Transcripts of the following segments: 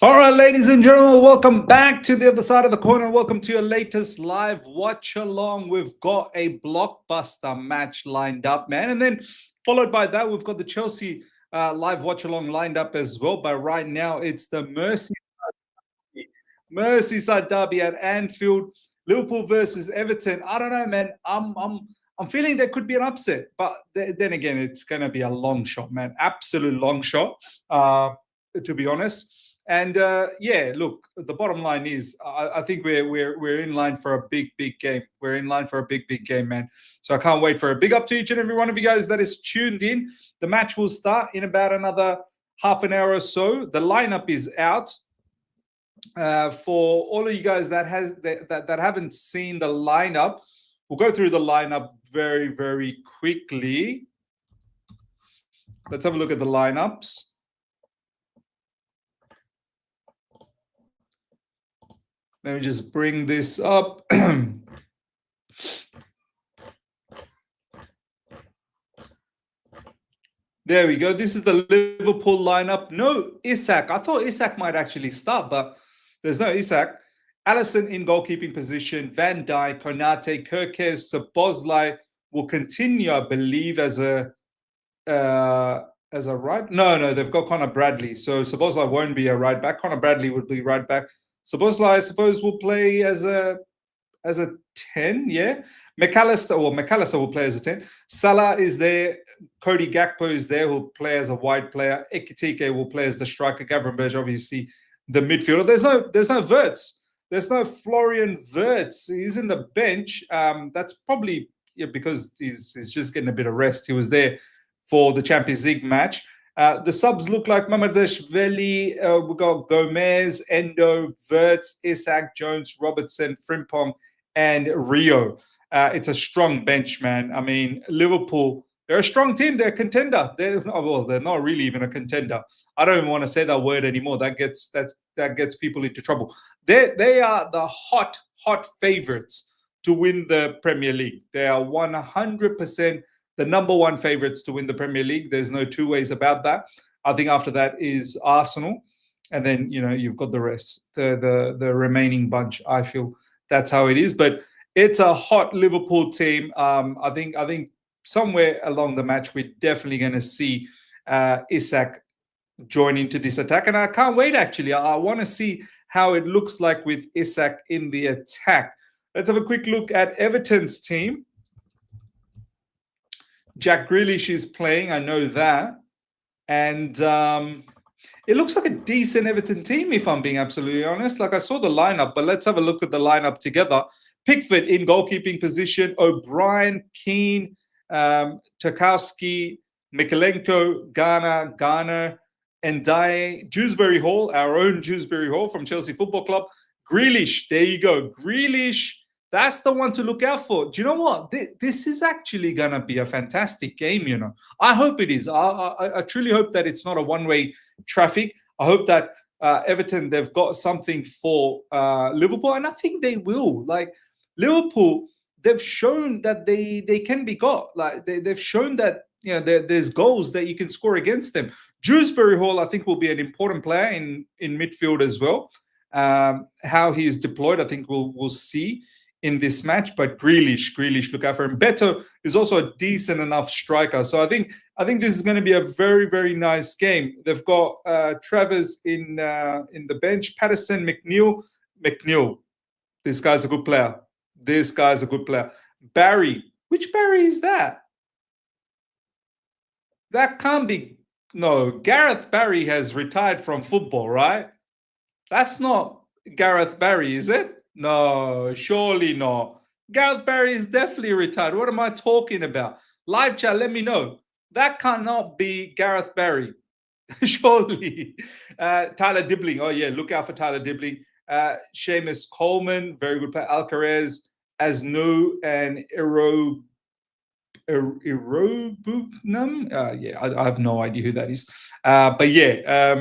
All right, ladies and gentlemen, welcome back to the other side of the corner. Welcome to your latest live watch along. We've got a blockbuster match lined up, man. And then followed by that, we've got the Chelsea live watch along lined up as well. But right now, it's the Merseyside derby at Anfield, Liverpool versus Everton. I don't know, man. I'm feeling there could be an upset, but then again, it's going to be a long shot, man. Absolute long shot, to be honest. And yeah, look, the bottom line is, I think we're in line for a big game. We're in line for a big game, man. So I can't wait for it. Big up to each and every one of you guys that is tuned in. The match will start in about another half an hour or so. The lineup is out. For all of you guys that haven't seen the lineup, we'll go through the lineup very quickly. Let's have a look at the lineups. Let me just bring this up. There we go. This is the Liverpool lineup. No Isak. I thought Isak might actually start, but there's no Isak. Alisson in goalkeeping position. Van Dijk, Konate, Kerkez, Szoboszlai will continue, I believe, as a right. No, they've got Connor Bradley. So Szoboszlai won't be a right back. Connor Bradley would be right back. Szoboszlai, I suppose, will play as a 10, yeah. McAllister will play as a 10. Salah is there. Cody Gakpo is there, who'll play as a wide player. Ekitike will play as the striker. Gravenberch, obviously, the midfielder. There's no Wirtz. There's no Florian Wirtz. He's in the bench. That's probably because he's just getting a bit of rest. He was there for the Champions League match. The subs look like Mamardashvili. We've got Gomez, Endo, Wirtz, Isak, Jones, Robertson, Frimpong, and Rio. It's a strong bench, man. I mean, Liverpool, they're a strong team. They're a contender. They're not really even a contender. I don't even want to say that word anymore. That gets people into trouble. They are the hot favorites to win the Premier League. They are 100% the number one favorites to win the Premier League. There's no two ways about that. I think after that is Arsenal, and then you've got the rest, the remaining bunch. I feel that's how it is, but it's a hot Liverpool team. I think somewhere along the match we're definitely going to see Isak join into this attack, and I can't wait. Actually, I want to see how it looks like with Isak in the attack. Let's have a quick look at Everton's team. Jack Grealish is playing, I know that. And it looks like a decent Everton team, if I'm being absolutely honest. Like, I saw the lineup, but let's have a look at the lineup together. Pickford in goalkeeping position, O'Brien, Keane, Tarkowski, Mikalenko, Garner, Ndiaye, Dewsbury Hall, our own Dewsbury Hall from Chelsea Football Club. Grealish, there you go. Grealish, that's the one to look out for. Do you know what? This is actually going to be a fantastic game, I hope it is. I truly hope that it's not a one-way traffic. I hope that Everton, they've got something for Liverpool, and I think they will. Like, Liverpool, they've shown that they can be got. Like, they've shown that there's goals that you can score against them. Dewsbury Hall, I think, will be an important player in midfield as well. How he is deployed, I think we'll see in this match. But Grealish, look out for him. Beto is also a decent enough striker. So I think this is going to be a very very nice game. They've got Travers in the bench, Patterson, McNeil. This guy's a good player. Barry, which Barry is that? That can't be. No, Gareth Barry has retired from football, right? That's not Gareth Barry, is it? No, surely not. Gareth Barry is definitely retired. What am I talking about? Live chat, let me know. That cannot be Gareth Barry. Surely. Tyler Dibbling. Oh, yeah, look out for Tyler Dibbling. Seamus Coleman, very good player. Alcaraz, Asnu, and Irobunam. Yeah, I have no idea who that is. But yeah,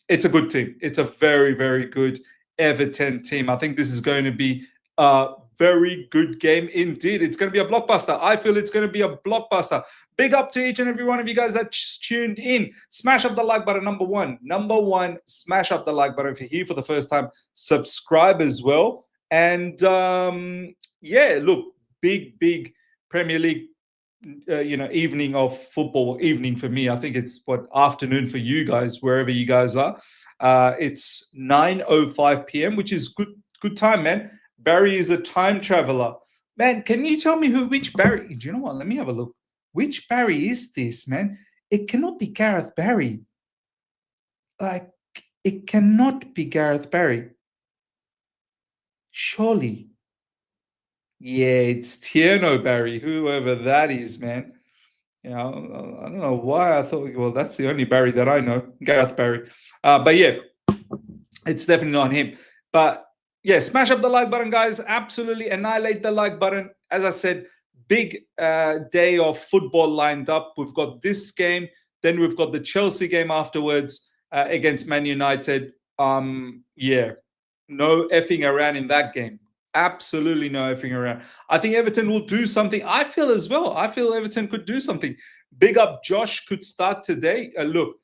it's a good team. It's a very, very good Everton team. I think this is going to be a very good game indeed. It's going to be a blockbuster. I feel it's going to be a blockbuster. Big up to each and every one of you guys that tuned in. Smash up the like button, number one. Number one, smash up the like button. If you're here for the first time, subscribe as well. And yeah, look, big Premier League evening of football. Evening for me, I think it's afternoon for you guys, wherever you guys are. It's 9:05 p.m., which is good time, man. Barry is a time traveler, man. Can you tell me which Barry? Do you know what? Let me have a look. Which Barry is this, man? It cannot be Gareth Barry. Like, it cannot be Gareth Barry. Surely. Yeah, it's Tierno Barry, whoever that is, man. I don't know why I thought, well, that's the only Barry that I know, Gareth Barry. But yeah, it's definitely not him. But yeah, smash up the like button, guys. Absolutely annihilate the like button. As I said, big day of football lined up. We've got this game, then we've got the Chelsea game afterwards against Man United. Yeah, no effing around in that game. Absolutely no effing around. I think Everton will do something. I feel as well. I feel Everton could do something. Big up Josh could start today. Look,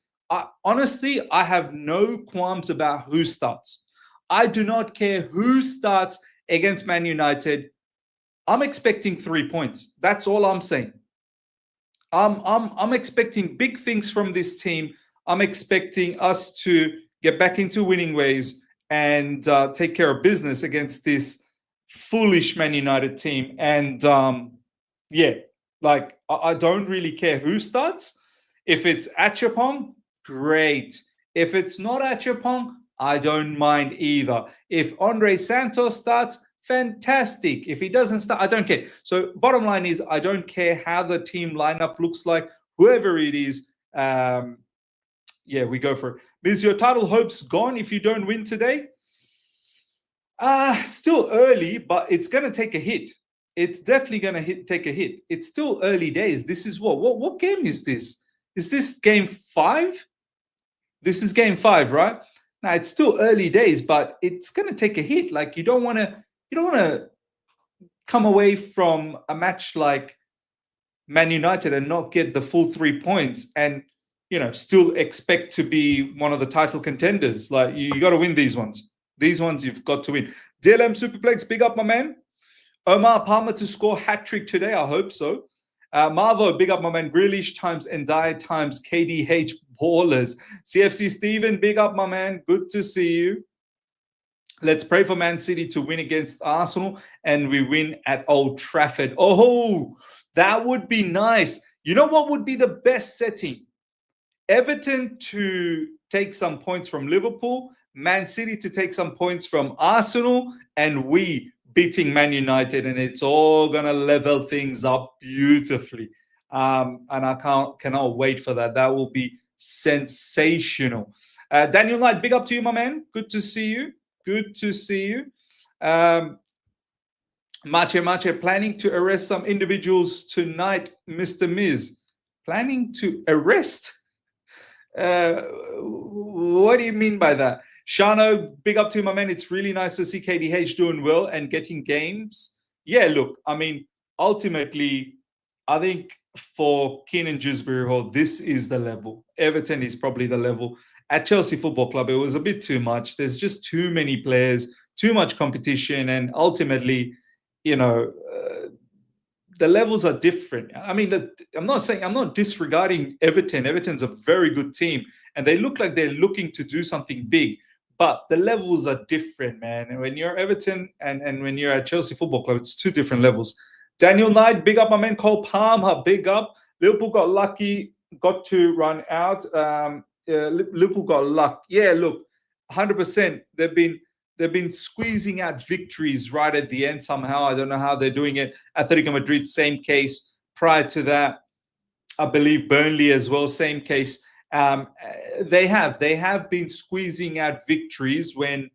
honestly, I have no qualms about who starts. I do not care who starts against Man United. I'm expecting 3 points. That's all I'm saying. I'm expecting big things from this team. I'm expecting us to get back into winning ways and take care of business against this foolish Man United team. And yeah, like I don't really care who starts. If it's Achapong, great. If it's not Achapong, I don't mind either. If Andre Santos starts, fantastic. If he doesn't start, I don't care. So bottom line is, I don't care how the team lineup looks like. Whoever it is, yeah, we go for it. Is your title hopes gone if you don't win today? Still early, but it's going to take a hit. It's definitely going to take a hit. It's still early days. This is what game is this? Is this game 5? This is game 5, right? Now it's still early days, but it's going to take a hit. Like you don't want to come away from a match like Man United and not get the full 3 points and still expect to be one of the title contenders. Like you got to win these ones. These ones you've got to win. DLM Superplex, big up my man. Omar Palmer to score hat-trick today. I hope so. Marvo, big up my man. Grealish times Ndiaye times KDH ballers. CFC Steven, big up my man. Good to see you. Let's pray for Man City to win against Arsenal and we win at Old Trafford. Oh, that would be nice. You know what would be the best setting? Everton to take some points from Liverpool, Man City to take some points from Arsenal, and we beating Man United, and it's all gonna level things up beautifully. And I cannot wait for that. That will be sensational. Daniel Knight, big up to you, my man. Good to see you. Good to see you. Mache, planning to arrest some individuals tonight, Mr. Miz. Planning to arrest? What do you mean by that? Shano, big up to you, my man. It's really nice to see KDH doing well and getting games. Yeah, look, I mean, ultimately, I think for Keenan Dewsbury Hall, this is the level. Everton is probably the level. At Chelsea Football Club, it was a bit too much. There's just too many players, too much competition, and ultimately, the levels are different. I mean, I'm not disregarding Everton. Everton's a very good team, and they look like they're looking to do something big. But the levels are different, man. And when you're Everton and when you're at Chelsea Football Club, it's 2 different levels. Daniel Knight, big up my man. Cole Palmer, big up. Liverpool got lucky, got to run out. Liverpool got luck. Yeah, look, 100%. They've been squeezing out victories right at the end somehow. I don't know how they're doing it. Atletico Madrid, same case. Prior to that, I believe Burnley as well, same case. They have been squeezing out victories when,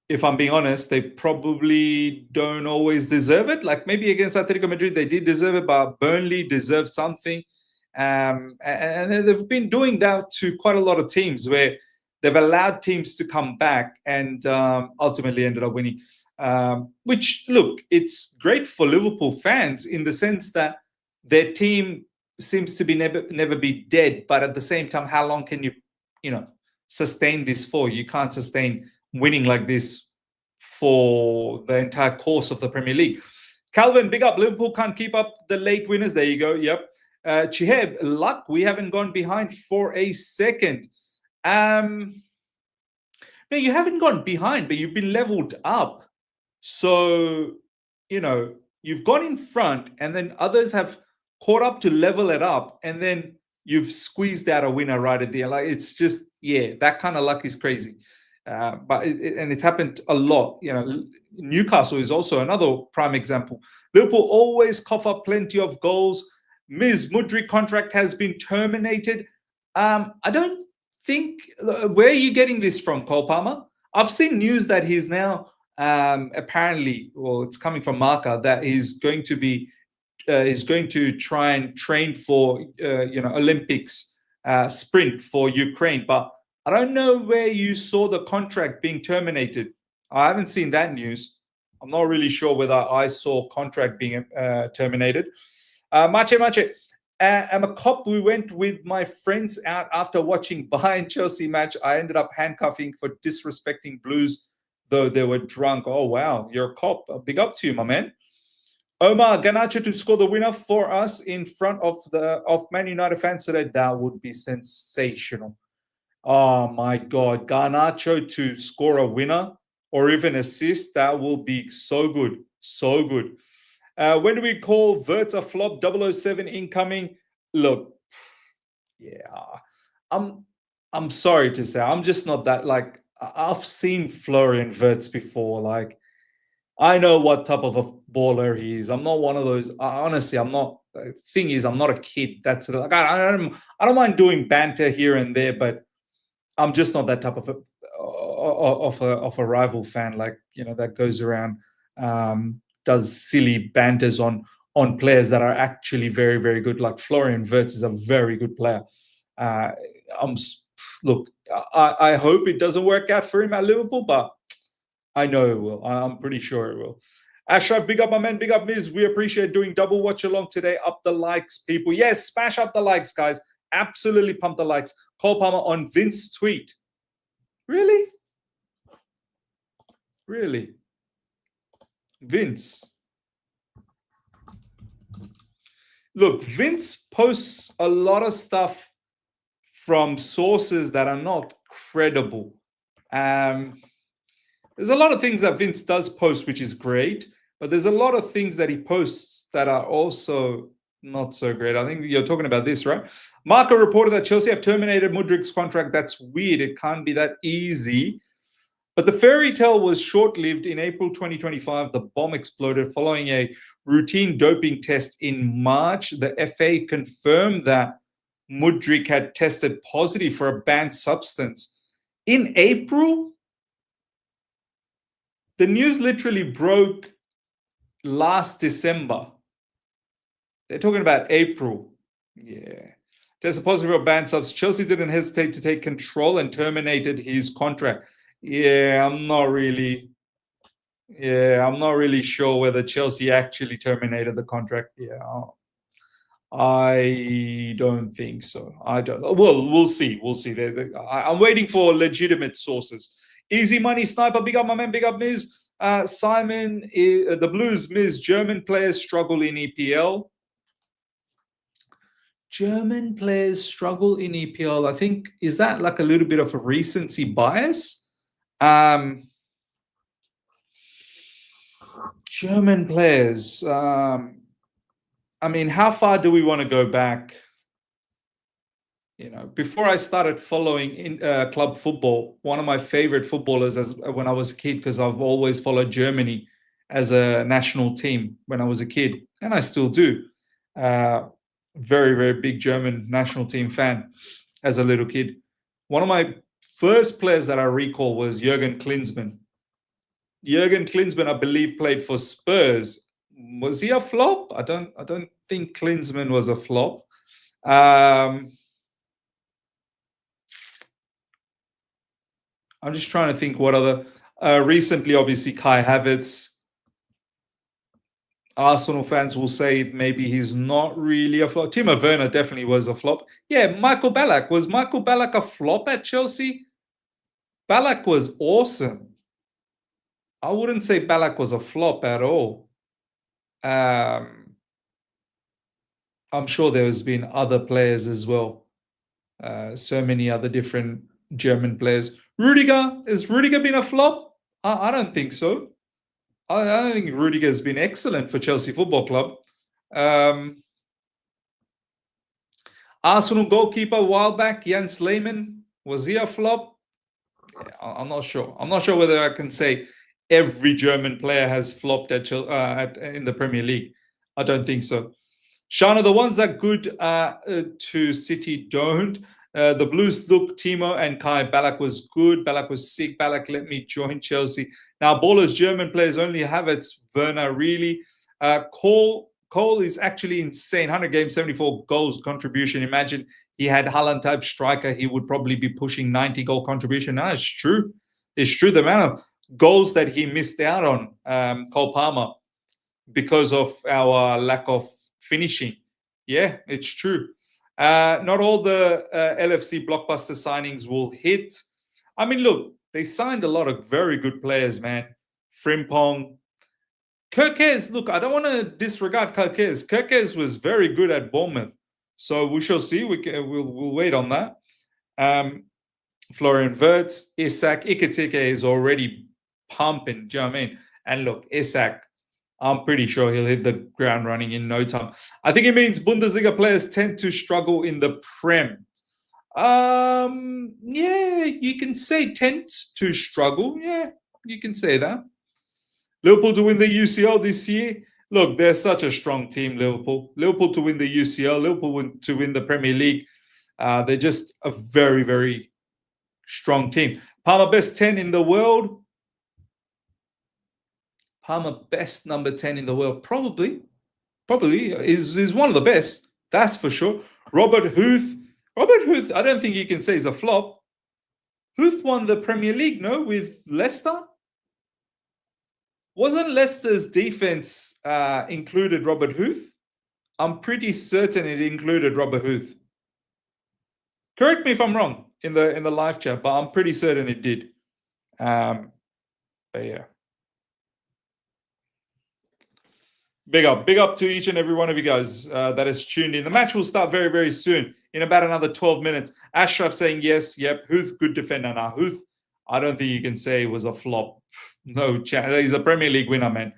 if I'm being honest, they probably don't always deserve it. Like maybe against Atletico Madrid, they did deserve it, but Burnley deserved something. And they've been doing that to quite a lot of teams where they've allowed teams to come back and ultimately ended up winning. Which, look, it's great for Liverpool fans in the sense that their team seems to be never be dead. But at the same time, how long can you sustain this for? You can't sustain winning like this for the entire course of the Premier League. Calvin, big up. Liverpool can't keep up the late winners. There you go. Yep. Chiheb, luck. We haven't gone behind for a second. No, you haven't gone behind, but you've been leveled up. So, you've gone in front and then others have caught up to level it up. And then you've squeezed out a winner right at the end. Like, it's just, that kind of luck is crazy. But it's happened a lot. Newcastle is also another prime example. Liverpool always cough up plenty of goals. Ms. Mudryk contract has been terminated. I don't think. Where are you getting this from, Cole Palmer? I've seen news that he's now apparently, well, it's coming from Marca, that he's going to try and train for Olympics sprint for Ukraine. But I don't know where you saw the contract being terminated. I haven't seen that news. I'm not really sure whether I saw contract being terminated. Mache. I'm a cop. We went with my friends out after watching Bayern Chelsea match. I ended up handcuffing for disrespecting Blues, though they were drunk. Oh, wow. You're a cop. Big up to you, my man. Omar Garnacho to score the winner for us in front of Man United fans today. That would be sensational. Oh, my God. Garnacho to score a winner or even assist, that will be so good. So good. When do we call Verts a flop? 007 incoming. Look, I'm sorry to say, I'm just not that, like, I've seen Florian Wirtz before. Like, I know what type of a baller he is. I'm not one of those. Honestly, I'm not. The thing is, I'm not a kid. That's like, I don't mind doing banter here and there, but I'm just not that type of a rival fan. Like, that goes around, does silly banters on players that are actually very, very good. Like Florian Wirtz is a very good player. Look, I hope it doesn't work out for him at Liverpool, but I know it will. I'm pretty sure it will. Ashraf, big up my man, big up Miz. We appreciate doing double watch along today. Up the likes, people. Yes, smash up the likes, guys. Absolutely pump the likes. Cole Palmer on Vince's tweet. Really? Really? Vince. Look, Vince posts a lot of stuff from sources that are not credible. There's a lot of things that Vince does post, which is great, but there's a lot of things that he posts that are also not so great. I think you're talking about this, right? Marco reported that Chelsea have terminated Mudryk's contract. That's weird. It can't be that easy. But the fairy tale was short-lived. In April 2025, the bomb exploded following a routine doping test in March. The FA confirmed that Mudryk had tested positive for a banned substance. In April, the news literally broke last December. They're talking about April. Yeah. Tested positive for a banned substance. Chelsea didn't hesitate to take control and terminated his contract. I'm not really sure whether Chelsea actually terminated the contract. I don't think so. I don't know. Well, we'll see. I'm waiting for legitimate sources. Easy money sniper. Big up my man. Big up Miz. Simon, the Blues Miz. German players struggle in EPL. German players struggle in EPL. I think, is that like a little bit of a recency bias? German players. I mean, how far do we want to go back? Before I started following club football, one of my favorite footballers when I was a kid, because I've always followed Germany as a national team when I was a kid, and I still do. Very, very big German national team fan as a little kid. One of my first players that I recall was Jurgen Klinsmann. Jurgen Klinsmann, I believe, played for Spurs. Was he a flop? I don't think Klinsmann was a flop. I'm just trying to think what other. Recently, obviously, Kai Havertz. Arsenal fans will say maybe he's not really a flop. Timo Werner definitely was a flop. Yeah, Michael Ballack. Was Michael Ballack a flop at Chelsea? Ballack was awesome. I wouldn't say Ballack was a flop at all. Um, I'm sure there's been other players as well. So many other different German players. Rudiger, has Rudiger been a flop? I don't think so. I think Rudiger has been excellent for Chelsea Football Club. Um, Arsenal goalkeeper a while back, Jens Lehmann, was he a flop? Yeah, I'm not sure. I'm not sure whether I can say every German player has flopped in the Premier League. I don't think so. Shana, the ones that good to City don't. The Blues look, Timo and Kai. Ballack was good. Ballack was sick. Ballack let me join Chelsea. Now, Ballers German players only have it. Werner really. Cole is actually insane. 100 games, 74 goals contribution. Imagine he had Haaland type striker, he would probably be pushing 90 goal contribution. No, it's true. It's true. The amount of goals that he missed out on, Cole Palmer, because of our lack of finishing. Yeah, it's true. Not all the LFC blockbuster signings will hit. I mean, look, they signed a lot of very good players, man. Frimpong, Kirkes. Look, I don't want to disregard Kirkes. Kirkes was very good at Bournemouth, so we shall see. We'll wait on that. Florian Wirtz, Isak, Ikitike is already pumping. Do you know what I mean? And look, Isak, I'm pretty sure he'll hit the ground running in no time. I think it means Bundesliga players tend to struggle in the Prem. Yeah, you can say tends to struggle. Yeah, you can say that. Liverpool to win the UCL this year. Look, they're such a strong team, Liverpool. Liverpool to win the UCL, Liverpool to win the Premier League. They're just a very, very strong team. Palmer best 10 in the world. Palmer best number 10 in the world. Probably is one of the best. That's for sure. Robert Huth. Robert Huth, I don't think you can say is a flop. Huth won the Premier League, no, with Leicester? Wasn't Leicester's defense included Robert Huth? I'm pretty certain it included Robert Huth. Correct me if I'm wrong in the live chat, but I'm pretty certain it did. But yeah. Big up to each and every one of you guys that is tuned in. The match will start very, very soon, in about another 12 minutes. Ashraf saying yes, yep. Huth, good defender. Now, Huth, I don't think you can say was a flop. No chance. He's a Premier League winner, man.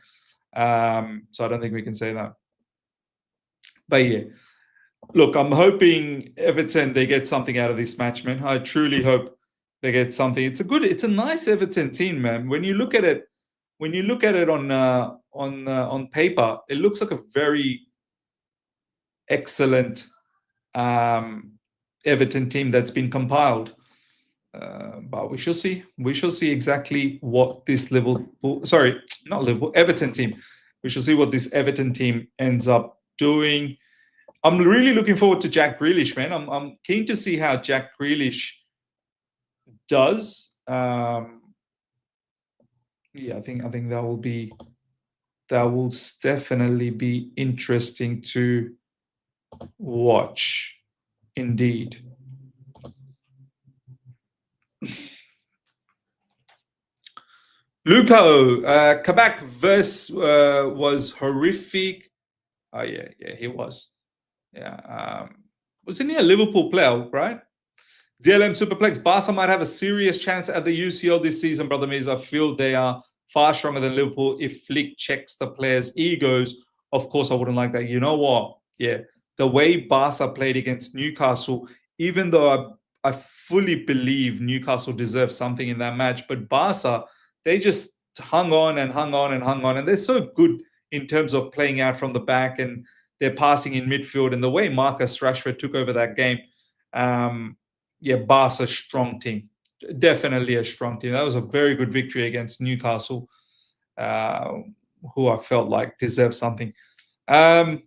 So I don't think we can say that. But yeah, look, I'm hoping Everton, they get something out of this match, man. I truly hope they get something. It's a nice Everton team, man. When you look at it on paper, it looks like a very excellent Everton team that's been compiled. But we shall see. We shall see exactly what this Everton team. We shall see what this Everton team ends up doing. I'm really looking forward to Jack Grealish, man. I'm keen to see how Jack Grealish does. Yeah, I think that will definitely be interesting to watch. Indeed. Luko, Kabak verse was horrific. Oh yeah, he was. Yeah, wasn't he a Liverpool player, right? DLM Superplex, Barca might have a serious chance at the UCL this season, brother Miz. I feel they are far stronger than Liverpool if Flick checks the players' egos. Of course, I wouldn't like that. You know what? Yeah, the way Barca played against Newcastle, even though I fully believe Newcastle deserved something in that match, but Barca, they just hung on, and they're so good in terms of playing out from the back and their passing in midfield and the way Marcus Rashford took over that game. Yeah, Barca, strong team. Definitely a strong team. That was a very good victory against Newcastle, who I felt like deserved something. If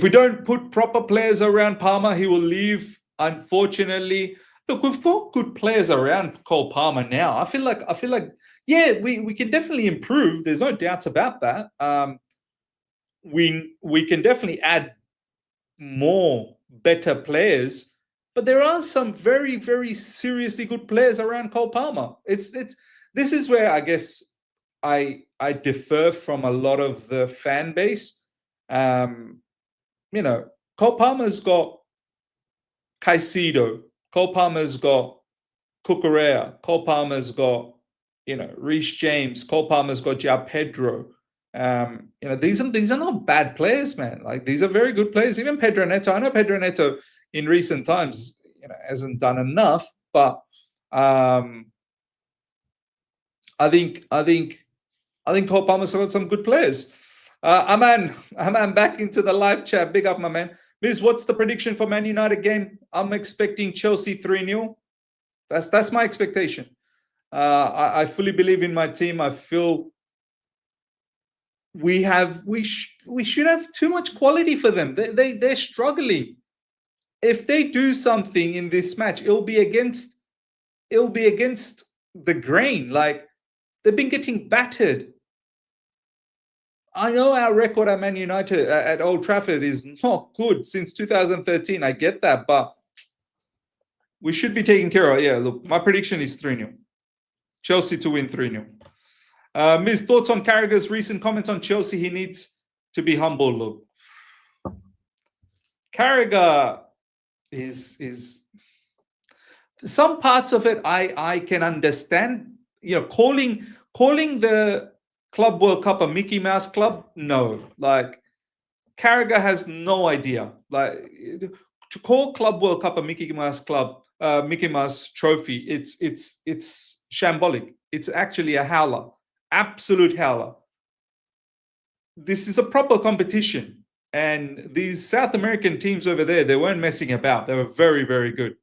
we don't put proper players around Palmer, he will leave, unfortunately. Look, we've got good players around Cole Palmer now. I feel like, yeah, we can definitely improve. There's no doubts about that. We can definitely add more better players, but there are some very, very seriously good players around Cole Palmer. It's this is where I guess I differ from a lot of the fan base. Um, you know, Cole Palmer's got Caicedo. Cole Palmer's got Cucurella. Cole Palmer's got, Reece James. Cole Palmer's got João Pedro. These are not bad players, man. Like, these are very good players. Even Pedro Neto. I know Pedro Neto in recent times, hasn't done enough, but um, I think Cole Palmer's got some good players. Aman, back into the live chat. Big up, my man. Miz, what's the prediction for Man United game? I'm expecting Chelsea 3-0. That's my expectation. I fully believe in my team. I feel we should have too much quality for them. They're struggling. If they do something in this match, it'll be against the grain. Like, they've been getting battered. I know our record at Man United at Old Trafford is not good since 2013. I get that, but we should be taken care of. Yeah, look, my prediction is 3-0. Chelsea to win 3-0. Ms. Thoughts on Carragher's recent comments on Chelsea? He needs to be humble. Look, Carragher is some parts of it I can understand. Calling the Club World Cup a Mickey Mouse club, no. Like, Carragher has no idea. Like, to call Club World Cup a Mickey Mouse club, Mickey Mouse trophy, it's shambolic. It's actually a howler, absolute howler. This is a proper competition, and these South American teams over there, they weren't messing about. They were very, very good.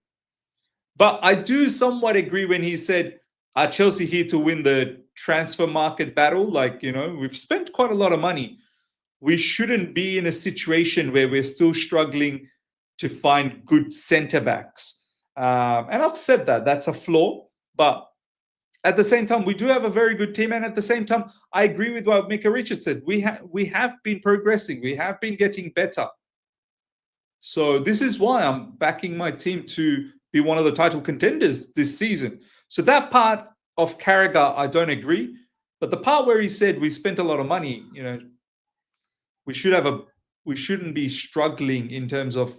But I do somewhat agree when he said, "Are Chelsea here to win the transfer market battle?" Like, we've spent quite a lot of money. We shouldn't be in a situation where we're still struggling to find good centre backs. And I've said that's a flaw. But at the same time, we do have a very good team. And at the same time, I agree with what Mika Richards said. We have been progressing. We have been getting better. So this is why I'm backing my team to be one of the title contenders this season. So that part of Carragher, I don't agree. But the part where he said we spent a lot of money, we shouldn't be struggling in terms of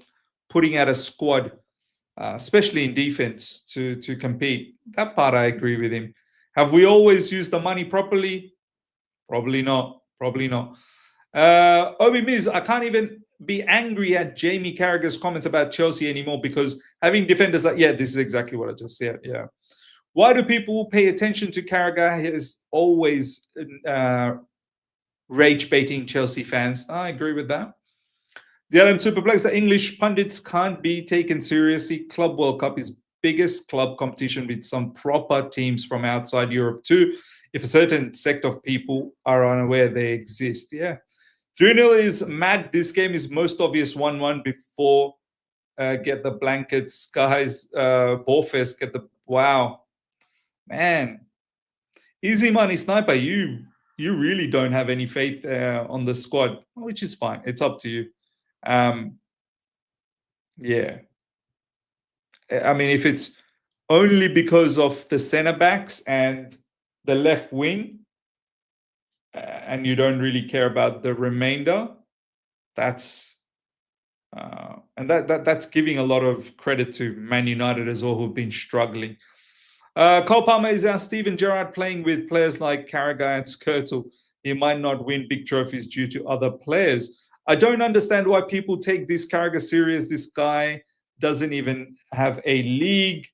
putting out a squad, especially in defense, to compete. That part I agree with him. Have we always used the money properly? Probably not. Obi Miz, I can't even be angry at Jamie Carragher's comments about Chelsea anymore, because having defenders like, this is exactly what I just said. Yeah. Why do people pay attention to Carragher? He is always rage baiting Chelsea fans. I agree with that. The LM Superplex, the English pundits can't be taken seriously. Club World Cup is biggest club competition with some proper teams from outside Europe too. If a certain sect of people are unaware they exist. Yeah. 3-0 is mad. This game is most obvious 1-1 before get the blankets, guys. Ballfest, get the wow. Man. Easy money sniper, you really don't have any faith on the squad, which is fine. It's up to you. Yeah. I mean, if it's only because of the centre backs and the left wing, and you don't really care about the remainder, that's giving a lot of credit to Man United as well, who've been struggling. Cole Palmer is our Steven Gerrard playing with players like Carragher and Skirtle. He might not win big trophies due to other players. I don't understand why people take this Carragher serious. This guy doesn't even have a league.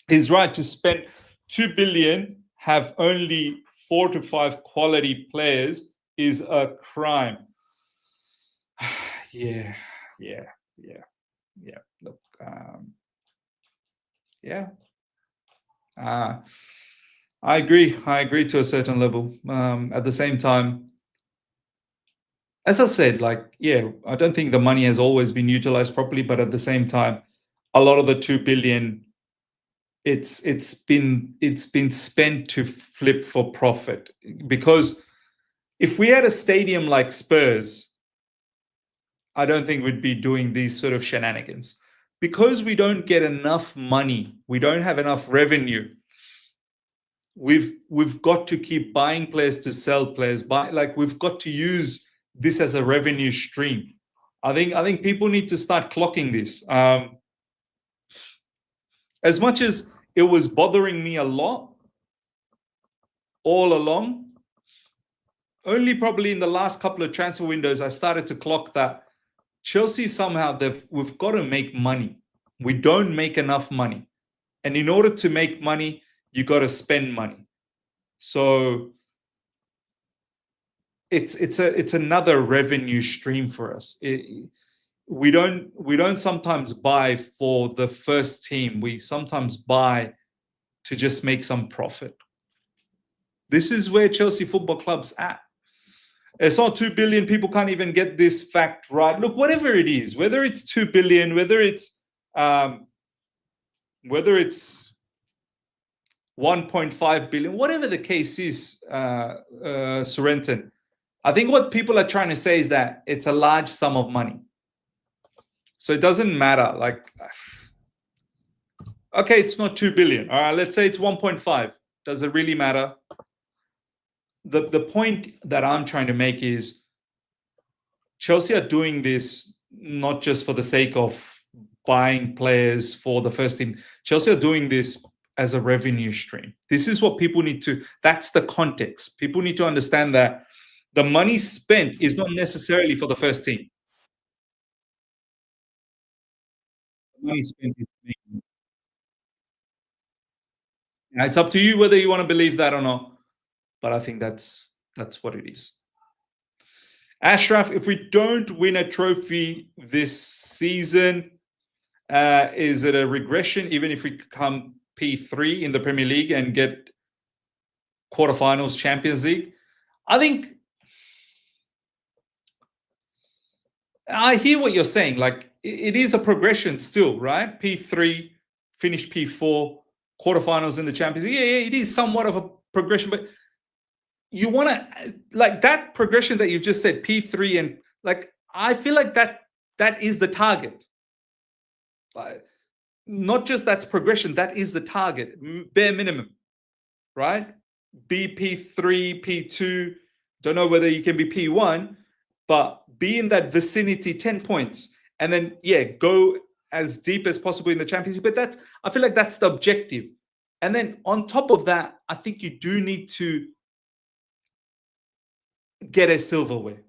He's right to spend 2 billion, have only 4 to 5 quality players is a crime. Yeah. Look, yeah. I agree to a certain level. At the same time, as I said, I don't think the money has always been utilized properly, but at the same time, a lot of the 2 billion, it's been spent to flip for profit. Because if we had a stadium like Spurs, I don't think we'd be doing these sort of shenanigans. Because we don't get enough money, we don't have enough revenue. We've got to keep buying players to sell players. We've got to use this as a revenue stream. I think people need to start clocking this. As much as it was bothering me a lot all along, only probably in the last couple of transfer windows I started to clock that Chelsea somehow we've got to make money. We don't make enough money, and in order to make money, you got to spend money. So it's another revenue stream for us. We don't sometimes buy for the first team. We sometimes buy to just make some profit. This is where Chelsea Football Club's at. It's not 2 billion. People can't even get this fact right. Look, whatever it is, whether it's 2 billion, whether it's 1.5 billion, whatever the case is, Sorrenton, I think what people are trying to say is that it's a large sum of money. So it doesn't matter. Like, okay, it's not 2 billion. All right, let's say it's 1.5. Does it really matter? The point that I'm trying to make is Chelsea are doing this not just for the sake of buying players for the first team. Chelsea are doing this as a revenue stream. This is what people need to, that's the context. People need to understand that the money spent is not necessarily for the first team. The money spent is it's up to you whether you want to believe that or not. But I think that's what it is. Ashraf, if we don't win a trophy this season, is it a regression even if we come P3 in the Premier League and get quarterfinals Champions League? I think I hear what you're saying. Like, it is a progression still, right? P3, finish P4, quarterfinals in the Champions League. Yeah, it is somewhat of a progression, but you want to, like, that progression that you've just said, P3, and like, I feel like that is the target. Not just that's progression, that is the target, bare minimum, right? Be P3, P2, don't know whether you can be P1, but be in that vicinity, 10 points, and then, yeah, go as deep as possible in the Champions League. But I feel like that's the objective. And then on top of that, I think you do need to get a silverware.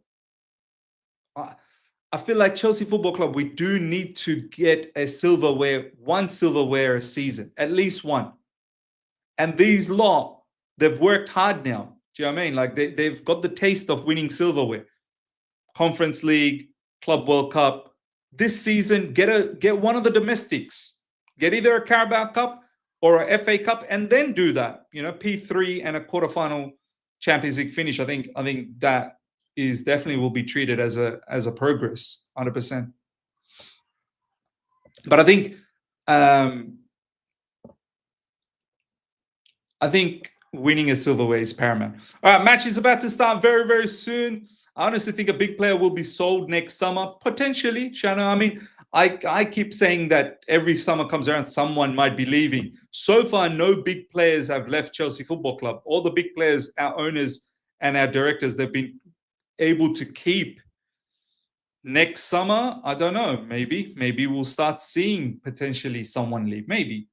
I feel like Chelsea Football Club, we do need to get a silverware, one silverware a season, at least one. And these lot, they've worked hard now. Do you know what I mean? Like, they've got the taste of winning silverware. Conference League, Club World Cup. This season, get one of the domestics. Get either a Carabao Cup or a FA Cup, and then do that. You know, P3 and a quarterfinal Champions League finish. I think that is definitely will be treated as a progress, 100%. But I think winning a silverware is paramount. All right, match is about to start very, very soon. I honestly think a big player will be sold next summer, potentially, Shana. I mean, I keep saying that every summer comes around, someone might be leaving. So far, no big players have left Chelsea Football Club. All the big players, our owners and our directors, they've been able to keep. Next summer, I don't know. Maybe we'll start seeing potentially someone leave. Maybe.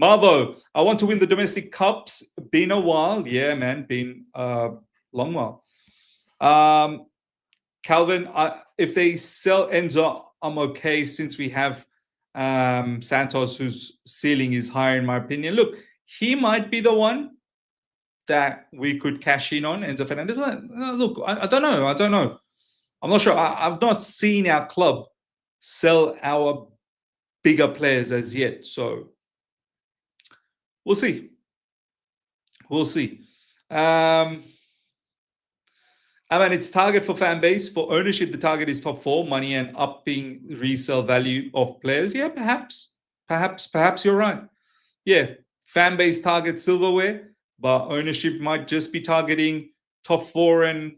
Marvo, I want to win the domestic cups. Been a while. Yeah, man. Been a long while. Calvin, if they sell Enzo, I'm okay, since we have Santos, whose ceiling is higher, in my opinion. Look, he might be the one that we could cash in on, Enzo Fernandez. Look, I don't know. I'm not sure. I've not seen our club sell our bigger players as yet. So we'll see. I mean, it's target for fan base. For ownership, the target is top four, money and upping resale value of players. Yeah, perhaps you're right. Yeah, fan base target silverware, but ownership might just be targeting top four and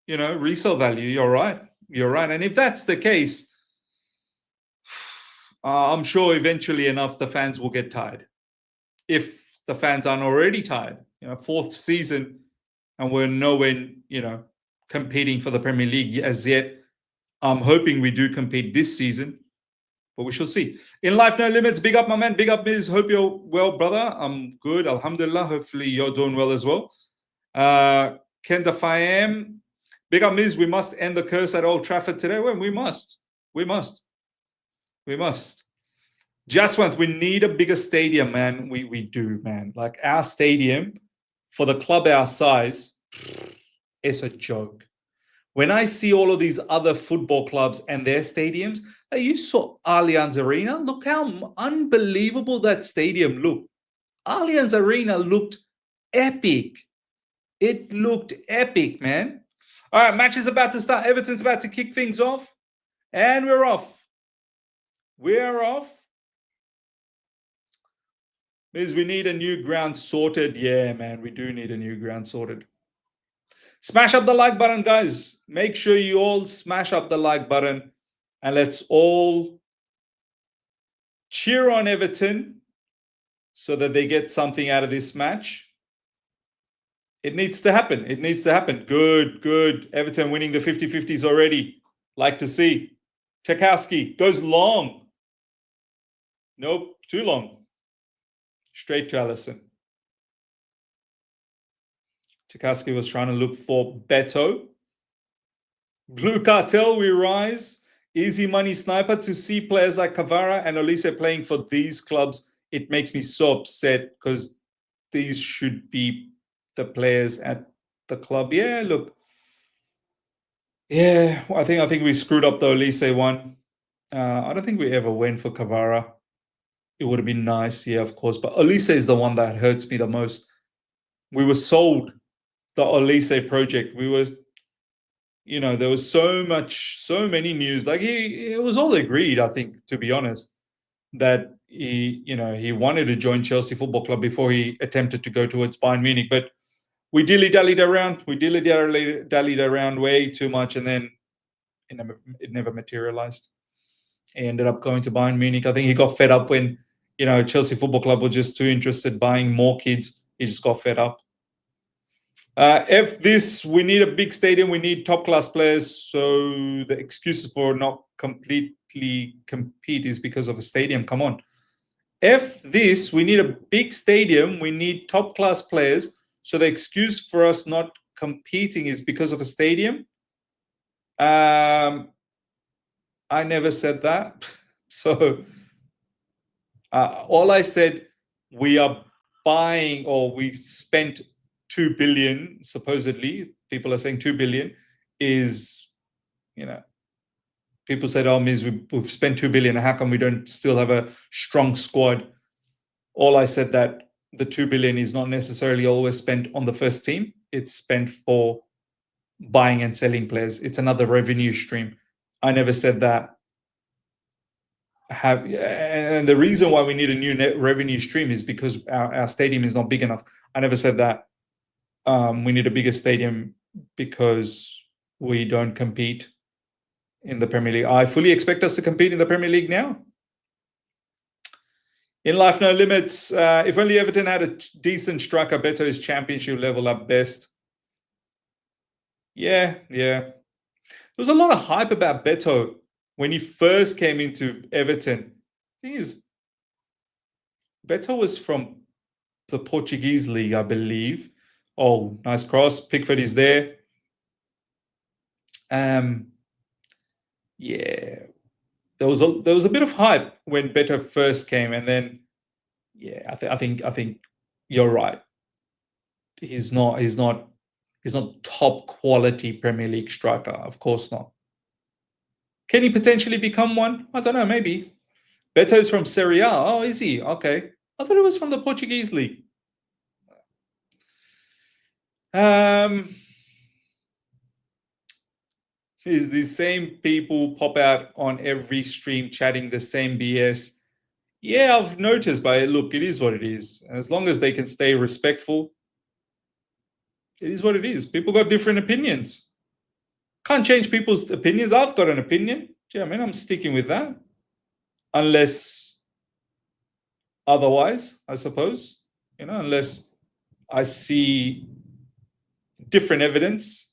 resale value. You're right. And if that's the case, I'm sure eventually enough the fans will get tired. If the fans aren't already tired, fourth season and we're nowhere, competing for the Premier League as yet. I'm hoping we do compete this season, but we shall see. In life, no limits. Big up, my man. Big up, Miz. Hope you're well, brother. I'm good. Alhamdulillah. Hopefully you're doing well as well. Kenda Fayam. Big up, Miz. We must end the curse at Old Trafford today. Well, we must. Jaswant, we need a bigger stadium, man. We do, man. Like our stadium for the club our size, it's a joke. When I see all of these other football clubs and their stadiums, you saw Allianz Arena. Look how unbelievable that stadium looked. Allianz Arena looked epic. It looked epic, man. All right, match is about to start. Everton's about to kick things off. And we're off. We're off. Means we need a new ground sorted. Yeah, man, we do need a new ground sorted. Smash up the like button, guys. Make sure you all smash up the like button and let's all cheer on Everton so that they get something out of this match. It needs to happen. Good. Everton winning the 50-50s already. Like to see. Tarkowski goes long. Nope, too long. Straight to Alisson. Tarkowski was trying to look for Beto. Blue Cartel, we rise. Easy money sniper. To see players like Kvara and Olise playing for these clubs, it makes me so upset because these should be the players at the club. Yeah, look. Yeah, I think we screwed up the Olise one. I don't think we ever went for Kvara. It would have been nice, yeah, of course. But Olise is the one that hurts me the most. We were sold the Olise project. We were, there was so many news. Like it was all agreed, I think, to be honest, that he wanted to join Chelsea Football Club before he attempted to go towards Bayern Munich. But we dilly-dallied around. We dilly-dallied around way too much, and then it never materialized. He ended up going to Bayern Munich. I think he got fed up when, Chelsea Football Club were just too interested buying more kids. He just got fed up. We need a big stadium. We need top-class players. So the excuses for not completely compete is because of a stadium. Come on. We need a big stadium. We need top-class players. So the excuse for us not competing is because of a stadium. I never said that. So all I said, we are buying, or we spent 2 billion, supposedly. People are saying 2 billion is, people said, we've spent 2 billion. How come we don't still have a strong squad? All I said that the 2 billion is not necessarily always spent on the first team. It's spent for buying and selling players. It's another revenue stream. I never said that. And the reason why we need a new net revenue stream is because our stadium is not big enough. I never said that. We need a bigger stadium because we don't compete in the Premier League. I fully expect us to compete in the Premier League now. In life, no limits. If only Everton had a decent striker, Beto is championship level at best. Yeah. There was a lot of hype about Beto when he first came into Everton. The thing is, Beto was from the Portuguese league, I believe. Oh, nice cross. Pickford is there. Yeah. There was a bit of hype when Beto first came, and then I think you're right. He's not top quality Premier League striker. Of course not. Can he potentially become one? I don't know, maybe. Beto's from Serie A. Oh, is he? Okay. I thought it was from the Portuguese league. is the same people pop out on every stream chatting the same BS. Yeah, I've noticed, but look, it is what it is. As long as they can stay respectful, it is what it is. People got different opinions. Can't change people's opinions. I've got an opinion. Yeah, I mean, I'm sticking with that. Unless otherwise, I suppose. Unless I see different evidence.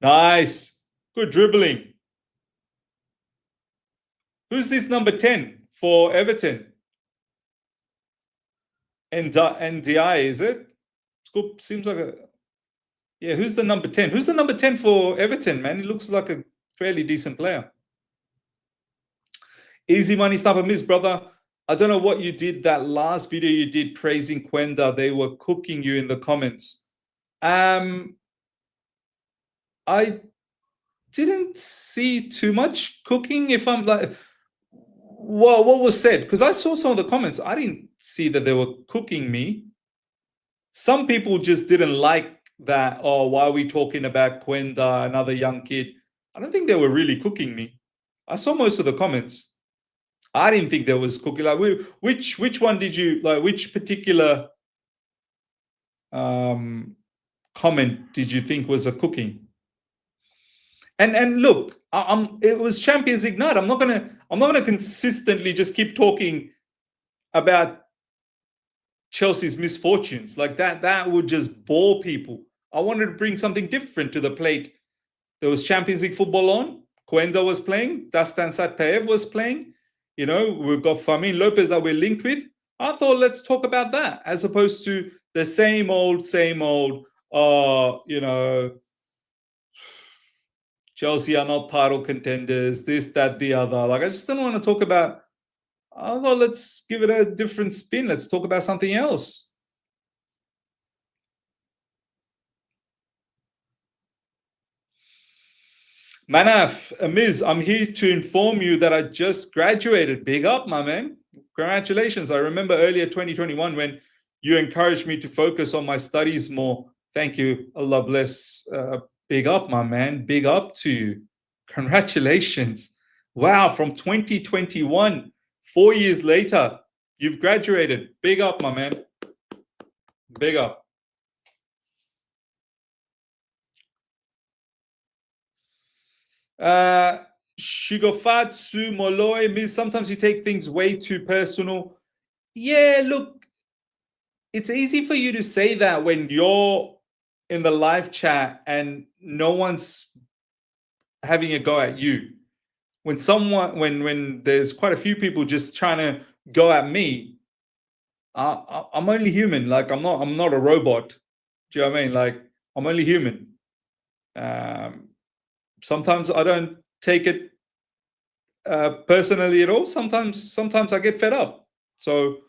Nice. Good dribbling. Who's this number 10 for Everton? NDI, is it? Seems like a... Yeah, who's the number 10? Who's the number 10 for Everton, man? He looks like a fairly decent player. Easy money, stop and miss, brother. I don't know what you did that last video you did praising Quenda. They were cooking you in the comments. I didn't see too much cooking. If I'm like, well, what was said? Because I saw some of the comments. I didn't see that they were cooking me. Some people just didn't like that. Oh, why are we talking about Quenda, another young kid? I don't think they were really cooking me. I saw most of the comments. I didn't think there was cooking. Like, which one did you like? Which particular comment did you think was a cooking? And look, it was Champions League night. I'm not gonna consistently just keep talking about Chelsea's misfortunes like that. That would just bore people. I wanted to bring something different to the plate. There was Champions League football on. Quenda was playing. Dastan Satpaev was playing. We've got Famin Lopez that we're linked with. I thought, let's talk about that as opposed to the same old, Chelsea are not title contenders, this, that, the other. Like, I just didn't want to talk about, I thought, let's give it a different spin. Let's talk about something else. Manaf, Amiz, I'm here to inform you that I just graduated. Big up, my man. Congratulations. I remember earlier 2021 when you encouraged me to focus on my studies more. Thank you. Allah bless. Big up, my man. Big up to you. Congratulations. Wow, from 2021, 4 years later, you've graduated. Big up, my man. Big up. Shigofatsu Moloi means sometimes you take things way too personal. Yeah, look, it's easy for you to say that when you're in the live chat and no one's having a go at you. When there's quite a few people just trying to go at me, I'm only human. Like, I'm not a robot. Do you know what I mean? Like, I'm only human. Sometimes I don't take it personally at all. Sometimes I get fed up. So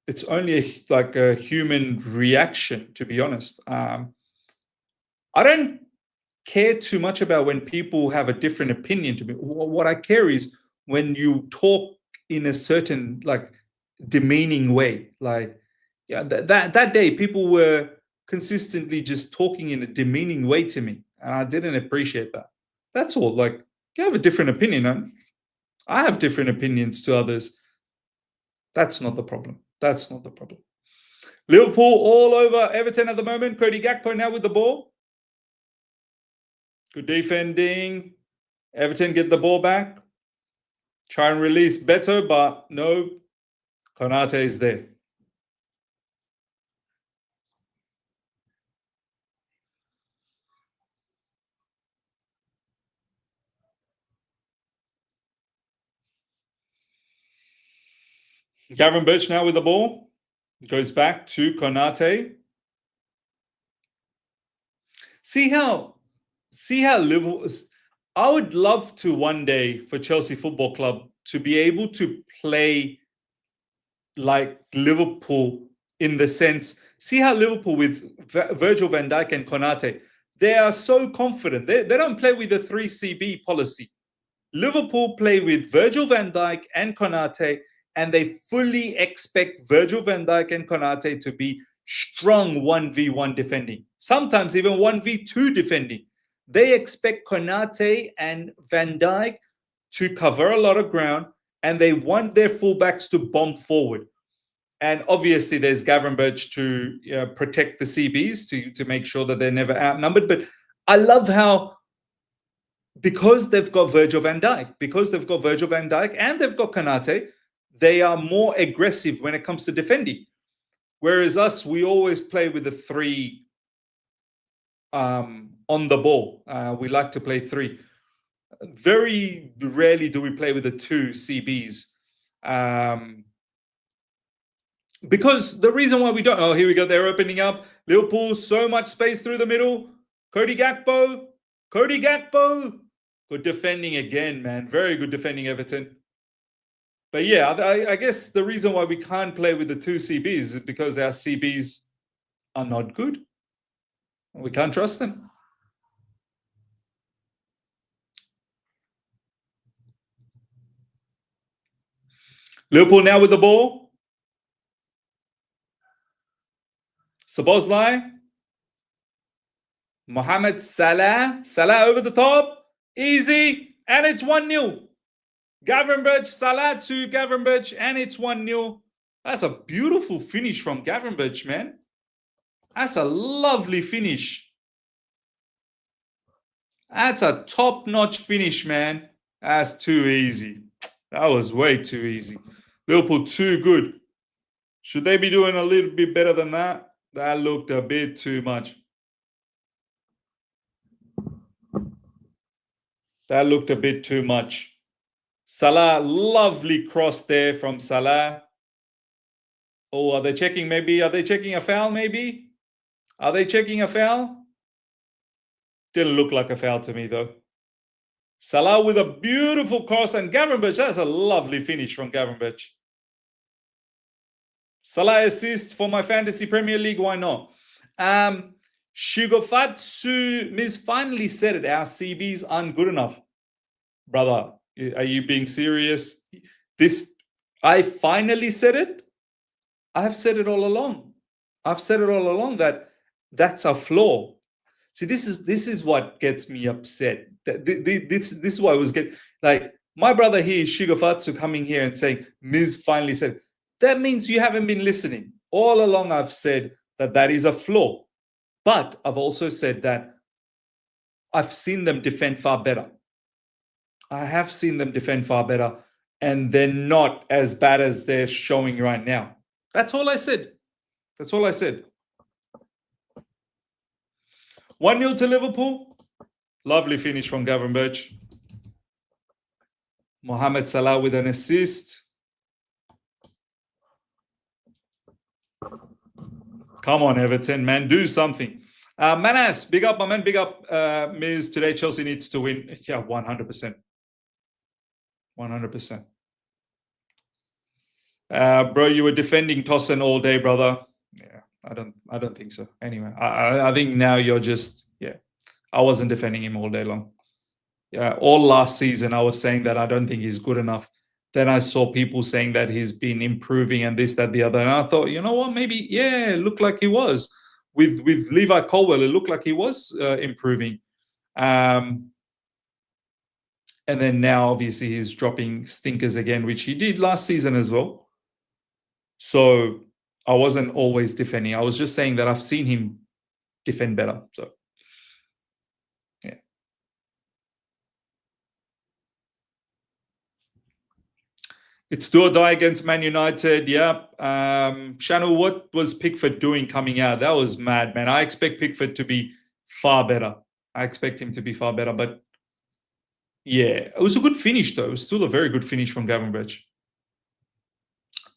it's only like a human reaction, to be honest. I don't care too much about when people have a different opinion to me. What I care is when you talk in a certain like demeaning way. Like, yeah, that day people were consistently just talking in a demeaning way to me, and I didn't appreciate that. That's all. Like, you have a different opinion, and I have different opinions to others. That's not the problem. That's not the problem. Liverpool all over Everton at the moment. Cody Gakpo now with the ball. Good defending. Everton get the ball back. Try and release Beto, but no. Konate is there. Gavin Birch now with the ball. Goes back to Konate. See how Liverpool... I would love to one day for Chelsea Football Club to be able to play like Liverpool in the sense, see how Liverpool with Virgil van Dijk and Konate, they are so confident. They don't play with the 3CB policy. Liverpool play with Virgil van Dijk and Konate, and they fully expect Virgil van Dijk and Konate to be strong 1v1 defending, sometimes even 1v2 defending. They expect Konate and Van Dijk to cover a lot of ground, and they want their fullbacks to bomb forward. And obviously, there's Gavenberch to protect the CBs to make sure that they're never outnumbered. But I love how, because they've got Virgil van Dijk, and they've got Konate, they are more aggressive when it comes to defending. Whereas us, we always play with the three on the ball. We like to play three. Very rarely do we play with the two CBs. Because the reason why we don't... Oh, here we go. They're opening up. Liverpool, so much space through the middle. Cody Gakpo. Good defending again, man. Very good defending, Everton. But yeah, I guess the reason why we can't play with the two CBs is because our CBs are not good. We can't trust them. Liverpool now with the ball. Szoboszlai. Mohamed Salah. Salah over the top. Easy. And it's 1-0. Gavenberch, Salah to Gavenberch, and it's 1-0. That's a beautiful finish from Gavenberch, man. That's a lovely finish. That's a top-notch finish, man. That's too easy. That was way too easy. Liverpool too good. Should they be doing a little bit better than that? That looked a bit too much. That looked a bit too much. Salah, lovely cross there from Salah. Oh, are they checking maybe? Are they checking a foul maybe? Are they checking a foul? Didn't look like a foul to me though. Salah with a beautiful cross, and Gavenberch, that's a lovely finish from Gavenberch. Salah assist for my Fantasy Premier League, why not? Shigofatsu Miz finally said it. Our CBs aren't good enough. Brother, are you being serious? I finally said it. I have said it all along. I've said it all along that that's a flaw. See, this is what gets me upset. This is why I was getting, like, my brother here, Shigofatsu, coming here and saying, Miz finally said, that means you haven't been listening. All along I've said that is a flaw. But I've also said that I've seen them defend far better. I have seen them defend far better, and they're not as bad as they're showing right now. That's all I said. That's all I said. 1-0 to Liverpool. Lovely finish from Gavenberch. Mohamed Salah with an assist. Come on, Everton, man. Do something. Manas, big up, my man. Big up, Miz. Today, Chelsea needs to win. Yeah, 100%. 100%. Bro, you were defending Tosin all day, brother. Yeah, I don't think so. Anyway, I think now you're just, yeah. I wasn't defending him all day long. Yeah, all last season I was saying that I don't think he's good enough. Then I saw people saying that he's been improving and this, that, the other. And I thought, you know what, maybe, yeah, it looked like he was. With Levi Colwill, it looked like he was improving. And then now, obviously, he's dropping stinkers again, which he did last season as well. So I wasn't always defending. I was just saying that I've seen him defend better. So, yeah. It's do or die against Man United. Yeah. Shanu, what was Pickford doing coming out? That was mad, man. I expect Pickford to be far better. I expect him to be far better. But yeah, it was a good finish, though. It was still a very good finish from Gavenberch.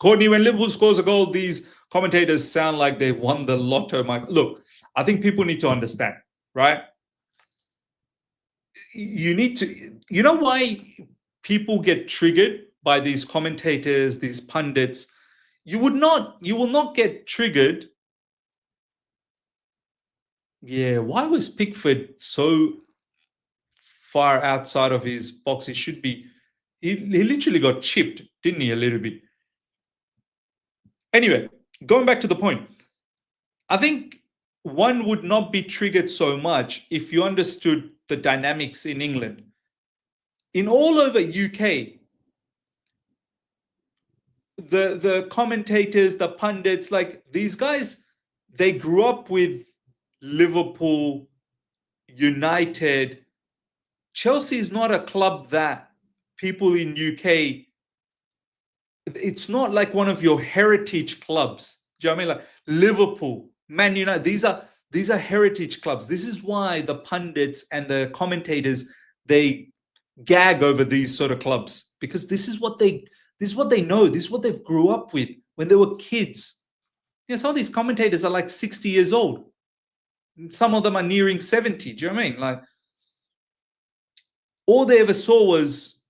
Courtney, when Liverpool scores a goal, these commentators sound like they won the lotto. Look, I think people need to understand, right? You need to... You know why people get triggered by these commentators, these pundits? You will not get triggered. Yeah, why was Pickford so far outside of his box? He should be... He literally got chipped, didn't he, a little bit? Anyway, going back to the point. I think one would not be triggered so much if you understood the dynamics in England. In all over UK, the commentators, the pundits, like these guys, they grew up with Liverpool, United. Chelsea is not a club that people in UK, it's not like one of your heritage clubs. Do you know what I mean? Like Liverpool, Man United, these are heritage clubs. This is why the pundits and the commentators, they gag over these sort of clubs, because this is what they know, this is what they've grew up with when they were kids. Some of these commentators are like 60 years old. Some of them are nearing 70. Do you know what I mean? Like, all they ever saw was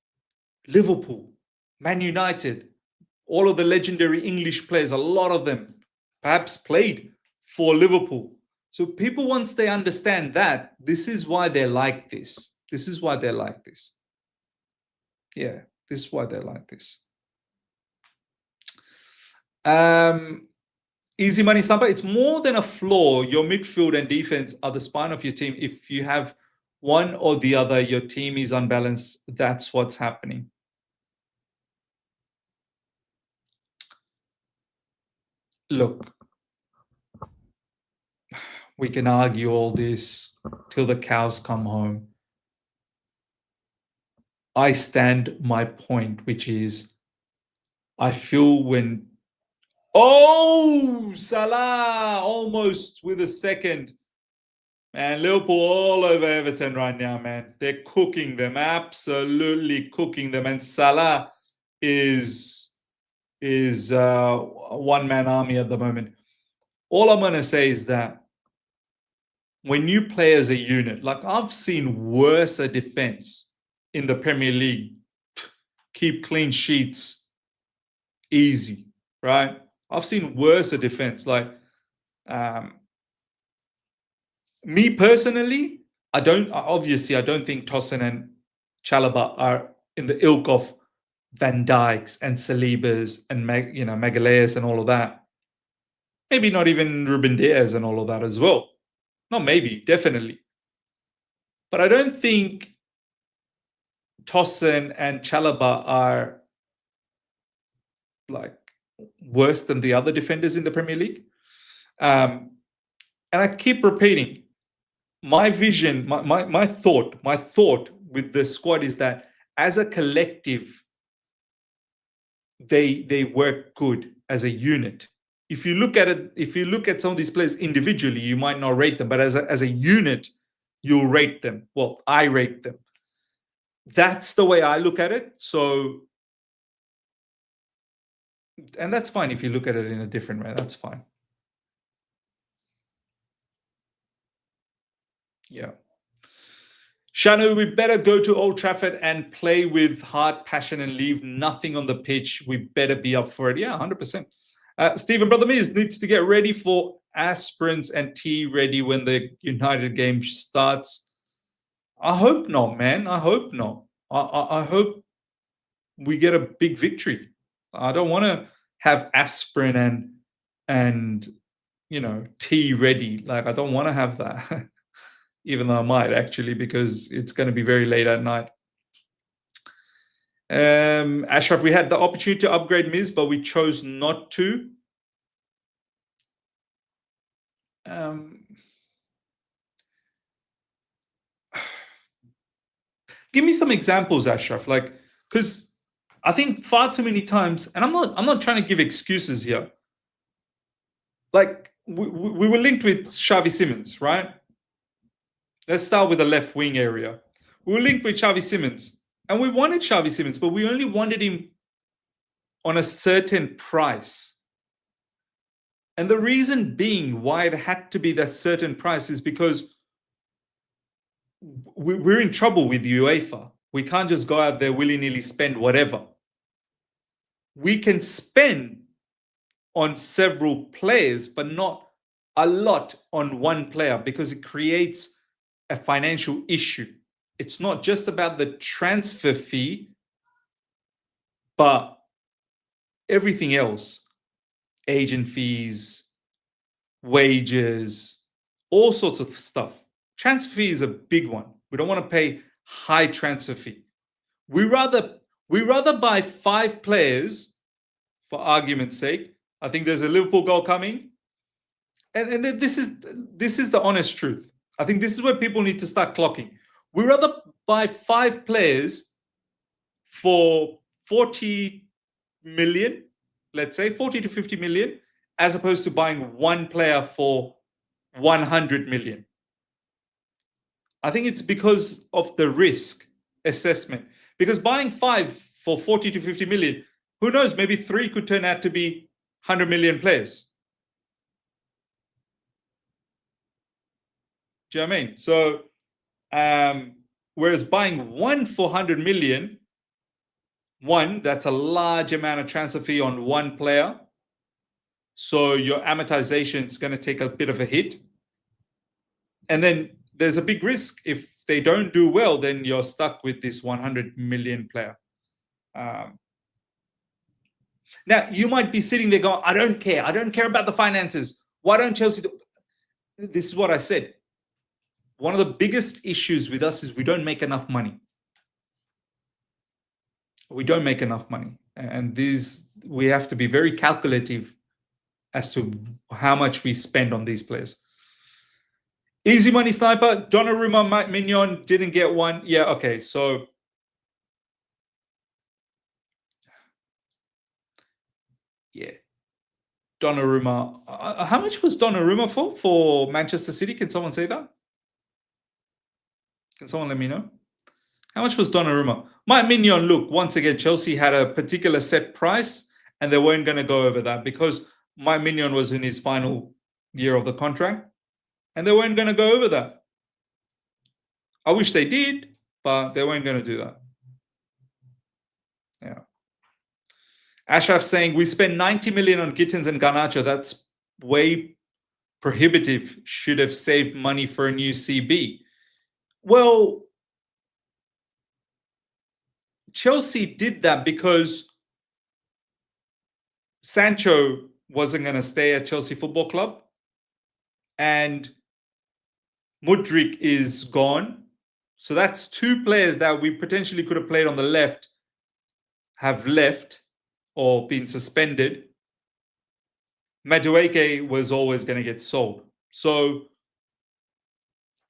Liverpool, Man United, all of the legendary English players, a lot of them perhaps played for Liverpool. So people, once they understand that, this is why they're like this. This is why they're like this. Yeah, this is why they're like this. Easy money slumper. It's more than a flaw. Your midfield and defense are the spine of your team. If you have one or the other, your team is unbalanced. That's what's happening. Look, we can argue all this till the cows come home. I stand my point, which is, I feel when, oh, Salah almost with a second. Man, Liverpool all over Everton right now, man. They're cooking them, absolutely cooking them. And Salah is a one-man army at the moment. All I'm going to say is that when you play as a unit, like I've seen worse a defense in the Premier League keep clean sheets easy, right? I've seen worse a defense. Like, me personally, I don't think Tosin and Chalobah are in the ilk of Van Dijks and Salibas and Magalhaes and all of that. Maybe not even Ruben Diaz and all of that as well. Not maybe, definitely. But I don't think Tosin and Chalobah are like worse than the other defenders in the Premier League. And I keep repeating, my vision, my thought with the squad is that as a collective, they work good as a unit. If you look at some of these players individually, you might not rate them, but as a unit, you'll rate them. Well, I rate them. That's the way I look at it. So, and that's fine if you look at it in a different way. That's fine. Yeah. Shanu, we better go to Old Trafford and play with heart, passion, and leave nothing on the pitch. We better be up for it. Yeah, 100%. Stephen Brother Miz needs to get ready for aspirins and tea ready when the United game starts. I hope not, man. I hope not. I hope we get a big victory. I don't want to have aspirin and tea ready. Like, I don't want to have that. Even though I might actually, because it's going to be very late at night. Ashraf, we had the opportunity to upgrade Miz, but we chose not to. Give me some examples, Ashraf. Like, because I think far too many times, and I'm not trying to give excuses here. Like, we were linked with Xavi Simons, right? Let's start with the left wing area. We were linked with Xavi Simons, and we wanted Xavi Simons, but we only wanted him on a certain price. And the reason being why it had to be that certain price is because we're in trouble with UEFA. We can't just go out there willy-nilly spend whatever. We can spend on several players, but not a lot on one player, because it creates a financial issue. It's not just about the transfer fee, but everything else. Agent fees, wages, all sorts of stuff. Transfer fee is a big one. We don't want to pay high transfer fee. We rather buy 5 players, for argument's sake. I think there's a Liverpool goal coming, and this is the honest truth. I think this is where people need to start clocking. We rather buy 5 players for 40 million, let's say 40 to 50 million, as opposed to buying 1 player for 100 million. I think it's because of the risk assessment. Because buying 5 for 40 to 50 million, who knows, maybe 3 could turn out to be 100 million players. Do you know what I mean? So, whereas buying 1 for 100 million, that's a large amount of transfer fee on 1 player. So your amortization is going to take a bit of a hit. And then there's a big risk. If they don't do well, then you're stuck with this 100 million player. Now, you might be sitting there going, I don't care. I don't care about the finances. Why don't Chelsea do? This is what I said. One of the biggest issues with us is we don't make enough money. We don't make enough money. And we have to be very calculative as to how much we spend on these players. Easy money sniper, Donnarumma, Mike Mignon didn't get one. Yeah, okay. So yeah, Donnarumma. How much was Donnarumma for Manchester City? Can someone say that? Can someone let me know? How much was Donnarumma? Mike Mignon, look, once again, Chelsea had a particular set price and they weren't going to go over that because Mike Mignon was in his final year of the contract and they weren't going to go over that. I wish they did, but they weren't going to do that. Yeah. Ashraf saying, we spent 90 million on Gittins and Garnacho. That's way prohibitive. Should have saved money for a new CB. Well, Chelsea did that because Sancho wasn't going to stay at Chelsea Football Club and Mudryk is gone. So that's 2 players that we potentially could have played on the left have left or been suspended. Madueke was always going to get sold. So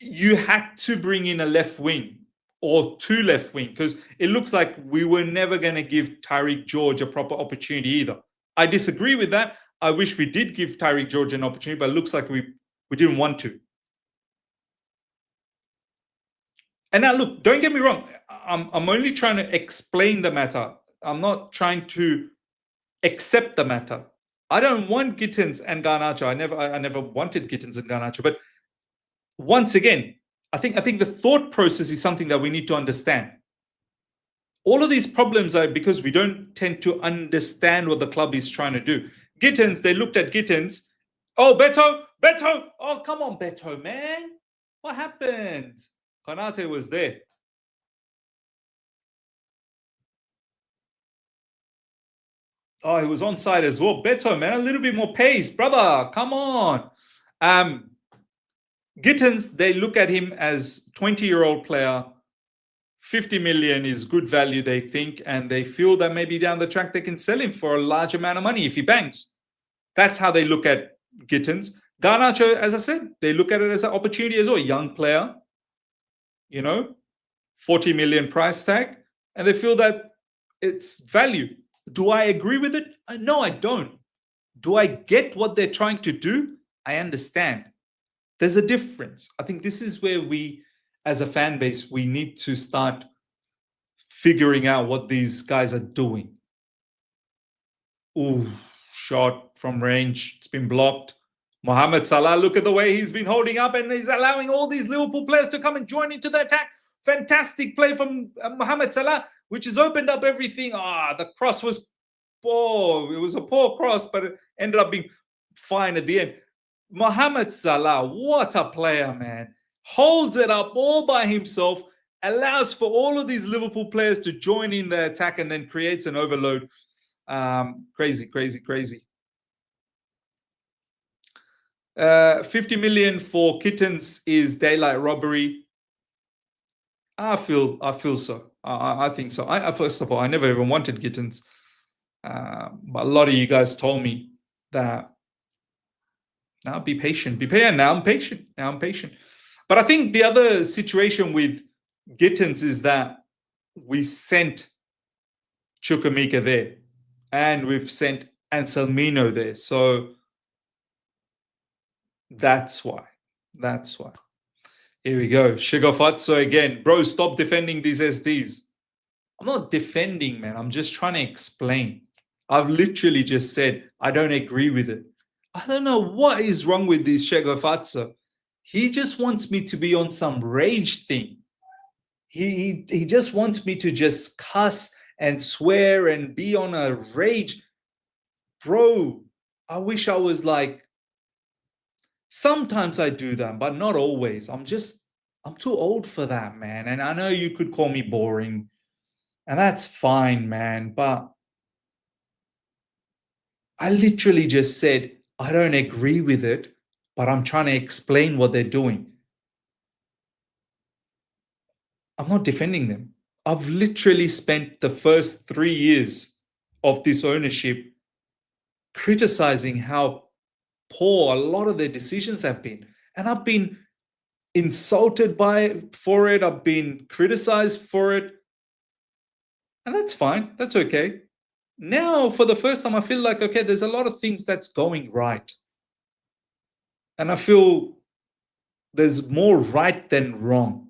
you had to bring in a left wing or 2 left wing because it looks like we were never going to give Tyreek George a proper opportunity either. I disagree with that. I wish we did give Tyreek George an opportunity, but it looks like we didn't want to. And now, look, don't get me wrong. I'm only trying to explain the matter. I'm not trying to accept the matter. I don't want Gittins and Garnacho. I never wanted Gittins and Garnacho. But once again, I think the thought process is something that we need to understand. All of these problems are because we don't tend to understand what the club is trying to do. Gittins, they looked at Gittins. Oh, Beto. Oh, come on, Beto, man. What happened? Konate was there. Oh, he was onside as well. Beto, man, a little bit more pace. Brother, come on. Gittins, they look at him as 20-year-old player. 50 million is good value, they think, and they feel that maybe down the track they can sell him for a large amount of money if he bangs. That's how they look at Gittins. Garnacho, as I said, they look at it as an opportunity as well. Young player, 40 million price tag, and they feel that it's value. Do I agree with it? No, I don't. Do I get what they're trying to do? I understand. There's a difference. I think this is where we, as a fan base, we need to start figuring out what these guys are doing. Ooh, shot from range. It's been blocked. Mohamed Salah, look at the way he's been holding up and he's allowing all these Liverpool players to come and join into the attack. Fantastic play from Mohamed Salah, which has opened up everything. The cross was poor. It was a poor cross, but it ended up being fine at the end. Mohamed Salah, what a player, man. Holds it up all by himself, allows for all of these Liverpool players to join in the attack and then creates an overload. Crazy. 50 million for kittens is daylight robbery. I feel so. I think so. First of all, I never even wanted kittens. But a lot of you guys told me that now be patient, be patient. Now I'm patient. Now I'm patient. But I think the other situation with kittens is that we sent Chukwuemeka there, and we've sent Anselmino there. So that's why. That's why. Here we go. Shigofatso again. Bro, stop defending these SDs. I'm not defending, man. I'm just trying to explain. I've literally just said I don't agree with it. I don't know what is wrong with this Shigofatso. He just wants me to be on some rage thing. He just wants me to just cuss and swear and be on a rage. Bro, I wish I was like, sometimes I do that, but not always. I'm too old for that, man. And I know you could call me boring, and that's fine, man. But I literally just said, I don't agree with it, but I'm trying to explain what they're doing. I'm not defending them. I've literally spent the first 3 years of this ownership criticizing how poor a lot of their decisions have been. And I've been insulted for it. I've been criticized for it. And that's fine. That's okay. Now, for the first time, I feel like, okay, there's a lot of things that's going right. And I feel there's more right than wrong.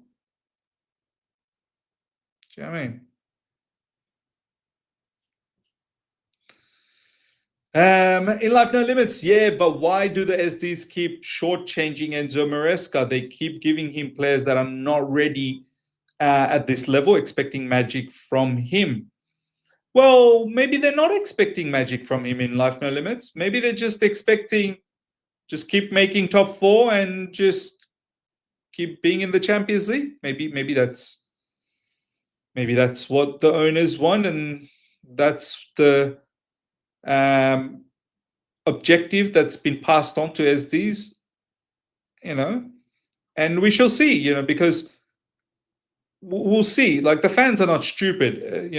Do you know what I mean? In Life No Limits, yeah, but why do the SDs keep shortchanging Enzo Maresca? They keep giving him players that are not ready at this level, expecting magic from him. Well, maybe they're not expecting magic from him in Life No Limits. Maybe they're just expecting, just keep making top 4 and just keep being in the Champions League. Maybe that's what the owners want, and that's the objective that's been passed on to SDs, and we shall see, because we'll see. Like, the fans are not stupid,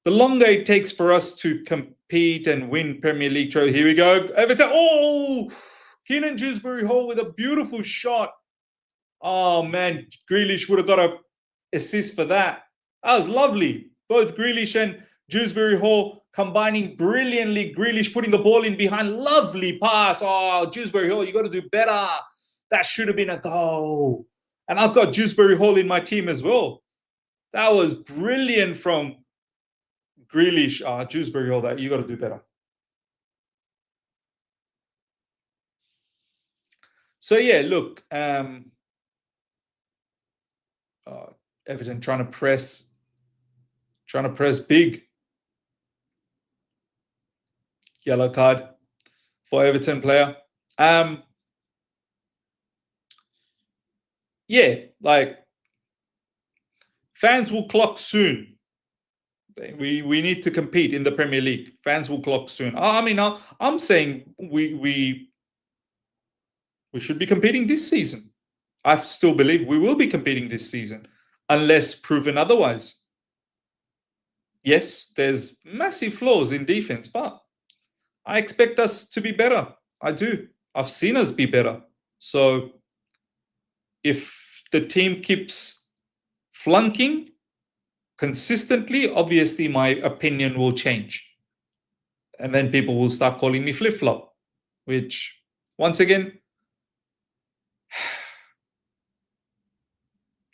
the longer it takes for us to compete and win Premier League trophy. Here we go, Everton. Oh, Keenan Dewsbury Hall with a beautiful shot. Oh man, Grealish would have got a assist for that. That was lovely. Both Grealish and Dewsbury Hall combining brilliantly. Grealish putting the ball in behind. Lovely pass. Oh, Dewsbury Hall, you got to do better. That should have been a goal. And I've got Dewsbury Hall in my team as well. That was brilliant from Grealish. Dewsbury Hall, that you got to do better. So yeah, look, Everton trying to press big. Yellow card for Everton player. Yeah, like, fans will clock soon. We need to compete in the Premier League. Fans will clock soon. I mean, I'm saying we should be competing this season. I still believe we will be competing this season, unless proven otherwise. Yes, there's massive flaws in defense, but I expect us to be better. I do. I've seen us be better. So if the team keeps flunking consistently, obviously my opinion will change. And then people will start calling me flip-flop, which, once again,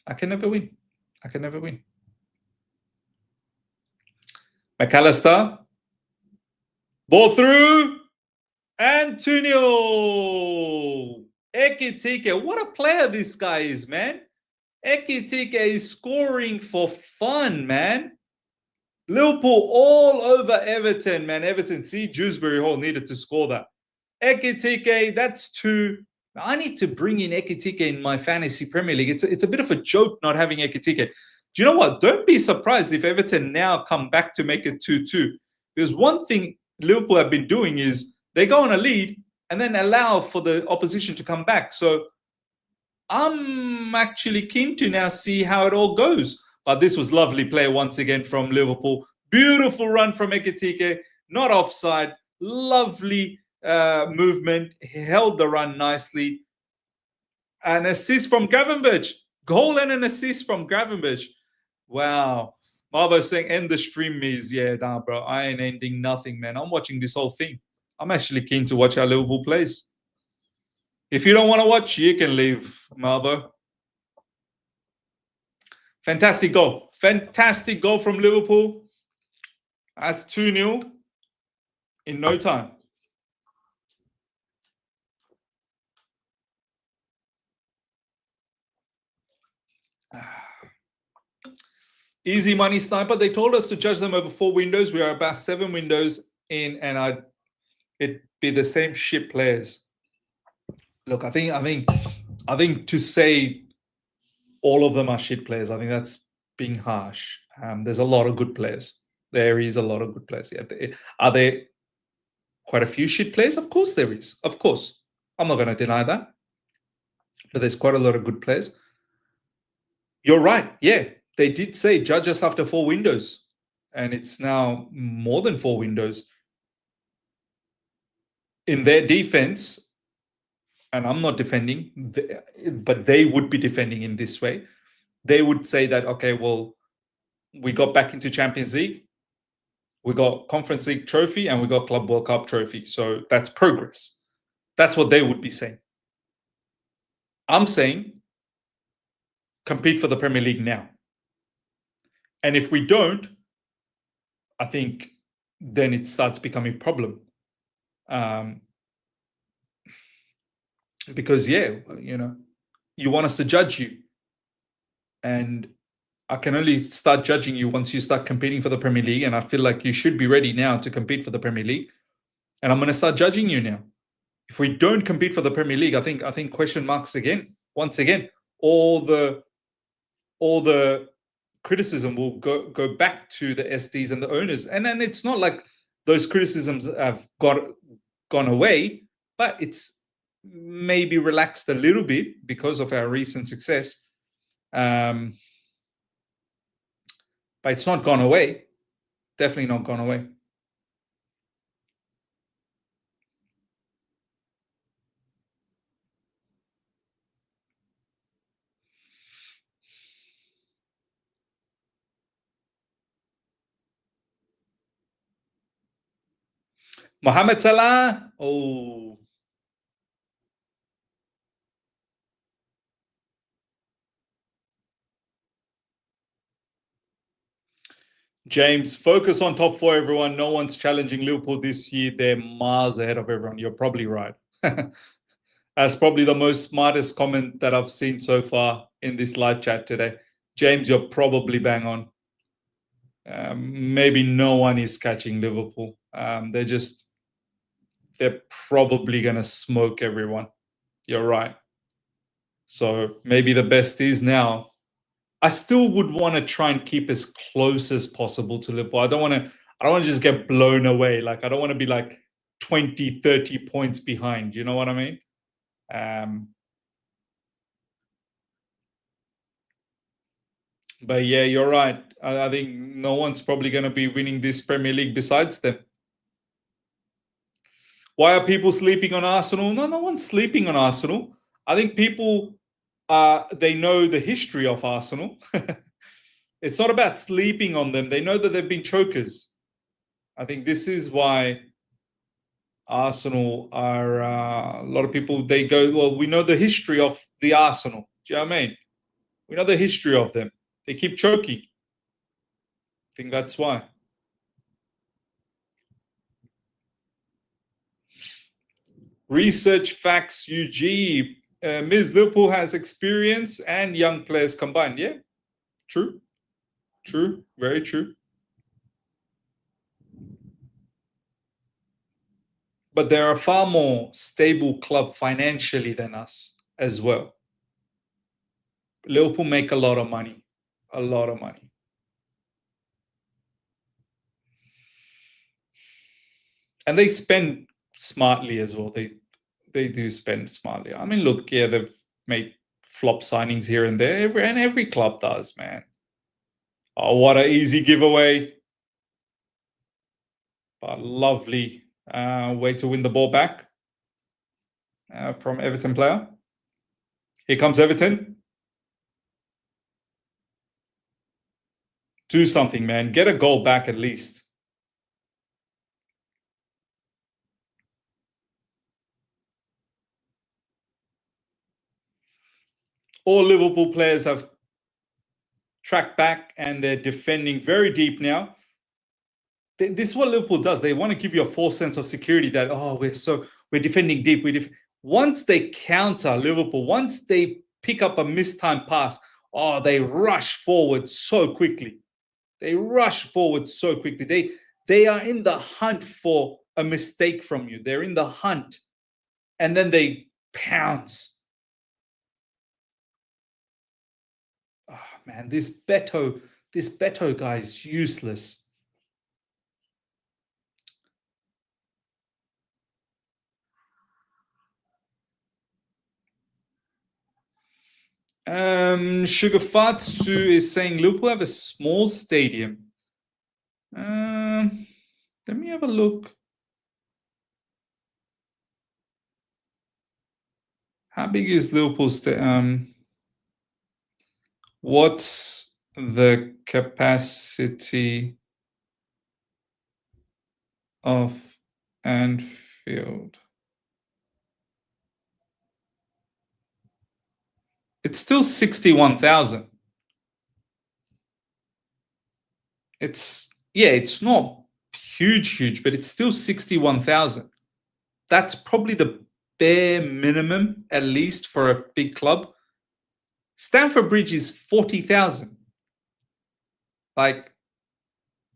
I can never win. I can never win. McAllister. Ball through. Antonio. Ekitike. What a player this guy is, man. Ekitike is scoring for fun, man. Liverpool all over Everton, man. Everton, see, Dewsbury Hall needed to score that. Ekitike, that's 2. I need to bring in Ekitike in my fantasy Premier League. It's a bit of a joke not having Ekitike. Do you know what? Don't be surprised if Everton now come back to make it 2-2. Because one thing Liverpool have been doing is they go on a lead and then allow for the opposition to come back. So I'm actually keen to now see how it all goes. But this was lovely play once again from Liverpool. Beautiful run from Ekitike, not offside. Lovely movement. He held the run nicely. An assist from Gravenberch. Goal and an assist from Gravenberch. Wow. Marvo saying, end the stream is, yeah, nah, bro. I ain't ending nothing, man. I'm watching this whole thing. I'm actually keen to watch how Liverpool plays. If you don't want to watch, you can leave, Marvo. Fantastic goal. Fantastic goal from Liverpool. That's 2-0 in no time. Easy money sniper. They told us to judge them over 4 windows. We are about 7 windows in, and it'd be the same shit players. Look, I think to say all of them are shit players, I think that's being harsh. There's a lot of good players. There is a lot of good players. Yeah. Are there quite a few shit players? Of course there is. Of course. I'm not going to deny that. But there's quite a lot of good players. You're right. Yeah. They did say judge us after 4 windows. And it's now more than 4 windows. In their defense, and I'm not defending, but they would be defending in this way. They would say that, okay, well, we got back into Champions League, we got Conference League trophy, and we got Club World Cup trophy. So that's progress. That's what they would be saying. I'm saying compete for the Premier League now. And if we don't, I think then it starts becoming a problem. Because, yeah, you want us to judge you. And I can only start judging you once you start competing for the Premier League. And I feel like you should be ready now to compete for the Premier League. And I'm going to start judging you now. If we don't compete for the Premier League, I think question marks again. Once again, all the criticism will go back to the SDs and the owners. And then it's not like those criticisms have gone away, but it's maybe relaxed a little bit because of our recent success. But it's not gone away. Definitely not gone away. Mohamed Salah. Oh. James, focus on top 4, everyone. No one's challenging Liverpool this year. They're miles ahead of everyone. You're probably right. That's probably the most smartest comment that I've seen so far in this live chat today. James, you're probably bang on. Maybe no one is catching Liverpool. They're probably going to smoke everyone. You're right. So maybe the best is now. I still would want to try and keep as close as possible to Liverpool. I don't want to just get blown away. Like, I don't want to be like 20, 30 points behind. You know what I mean? But yeah, you're right. I think no one's probably going to be winning this Premier League besides them. Why are people sleeping on Arsenal? No one's sleeping on Arsenal. I think people, they know the history of Arsenal. It's not about sleeping on them. They know that they've been chokers. I think this is why Arsenal are, a lot of people, they go, well, we know the history of the Arsenal. Do you know what I mean? We know the history of them. They keep choking. I think that's why. Research facts UG. Ms. Liverpool has experience and young players combined. Yeah, true. True. Very true. But they're a far more stable club financially than us as well. Liverpool make a lot of money. A lot of money. And they spend smartly as well. They do spend smartly. I mean, look, yeah, they've made flop signings here and there, every club does, man. Oh, what an easy giveaway. But lovely way to win the ball back from Everton player. Here comes Everton. Do something, man. Get a goal back at least. All Liverpool players have tracked back and they're defending very deep now. This is what Liverpool does. They want to give you a false sense of security that, oh, we're defending deep. Once they counter Liverpool, once they pick up a mistimed pass, oh, they rush forward so quickly. They rush forward so quickly. They are in the hunt for a mistake from you. They're in the hunt. And then they pounce. Oh, man, this Beto guy is useless. Sugarfatsu is saying Liverpool have a small stadium. Let me have a look. How big is Liverpool's stadium? What's the capacity of Anfield? It's still 61,000. It's not huge, but it's still 61,000. That's probably the bare minimum, at least for a big club. Stamford Bridge is 40,000. Like,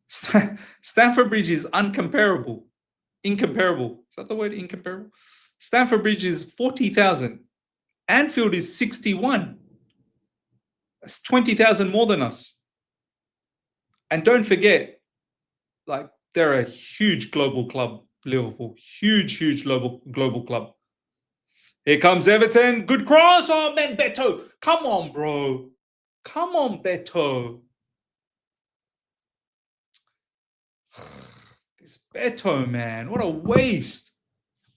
Stamford Bridge is incomparable. Is that the word, incomparable? Stamford Bridge is 40,000. Anfield is 61. That's 20,000 more than us. And don't forget, like, they're a huge global club, Liverpool. Huge global club. Here comes Everton. Good cross. Oh, man, Beto. Come on, bro. Come on, Beto. This Beto, man. What a waste.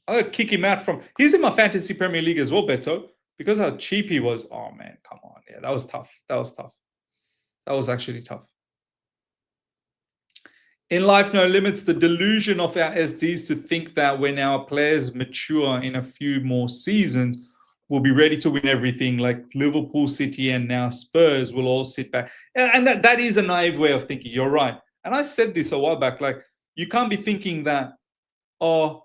I'll kick him out from... He's in my Fantasy Premier League as well, Beto. Because how cheap he was. Oh, man, come on. Yeah, that was tough. That was actually tough. In life, no limits, the delusion of our SDs to think that when our players mature in a few more seasons, we'll be ready to win everything, like Liverpool, City, and now Spurs will all sit back. And that is a naive way of thinking. You're right. And I said this a while back, like, you can't be thinking that, oh,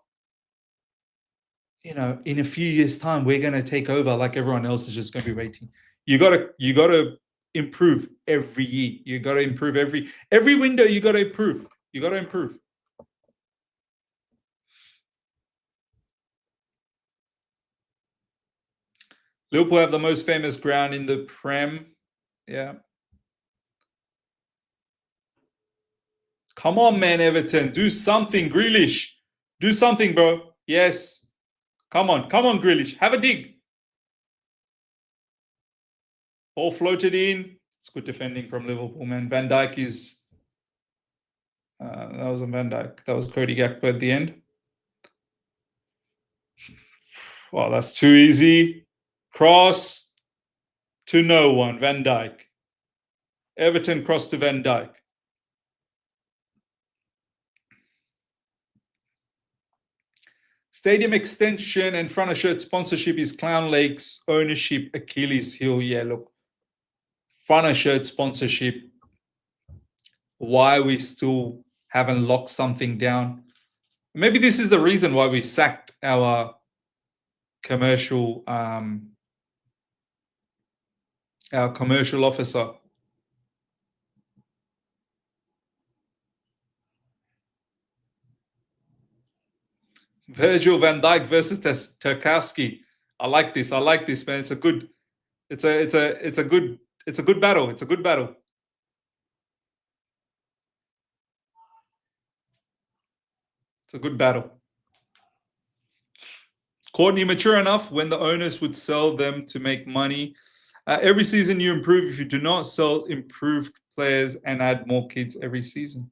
in a few years' time, we're going to take over like everyone else is just going to be waiting. You gotta improve every year. You gotta improve every window. You gotta improve. You gotta improve. Liverpool have the most famous ground in the Prem. Yeah. Come on, man, Everton. Do something, Grealish. Do something, bro. Yes. Come on, Grealish. Have a dig. Ball floated in. It's good defending from Liverpool, man. Van Dijk is... that wasn't Van Dijk. That was Cody Gakpo at the end. Well, that's too easy. Cross to no one. Van Dijk. Everton cross to Van Dijk. Stadium extension and front of shirt sponsorship is Clown Lake's ownership Achilles heel. Yeah, look. Front of shirt sponsorship. Why we still haven't locked something down. Maybe this is the reason why we sacked our commercial officer. Virgil van Dijk versus Tarkowski. I like this, man. It's a good battle. It's a good battle. It's a good battle. Courtney, mature enough when the owners would sell them to make money. Every season you improve. If you do not sell improved players and add more kids every season.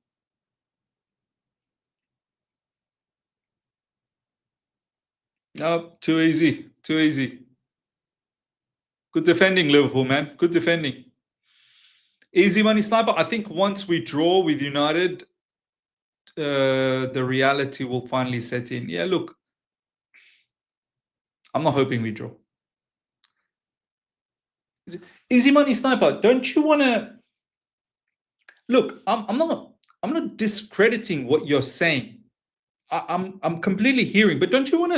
No, too easy. Too easy. Good defending, Liverpool, man. Good defending. Easy money sniper. I think once we draw with United, the reality will finally set in. Yeah, look, I'm not hoping we draw. Easy money sniper. Don't you want to look? I'm not discrediting what you're saying. I'm completely hearing, but don't you want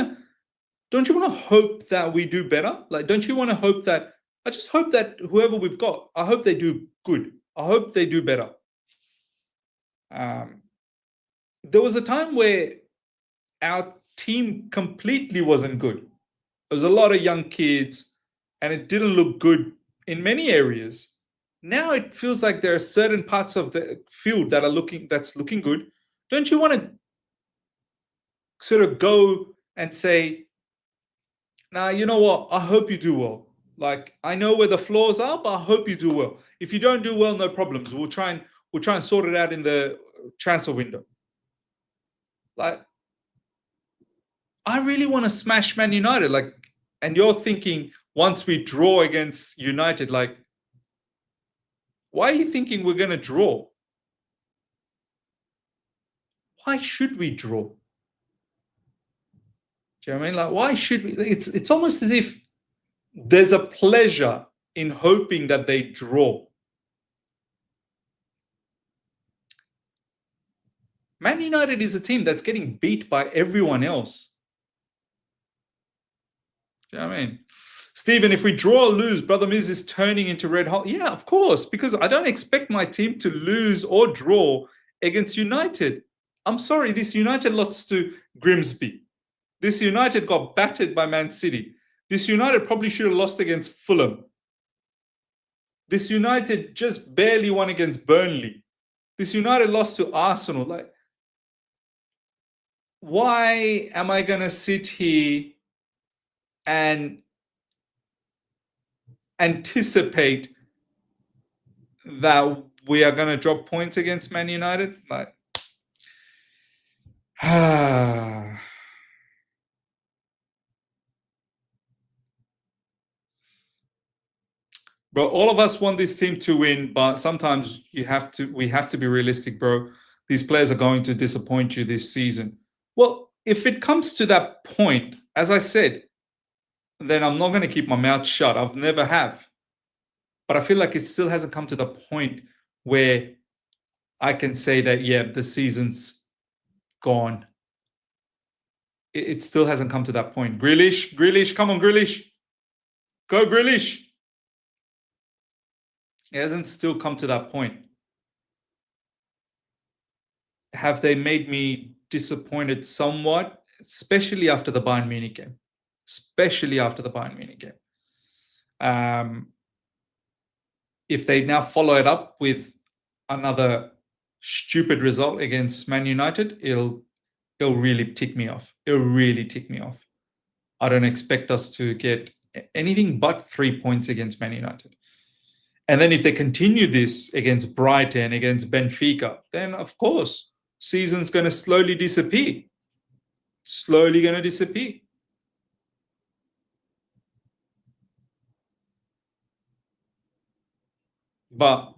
to hope that we do better? Like, don't you want to hope that? I just hope that whoever we've got, I hope they do good. I hope they do better. There was a time where our team completely wasn't good. There was a lot of young kids, and it didn't look good in many areas. Now it feels like there are certain parts of the field that's looking good. Don't you want to sort of go and say, "Nah, you know what? I hope you do well. Like, I know where the flaws are, but I hope you do well. If you don't do well, no problems. We'll try and sort it out in the transfer window." Like, I really want to smash Man United. Like, and you're thinking once we draw against United, like, why are you thinking we're going to draw? Why should we draw? Do you know what I mean? Like, why should we? It's almost as if there's a pleasure in hoping that they draw. Man United is a team that's getting beat by everyone else. Do you know what I mean? Stephen, if we draw or lose, Brother Miz is turning into red hot. Yeah, of course, because I don't expect my team to lose or draw against United. I'm sorry, this United lost to Grimsby. This United got battered by Man City. This United probably should have lost against Fulham. This United just barely won against Burnley. This United lost to Arsenal. Like, why am I going to sit here and anticipate that we are going to drop points against Man United? Like, bro, all of us want this team to win, but sometimes we have to be realistic, bro. These players are going to disappoint you this season. Well, if it comes to that point, as I said, then I'm not going to keep my mouth shut. I've never have. But I feel like it still hasn't come to the point where I can say that, yeah, the season's gone. It still hasn't come to that point. Grealish, come on, Grealish. Go, Grealish. It hasn't still come to that point. Have they made me disappointed somewhat, especially after the Bayern Munich game? Especially after the Bayern Munich game. If they now follow it up with another stupid result against Man United, it'll really tick me off. It'll really tick me off. I don't expect us to get anything but 3 points against Man United. And then if they continue this against Brighton, against Benfica, then of course, season's going to slowly disappear. Slowly going to disappear. But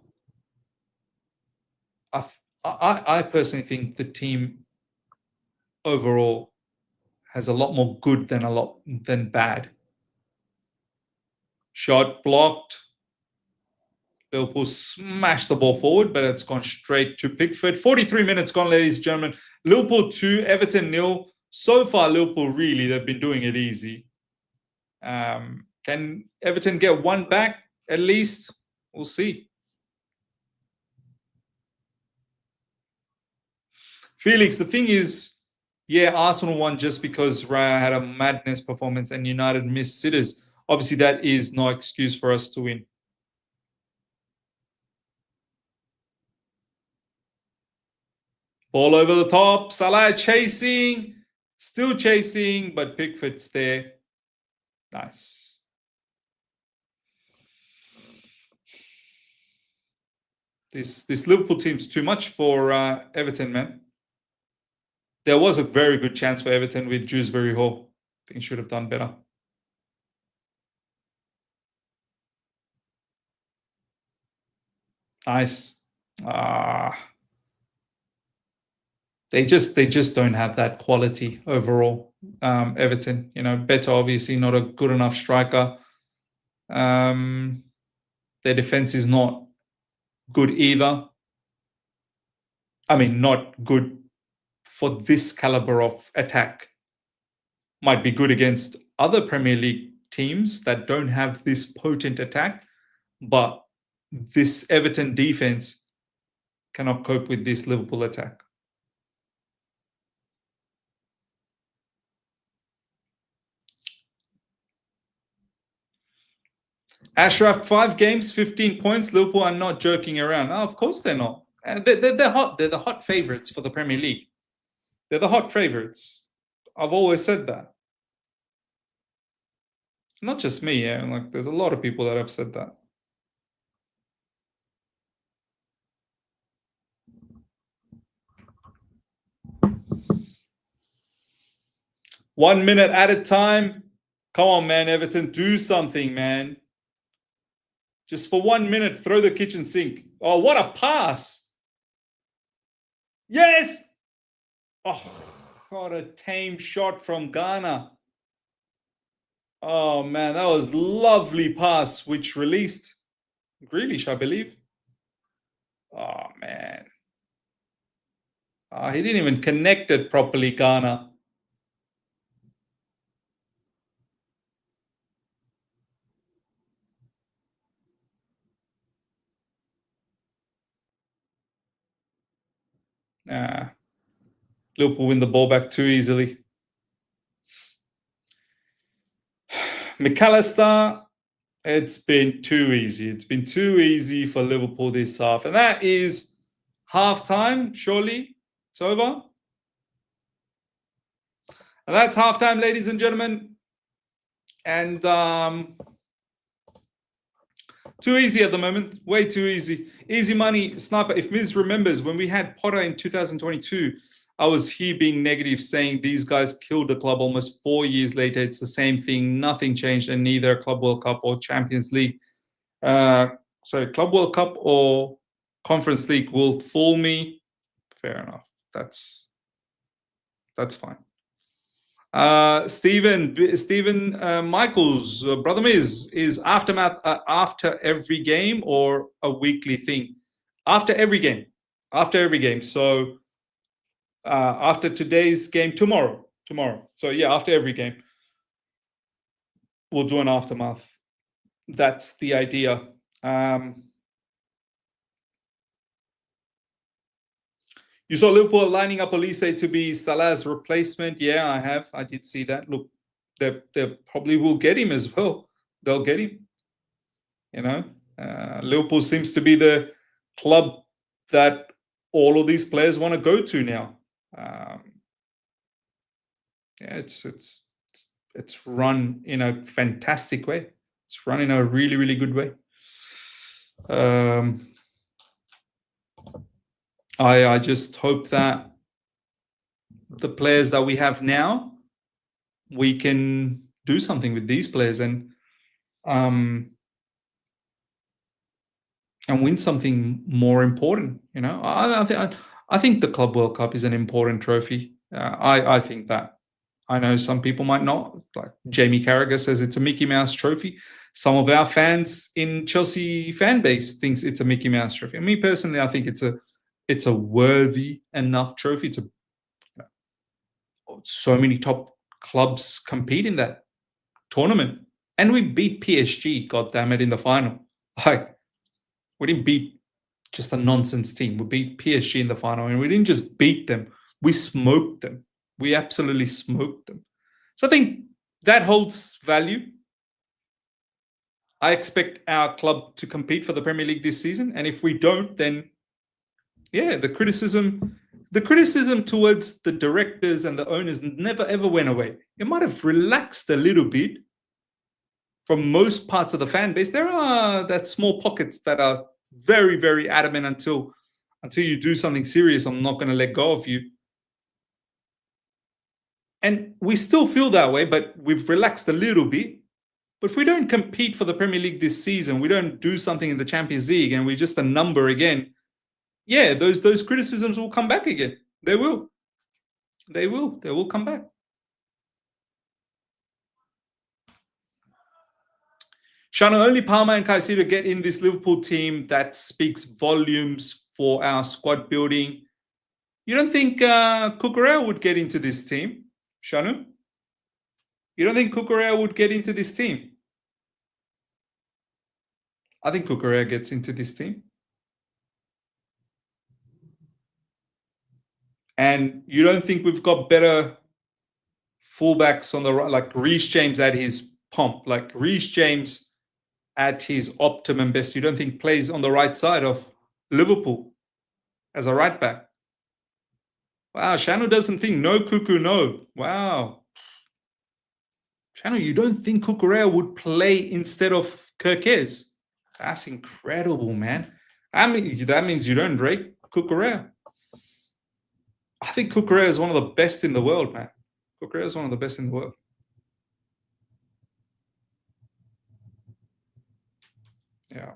I personally think the team overall has a lot more good than bad. Shot blocked. Liverpool smashed the ball forward, but it's gone straight to Pickford. 43 minutes gone, ladies and gentlemen. Liverpool 2, Everton 0. So far, Liverpool really, they've been doing it easy. Can Everton get one back at least? We'll see. Felix, the thing is, yeah, Arsenal won just because Raya had a madness performance and United missed sitters. Obviously, that is no excuse for us to win. Ball over the top. Salah chasing. Still chasing, but Pickford's there. Nice. This Liverpool team's too much for Everton, man. There was a very good chance for Everton with Dewsbury Hall. I think he should have done better. Nice. They just don't have that quality overall. Everton, Better obviously not a good enough striker. Their defense is not good either. I mean, not good for this caliber of attack. Might be good against other Premier League teams that don't have this potent attack, but this Everton defense cannot cope with this Liverpool attack. Ashraf, 5 games, 15 points. Liverpool are not joking around. No, of course they're not. They're hot. They're the hot favourites for the Premier League. They're the hot favourites. I've always said that. Not just me. Yeah, like there's a lot of people that have said that. One minute at a time. Come on, man, Everton, do something, man. Just for 1 minute, throw the kitchen sink. Oh, what a pass. Yes! Oh, what a tame shot from Ghana. Oh, man, that was lovely pass, which released Grealish, I believe. Oh, man. He didn't even connect it properly, Ghana. Liverpool win the ball back too easily. McAllister, it's been too easy. It's been too easy for Liverpool this half. And that is half-time, surely. It's over. And that's half-time, ladies and gentlemen. And too easy at the moment. Way too easy. Easy money, sniper. If Miz remembers, when we had Potter in 2022, I was here being negative, saying these guys killed the club. Almost 4 years later, it's the same thing. Nothing changed, and neither Club World Cup or Champions League. Club World Cup or Conference League will fool me. Fair enough. That's fine. Stephen Michaels, Brother Miz, is Aftermath after every game or a weekly thing? After every game. After every game. So after today's game, tomorrow. So yeah, after every game, we'll do an aftermath. That's the idea. You saw Liverpool lining up Olise to be Salah's replacement. Yeah, I have. I did see that. Look, they probably will get him as well. They'll get him. Liverpool seems to be the club that all of these players want to go to now. It's run in a fantastic way. It's run in a really, really good way. I just hope that the players that we have now, we can do something with these players and win something more important. I think the Club World Cup is an important trophy. I think that. I know some people might not. Like Jamie Carragher says it's a Mickey Mouse trophy. Some of our fans in Chelsea fan base thinks it's a Mickey Mouse trophy. And me personally, I think it's a worthy enough trophy. So many top clubs compete in that tournament, and we beat PSG. God damn it, in the final. Like, we didn't beat just a nonsense team. We beat PSG in the final, and we didn't just beat them. We smoked them. We absolutely smoked them. So I think that holds value. I expect our club to compete for the Premier League this season, and if we don't, then yeah, the criticism the criticism towards the directors and the owners never ever went away. It might have relaxed a little bit from most parts of the fan base. There are that small pockets that are very, very adamant until you do something serious, I'm not going to let go of you. And we still feel that way, but we've relaxed a little bit. But if we don't compete for the Premier League this season, we don't do something in the Champions League, and we're just a number again, yeah, those criticisms will come back again. They will. They will. They will come back. Shano, only Palmer and Caicedo get in this Liverpool team. That speaks volumes for our squad building. You don't think Cucurella would get into this team, Shanu? You don't think Cucurella would get into this team? I think Cucurella gets into this team. And you don't think we've got better fullbacks on the right, like Reece James at his pomp, like Reece James at his optimum best, you don't think plays on the right side of Liverpool as a right back? Wow, Shanu doesn't think no Cuckoo, no. Wow. Shanu, you don't think Cucurella would play instead of Kirkez? That's incredible, man. I mean, that means you don't rate Cucurella. I think Cucurella is one of the best in the world, man. Cucurella is one of the best in the world. Yeah.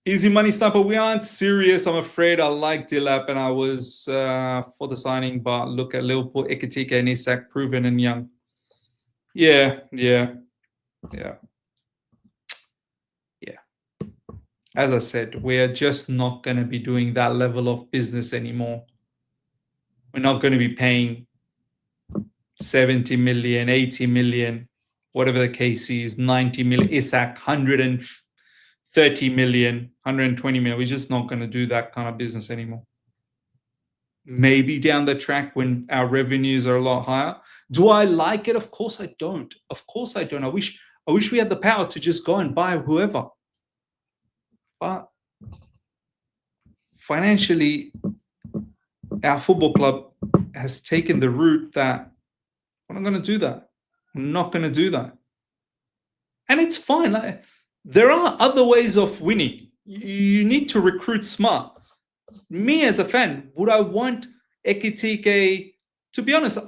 Easy money sniper. We aren't serious. I'm afraid. I like Dilap and I was for the signing, but look at Liverpool, Ekitike and Isak, proven and young. Yeah. As I said, we are just not going to be doing that level of business anymore. We're not going to be paying 70 million, 80 million, whatever the case is, 90 million, Isak, 130 million, 120 million. We're just not going to do that kind of business anymore. Maybe down the track when our revenues are a lot higher. Do I like it? Of course I don't. Of course I don't. I wish we had the power to just go and buy whoever. But financially, our football club has taken the route that we're not going to do that. We're not going to do that. And it's fine. Like, there are other ways of winning. You need to recruit smart. Me as a fan, would I want Ekitike? To be honest,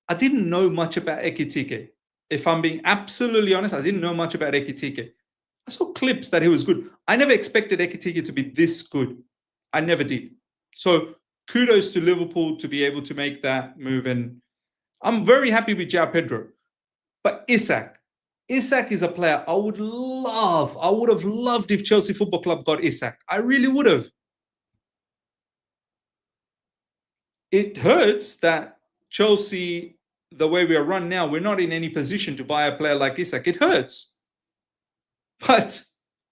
I didn't know much about Ekitike. If I'm being absolutely honest, I didn't know much about Ekitike. I saw clips that he was good. I never expected Ekitike to be this good. I never did. So kudos to Liverpool to be able to make that move. And I'm very happy with João Pedro. But Isak is a player I would have loved if Chelsea Football Club got Isak. I really would have. It hurts that Chelsea, the way we are run now, we're not in any position to buy a player like Isak. It hurts. But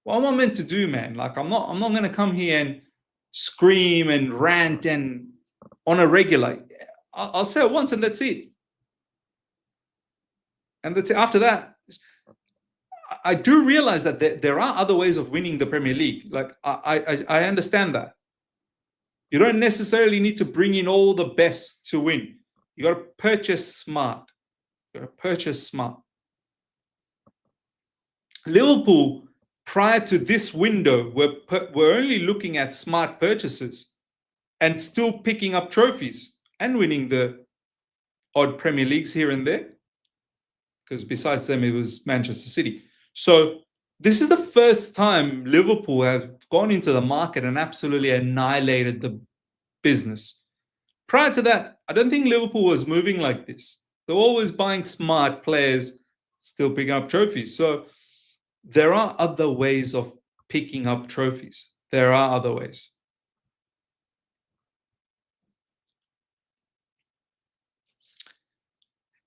what am I meant to do, man? Like, I'm not going to come here and scream and rant and on a regular. I'll say it once and that's it. And that's it. After that, I do realize that there are other ways of winning the Premier League. Like, I understand that. You don't necessarily need to bring in all the best to win. You got to purchase smart. Liverpool, prior to this window, were only looking at smart purchases and still picking up trophies and winning the odd Premier Leagues here and there. Because besides them, it was Manchester City. So this is the first time Liverpool have gone into the market and absolutely annihilated the business. Prior to that, I don't think Liverpool was moving like this. They're always buying smart players, still picking up trophies. So there are other ways of picking up trophies. There are other ways.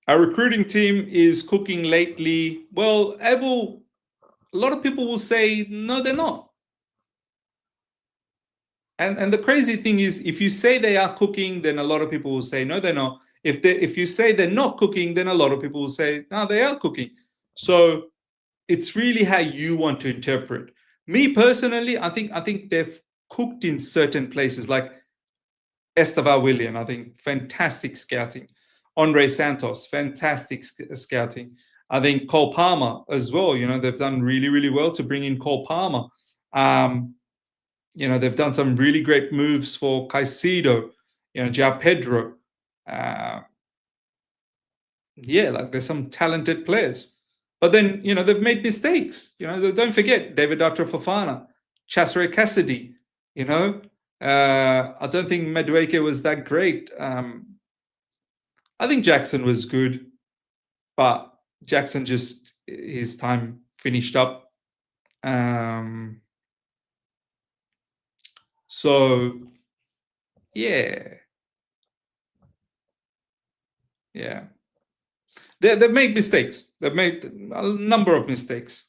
Our recruiting team is cooking lately. Well, Abel, a lot of people will say, no, they're not. And the crazy thing is, if you say they are cooking, then a lot of people will say, no, they're not. If you say they're not cooking, then a lot of people will say, no, they are cooking. So it's really how you want to interpret. Me personally, I think they've cooked in certain places like Estevan Willian. I think fantastic scouting. Andre Santos, fantastic scouting. I think Cole Palmer as well. They've done really, really well to bring in Cole Palmer. Um, they've done some really great moves for Caicedo, João Pedro. Uh, yeah, like there's some talented players. But then, they've made mistakes. Don't forget David Datra Fofana, Cesare Cassidy, you know. I don't think Madueke was that great. I think Jackson was good, but Jackson just, his time finished up. So, yeah. Yeah. They've made mistakes. They've made a number of mistakes.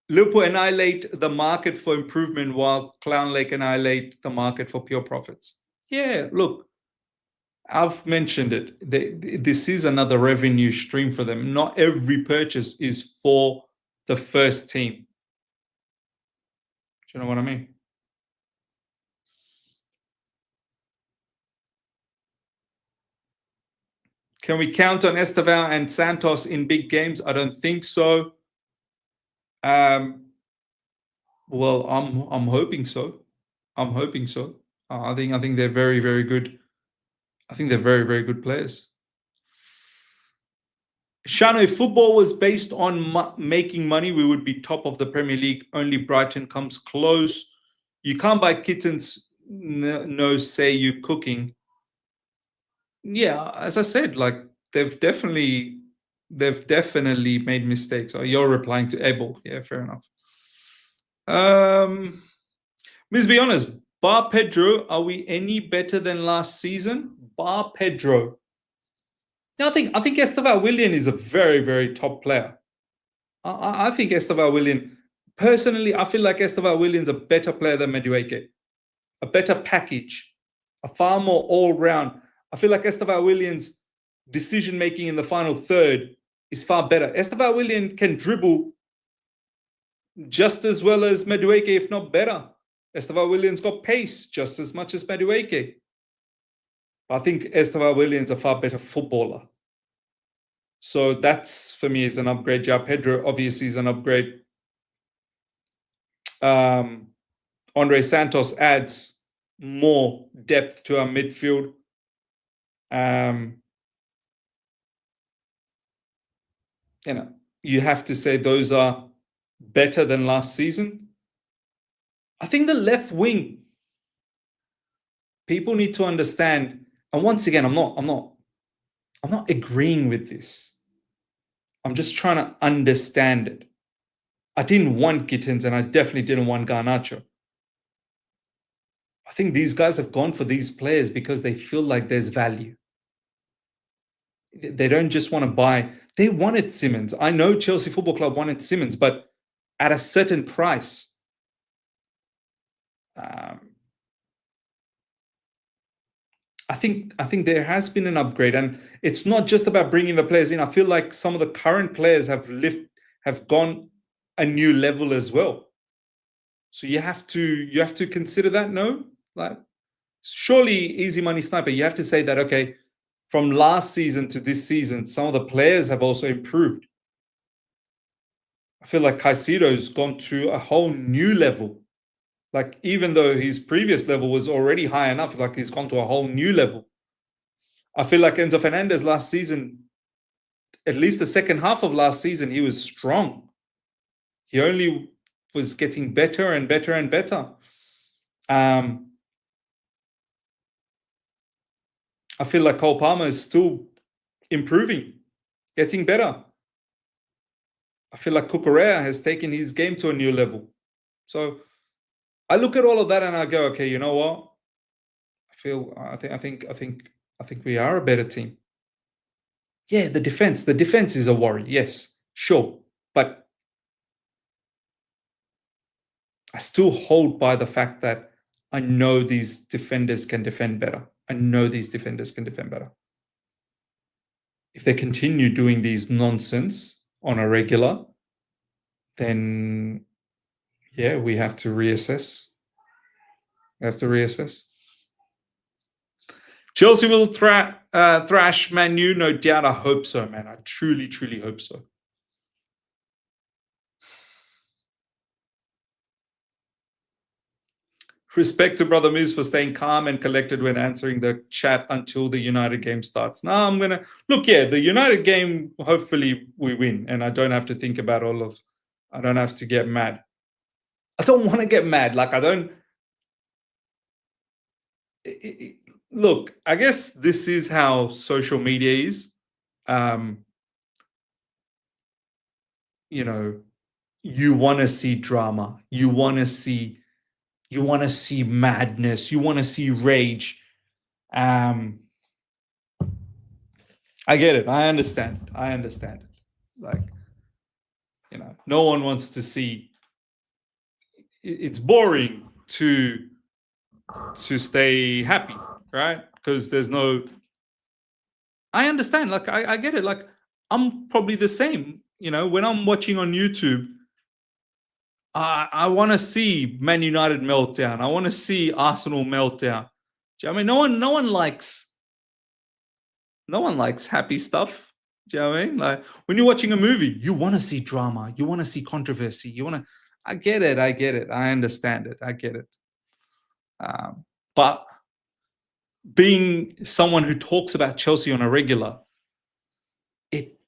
Liverpool annihilate the market for improvement while Clown Lake annihilate the market for pure profits. Yeah, look, I've mentioned it. This is another revenue stream for them. Not every purchase is for the first team. Do you know what I mean? Can we count on Estevan and Santos in big games? I don't think so. Well, I'm hoping so. I'm hoping so. I think they're very, very good. I think they're very, very good players. Shano, if football was based on making money, we would be top of the Premier League. Only Brighton comes close. You can't buy kittens. No, say you cooking. Yeah, as I said, like they've definitely made mistakes. Oh, you're replying to Abel. Yeah, fair enough. Let's be honest. Bar Pedro, are we any better than last season? Bar Pedro. I think Estevan Willian is a very, very top player. I think Estevan Willian, personally, I feel like Estevan Willian's a better player than Madueke, a better package, a far more all-round. I feel like Estevan Willian's decision-making in the final third is far better. Estevan Willian can dribble just as well as Madueke, if not better. Estevan Willian's got pace just as much as Madueke. I think Estevan Willian's a far better footballer. So that's, for me, is an upgrade. João Pedro obviously is an upgrade. Andre Santos adds more depth to our midfield. You have to say those are better than last season. I think the left wing, people need to understand. And once again, I'm not agreeing with this. I'm just trying to understand it. I didn't want Gittins and I definitely didn't want Garnacho. I think these guys have gone for these players because they feel like there's value. They don't just want to buy. They wanted Simmons. I know Chelsea Football Club wanted Simmons, but at a certain price. I think there has been an upgrade, and it's not just about bringing the players in. I feel like some of the current players have gone a new level as well. So you have to consider that. No, like surely Easy Money Sniper, you have to say that, okay, from last season to this season, some of the players have also improved. I feel like Caicedo's gone to a whole new level. Like, even though his previous level was already high enough, like he's gone to a whole new level. I feel like Enzo Fernandez last season, at least the second half of last season, he was strong. He only was getting better and better and better. I feel like Cole Palmer is still improving, getting better. I feel like Cucurella has taken his game to a new level. So I look at all of that and I go, okay, you know what? I think we are a better team. Yeah, the defense is a worry. Yes, sure, but I still hold by the fact that I know these defenders can defend better. if they continue doing these nonsense on a regular, then yeah, we have to reassess. We have to reassess. Chelsea will thrash Man U, no doubt. I hope so, man. I truly, truly hope so. Respect to Brother Miz for staying calm and collected when answering the chat until the United game starts. Now I'm gonna look. Yeah, the United game. Hopefully we win, and I don't have to think about I don't have to get mad. I don't want to get mad. Like I don't. Look, I guess this is how social media is. You know, you want to see drama. You want to see madness. You want to see rage. I get it. I understand. Like, no one wants to see. It's boring to stay happy, right? Because there's no. I understand. Like, I get it. Like, I'm probably the same. When I'm watching on YouTube, I want to see Man United meltdown. I want to see Arsenal meltdown. Do you know what I mean? No one likes happy stuff. Do you know what I mean? Like when you're watching a movie, you want to see drama. You want to see controversy. I get it. I understand it. I get it. But being someone who talks about Chelsea on a regular, it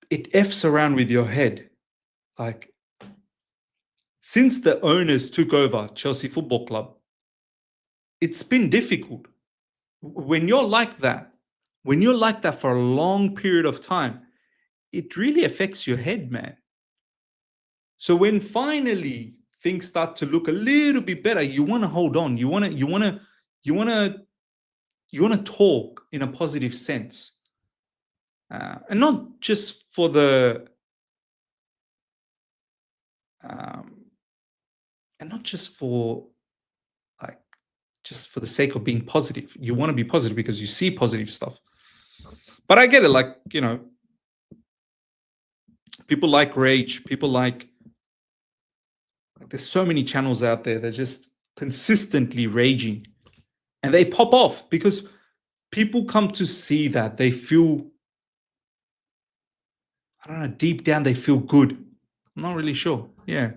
f's around with your head. Like since the owners took over Chelsea Football Club, it's been difficult. When you're like that for a long period of time, it really affects your head, man. So when finally things start to look a little bit better, you want to hold on. You want to talk in a positive sense, and not just for the just for the sake of being positive. You want to be positive because you see positive stuff. But I get it. Like, people like rage. People like there's so many channels out there that just consistently raging, and they pop off because people come to see that. They feel, I don't know, deep down they feel good. I'm not really sure. Yeah.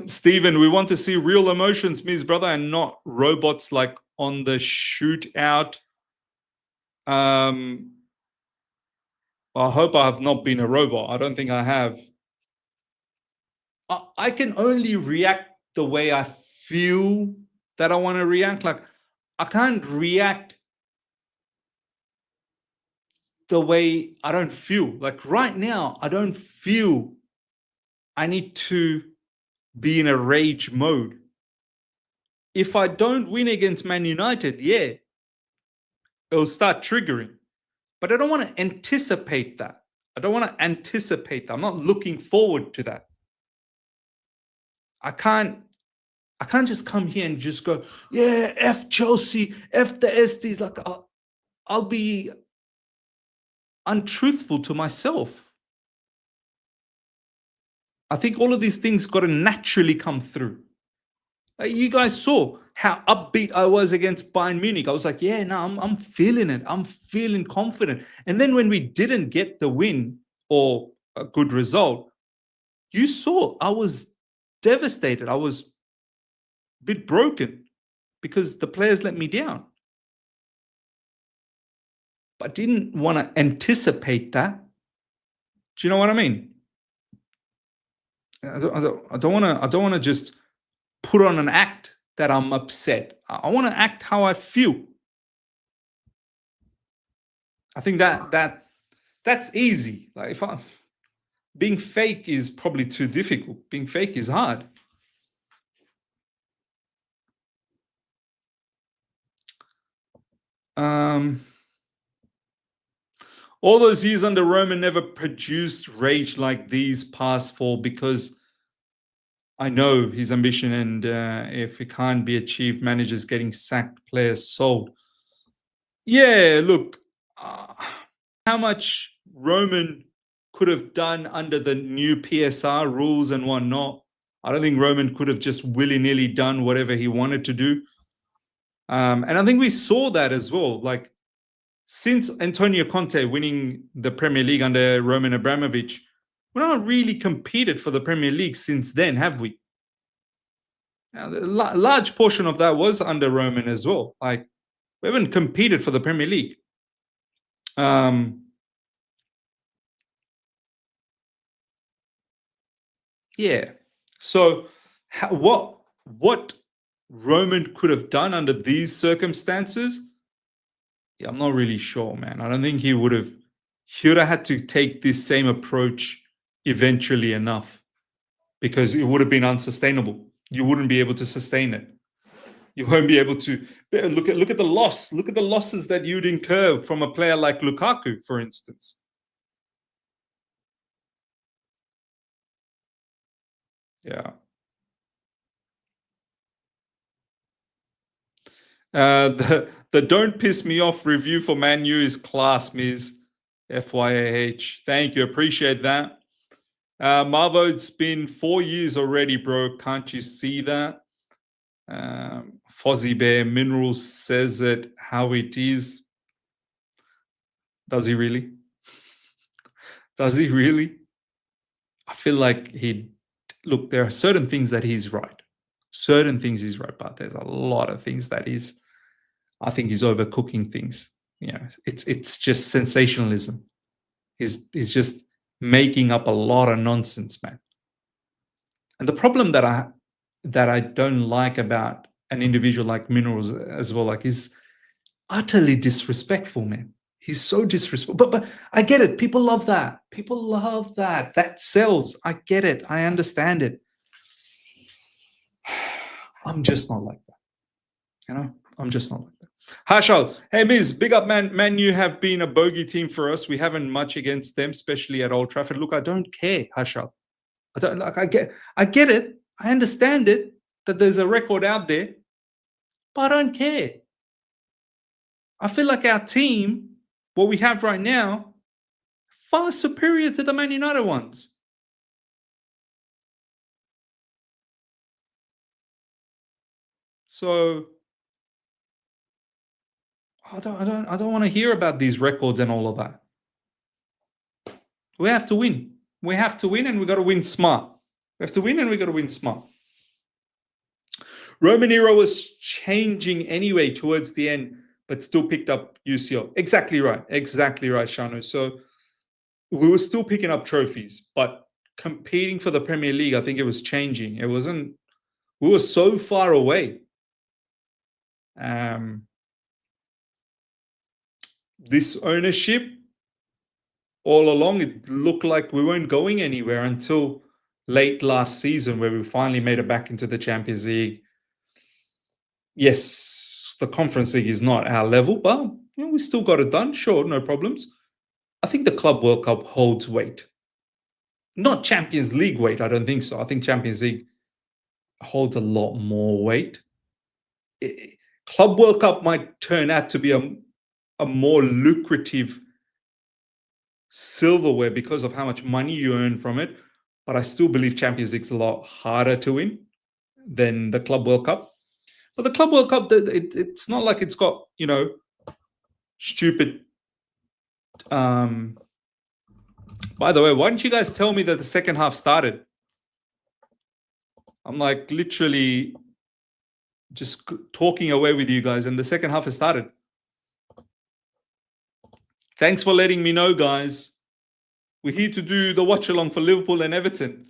Stephen, we want to see real emotions, Ms. Brother, and not robots like on the shootout. I hope I have not been a robot. I don't think I have. I can only react the way I feel that I want to react. Like, I can't react the way I don't feel. Like right now, I don't feel I need to be in a rage mode. If I don't win against Man United, yeah, it'll start triggering. But I don't want to anticipate that. I'm not looking forward to that. I can't just come here and just go, yeah, F Chelsea, F the Estes. Like I'll be untruthful to myself. I think all of these things got to naturally come through. You guys saw how upbeat I was against Bayern Munich. I was like, yeah, no, I'm feeling it. I'm feeling confident. And then when we didn't get the win or a good result, you saw I was devastated. I was a bit broken because the players let me down. But I didn't want to anticipate that. Do you know what I mean? I don't want to just put on an act that I'm upset. I want to act how I feel. I think that's easy. Like being fake is probably too difficult. Being fake is hard. All those years under Roman never produced rage like these past four because I know his ambition, and if it can't be achieved, managers getting sacked, players sold. Yeah, look, uh, how much Roman could have done under the new PSR rules and whatnot. I don't think Roman could have just willy nilly done whatever he wanted to do. And I think we saw that as well. Like, since Antonio Conte winning the Premier League under Roman Abramovich, we're not really competed for the Premier League since then, have we? Now, a large portion of that was under Roman as well. Like, we haven't competed for the Premier League. Yeah. So, what Roman could have done under these circumstances? Yeah, I'm not really sure, man. I don't think he would have. He would have had to take this same approach eventually enough, because it would have been unsustainable. You wouldn't be able to sustain it. You won't be able to look at the loss. Look at the losses that you'd incur from a player like Lukaku, for instance. Yeah. The don't piss me off review for Man U is class, Ms. FYAH. Thank you. Appreciate that. Marvo, it's been 4 years already, bro. Can't you see that? Fozzie Bear Minerals says it how it is. Does he really? Does he really? I feel like look, there are certain things that he's right. Certain things he's right, but there's a lot of things that I think he's overcooking things. You know, it's just sensationalism. He's just making up a lot of nonsense, man. And the problem that I don't like about an individual like Minerals as well, like, he's utterly disrespectful, man. He's so disrespectful. But I get it. People love that. People love that. That sells. I get it. I understand it. I'm just not like that. You know, I'm just not like that. Hashal, hey Miz, big up, man. Man, you have been a bogey team for us. We haven't much against them, especially at Old Trafford. Look, I don't care, Hashal. I don't like. I get it. I understand it that there's a record out there, but I don't care. I feel like our team, what we have right now, far superior to the Man United ones. So I don't want to hear about these records and all of that. We have to win. We have to win, and we got to win smart. We have to win, and we got to win smart. Roman era was changing anyway towards the end, but still picked up UCL. Exactly right. Exactly right, Shano. So we were still picking up trophies, but competing for the Premier League, I think it was changing. It wasn't. We were so far away. This ownership, all along, it looked like we weren't going anywhere until late last season, where we finally made it back into the Champions League. Yes, the Conference League is not our level, but we still got it done. Sure, no problems. I think the Club World Cup holds weight. Not Champions League weight, I don't think so. I think Champions League holds a lot more weight. Club World Cup might turn out to be a more lucrative silverware because of how much money you earn from it. But I still believe Champions League's a lot harder to win than the Club World Cup. But the Club World Cup, it's not like it's got, stupid. By the way, why didn't you guys tell me that the second half started? I'm like literally just talking away with you guys, and the second half has started. Thanks for letting me know, guys. We're here to do the watch along for Liverpool and Everton.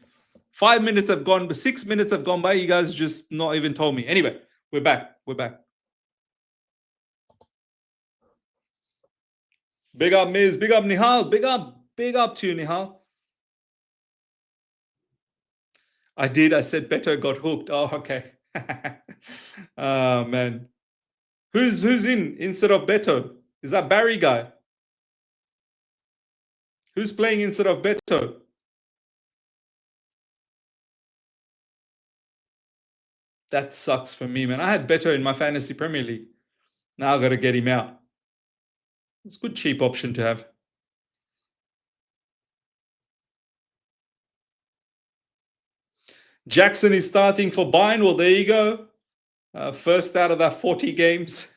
5 minutes have gone, but 6 minutes have gone by. You guys just not even told me. Anyway, we're back. We're back. Big up, Miz. Big up, Nihal. Big up to you, Nihal. I did. I said Beto got hooked. Oh, okay. Oh, man. Who's in instead of Beto? Is that Barry guy? Who's playing instead of Beto? That sucks for me, man. I had Beto in my fantasy Premier League. Now I got to get him out. It's a good cheap option to have. Jackson is starting for Bayern. Well, there you go. First out of that 40 games.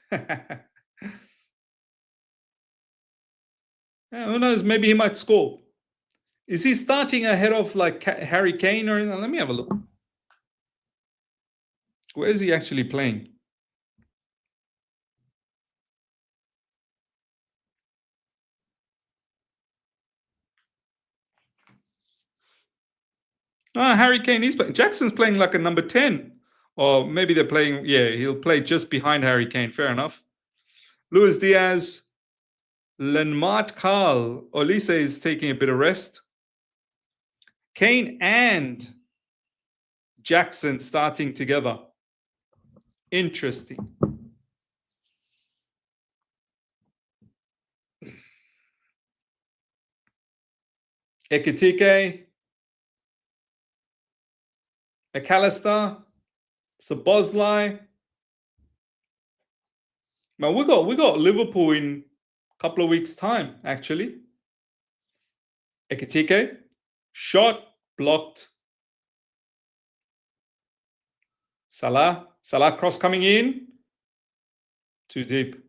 Yeah, who knows? Maybe he might score. Is he starting ahead of like Harry Kane or anything? Let me have a look. Where is he actually playing? Harry Kane is playing. Jackson's playing like a number 10. Or maybe they're playing, yeah, he'll play just behind Harry Kane. Fair enough. Luis Diaz, Lenmart Karl. Olise is taking a bit of rest. Kane and Jackson starting together. Interesting. Ekitike, McAllister, Szoboszlai. Man, we got Liverpool in a couple of weeks' time, actually. Ekitike, shot, blocked. Salah cross coming in. Too deep.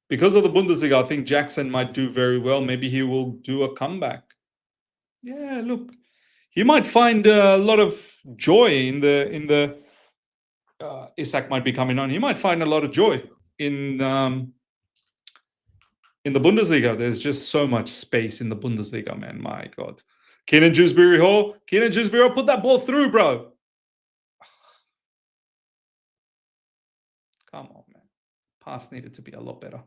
Because of the Bundesliga, I think Jackson might do very well. Maybe he will do a comeback. Yeah, look, he might find a lot of joy in the. Isak might be coming on. He might find a lot of joy in the Bundesliga. There's just so much space in the Bundesliga, man. My God. Keenan Dewsbury Hall. Keenan Dewsbury Hall, put that ball through, bro. Come on, man. Pass needed to be a lot better.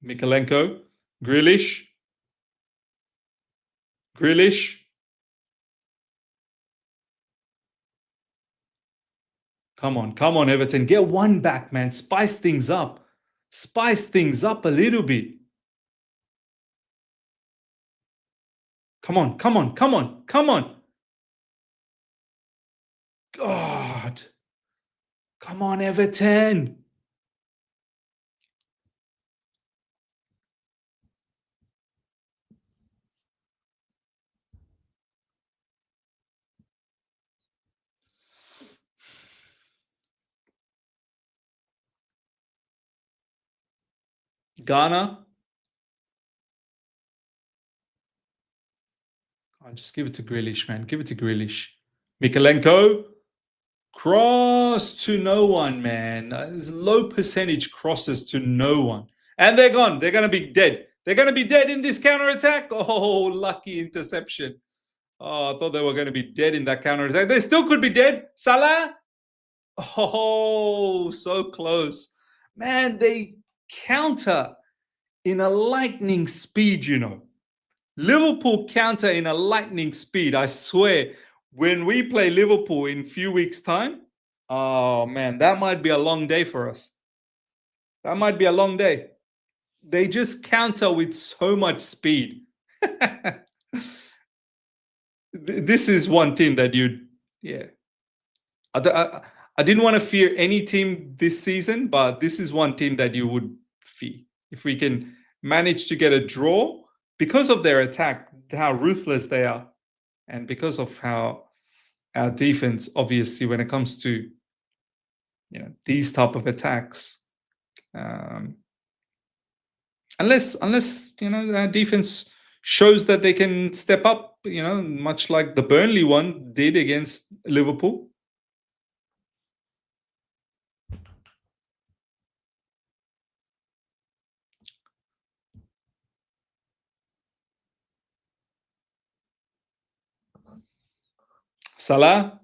Mikalenko. Grealish. Come on, Everton. Get one back, man. Spice things up. Spice things up a little bit. Come on. God. Come on, Everton. Ghana. Oh, just give it to Grealish, man. Give it to Grealish. Mikalenko. Cross to no one, man. There's low percentage crosses to no one. And they're gone. They're going to be dead. They're going to be dead in this counter attack. Oh, lucky interception. Oh, I thought they were going to be dead in that counter attack. They still could be dead. Salah. Oh, so close. Man, they counter in a lightning speed, you know. Liverpool counter in a lightning speed. I swear, when we play Liverpool in a few weeks' time, oh man, that might be a long day for us. That might be a long day. They just counter with so much speed. This is one team that yeah. I didn't want to fear any team this season, but this is one team that you would fear. If we can manage to get a draw because of their attack, how ruthless they are, and because of how our defense, obviously, when it comes to these type of attacks, unless our defense shows that they can step up, much like the Burnley one did against Liverpool. Salah.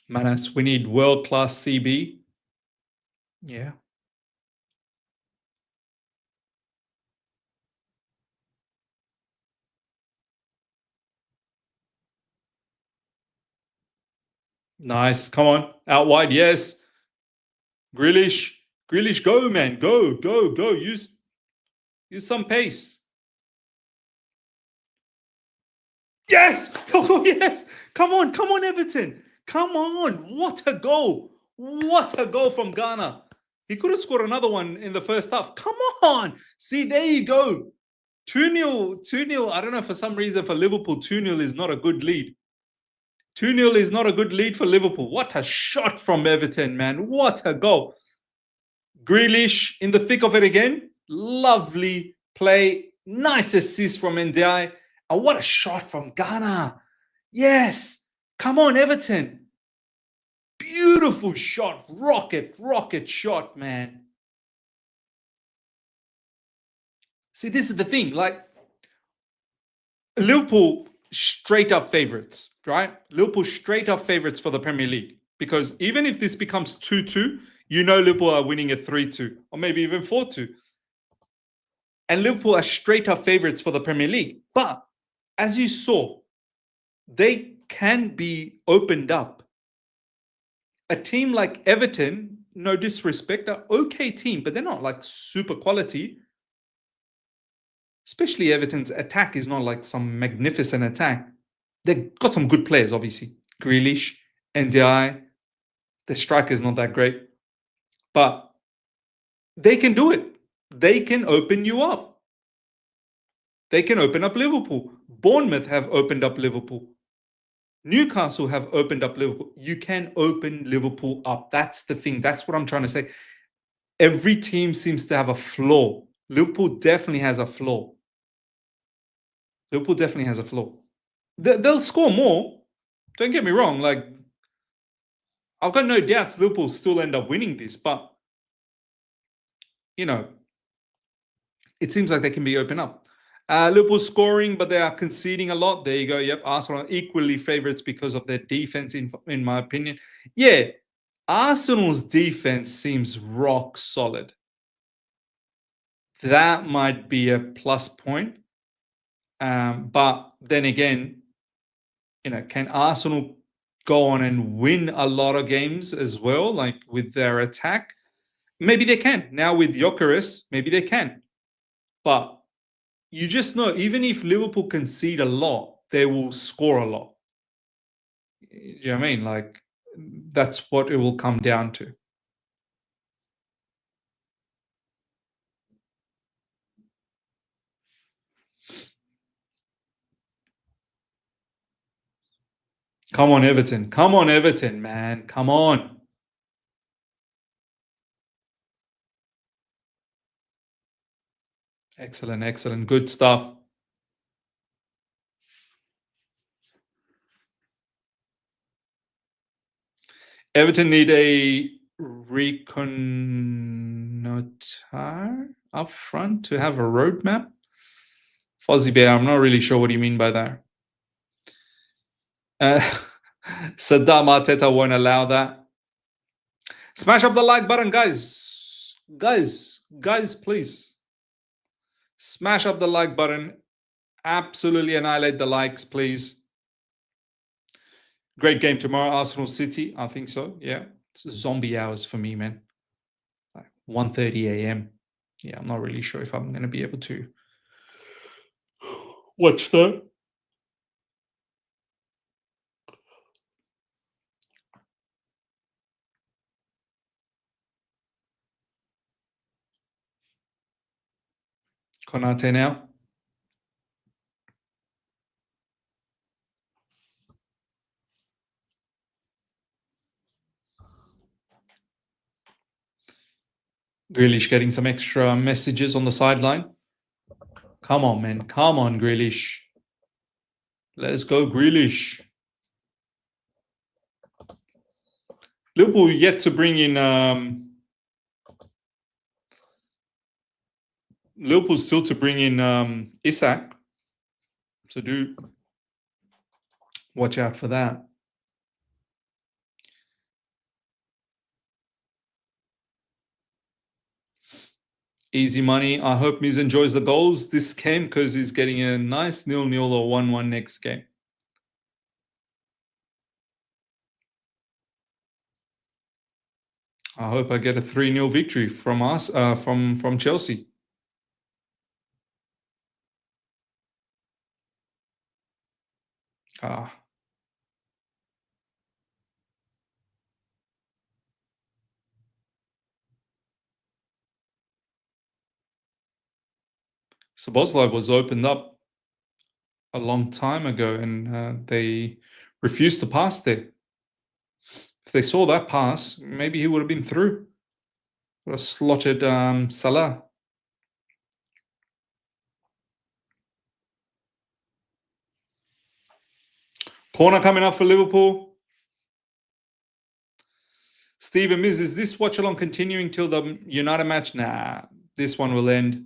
Manas, we need world-class CB. Yeah. Nice. Come on. Out wide. Yes. Grealish. Grealish, go, man. Go, go, go. Use some pace. Yes! Oh, yes! Come on, Everton. Come on. What a goal. What a goal from Ghana. He could have scored another one in the first half. Come on. See, there you go. 2-0. 2-0. I don't know, for some reason for Liverpool, 2-0 is not a good lead. 2-0 is not a good lead for Liverpool. What a shot from Everton, man. What a goal. Grealish in the thick of it again. Lovely play. Nice assist from NDI. And what a shot from Ghana. Yes. Come on, Everton. Beautiful shot. Rocket shot, man. See, this is the thing. Like, Liverpool straight up favorites, right? Liverpool straight up favorites for the Premier League. Because even if this becomes 2-2, you know Liverpool are winning a 3-2 or maybe even 4-2. And Liverpool are straight up favorites for the Premier League. But as you saw, they can be opened up. A team like Everton, no disrespect, are okay team, but they're not like super quality. Especially Everton's attack is not like some magnificent attack. They've got some good players, obviously. Grealish, NDI. The striker is not that great. But they can do it. They can open you up. They can open up Liverpool. Bournemouth have opened up Liverpool. Newcastle have opened up Liverpool. You can open Liverpool up. That's the thing. That's what I'm trying to say. Every team seems to have a flaw. Liverpool definitely has a flaw. Liverpool definitely has a flaw. They'll score more. Don't get me wrong. Like, I've got no doubts Liverpool still end up winning this, but you know, it seems like they can be open up. Liverpool scoring, but they are conceding a lot. There you go. Yep, Arsenal are equally favourites because of their defense, in my opinion. Yeah, Arsenal's defense seems rock solid. That might be a plus point. But then again, you know, can Arsenal go on and win a lot of games as well, like with their attack? Maybe they can. Now with Gyökeres, maybe they can. But you just know, even if Liverpool concede a lot, they will score a lot. Do you know what I mean? Like, that's what it will come down to. Come on, Everton. Come on, Everton, man. Come on. Excellent, excellent. Good stuff. Everton need a reconnoiter up front to have a roadmap. Fozzie Bear, I'm not really sure what you mean by that. Saddam Arteta won't allow that. Smash up the like button, guys. Guys, please. Smash up the like button. Absolutely annihilate the likes, please. Great game tomorrow, Arsenal City. I think so. Yeah, it's zombie hours for me, man. Like 1:30 a.m. Yeah, I'm not really sure if I'm going to be able to watch that. Konate now. Grealish getting some extra messages on the sideline. Come on, man. Come on, Grealish. Let's go, Grealish. Liverpool yet to bring in. Liverpool still to bring in Isak. So do watch out for that. Easy money. I hope Miz enjoys the goals this game because he's getting a nice 0-0 or 1-1 next game. I hope I get a 3-0 victory from us, from Chelsea. Ah, Szoboszlai was opened up a long time ago, and they refused to pass there. If they saw that pass, maybe he would have been through. Would have slotted Salah. Corner coming up for Liverpool. Stephen Miz, is this watch along continuing till the United match? Nah, this one will end.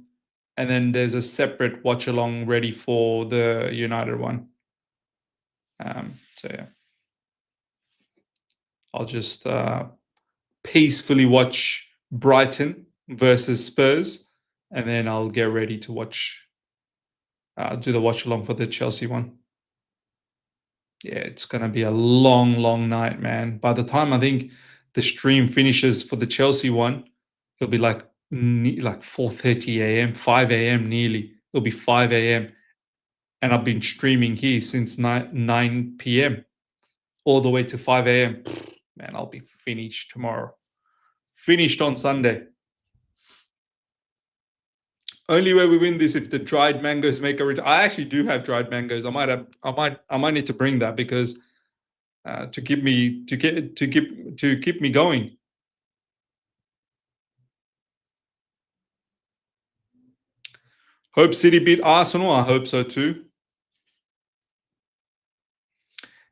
And then there's a separate watch along ready for the United one. So yeah, I'll just peacefully watch Brighton versus Spurs, and then I'll get ready to watch, do the watch along for the Chelsea one. Yeah, it's gonna be a long, long night, man. By the time I think the stream finishes for the Chelsea one, it'll be like 4:30 a.m., 5 a.m. nearly. It'll be 5 a.m. and I've been streaming here since 9 p.m. all the way to 5 a.m. Man, I'll be finished tomorrow. Finished on Sunday. Only way we win this if the dried mangoes make a return. I actually do have dried mangoes. I might need to bring that because to keep me going. Hope City beat Arsenal. I hope so too.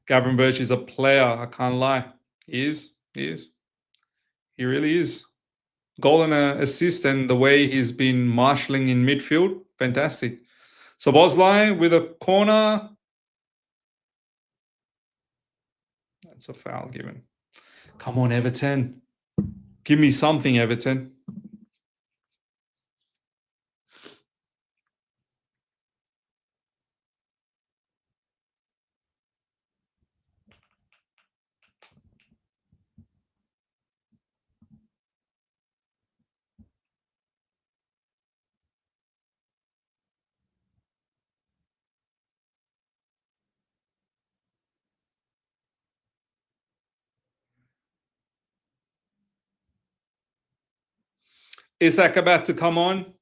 Gavin Birch is a player. I can't lie. He is. He is. He really is. Goal and assist, and the way he's been marshalling in midfield, fantastic. Szoboszlai with a corner. That's a foul given. Come on, Everton. Give me something, Everton. Isak about to come on.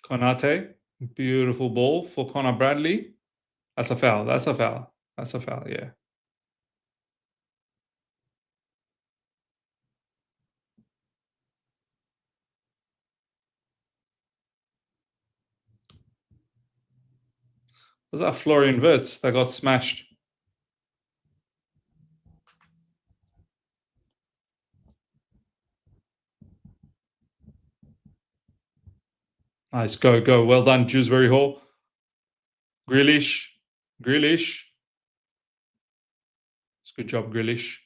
Konate. Beautiful ball for Connor Bradley. That's a foul. That's a foul. That's a foul, yeah. Was that Florian Wirtz that got smashed? Nice. Go, go. Well done, Dewsbury Hall. Grealish. Grealish. It's good job, Grealish.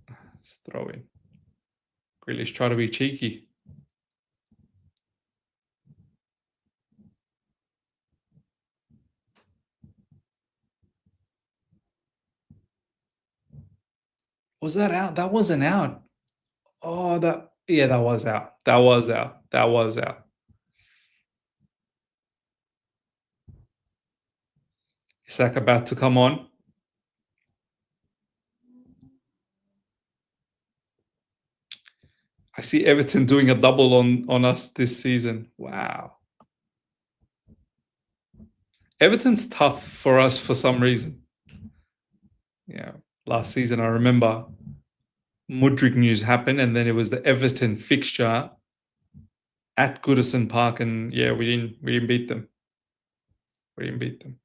Let's throw in. Grealish try to be cheeky. Was that out? That wasn't out. Oh, that was out. That was out. That was out. Isak about to come on. I see Everton doing a double on us this season. Wow. Everton's tough for us for some reason. Yeah. Last season, I remember Mudryk news happened, and then it was the Everton fixture at Goodison Park, and yeah, we didn't beat them. We didn't beat them.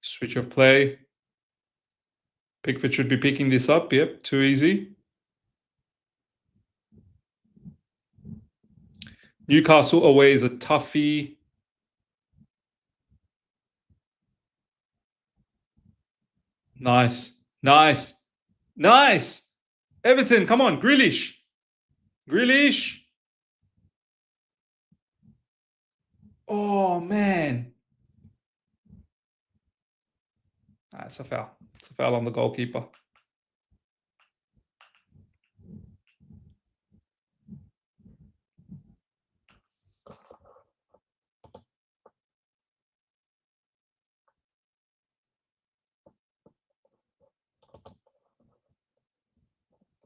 Switch of play. Pickford should be picking this up. Yep, too easy. Newcastle away is a toughie. Nice. Nice. Nice. Everton, come on. Grealish. Grealish. Oh, man. That's a foul. It's a foul on the goalkeeper.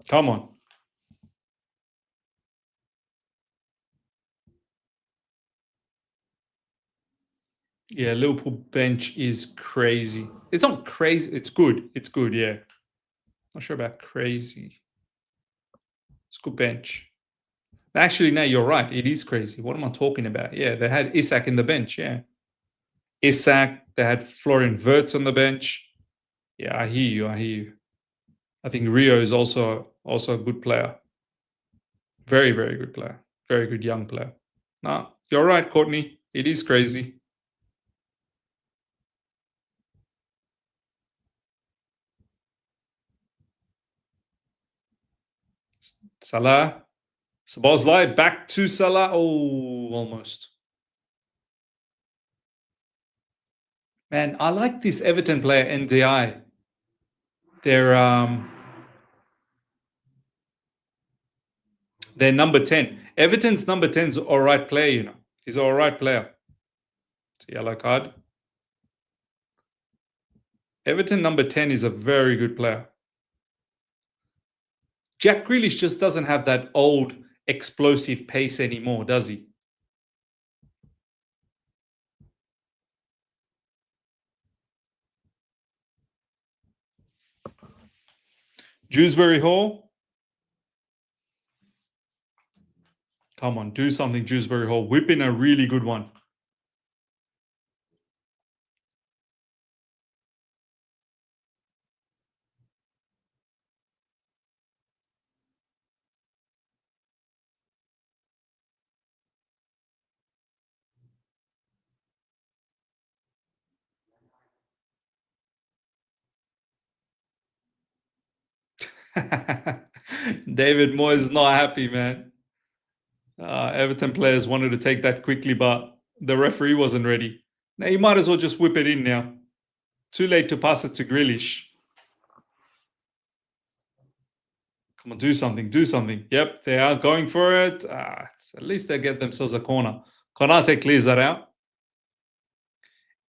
Come on. Yeah, Liverpool bench is crazy. It's not crazy. It's good. It's good, yeah. Not sure about crazy. It's good bench. Actually, no, you're right. It is crazy. What am I talking about? Yeah, they had Isak in the bench, yeah. Isak, they had Florian Wirtz on the bench. Yeah, I hear you. I hear you. I think Rio is also a good player. Very, very good player. Very good young player. No, you're right, Courtney. It is crazy. Salah. Szoboszlai back to Salah. Oh, almost. Man, I like this Everton player, NDI. They're number 10. Everton's number 10's all right player, you know. He's an all right player. It's a yellow card. Everton number 10 is a very good player. Jack Grealish just doesn't have that old explosive pace anymore, does he? Dewsbury Hall. Come on, do something, Dewsbury Hall. Whip in a really good one. David Moyes not happy, man. Everton players wanted to take that quickly, but the referee wasn't ready. Now you might as well just whip it in now. Too late to pass it to Grealish. Come on, do something, do something. Yep, they are going for it. At least they get themselves a corner. Konate clears that out.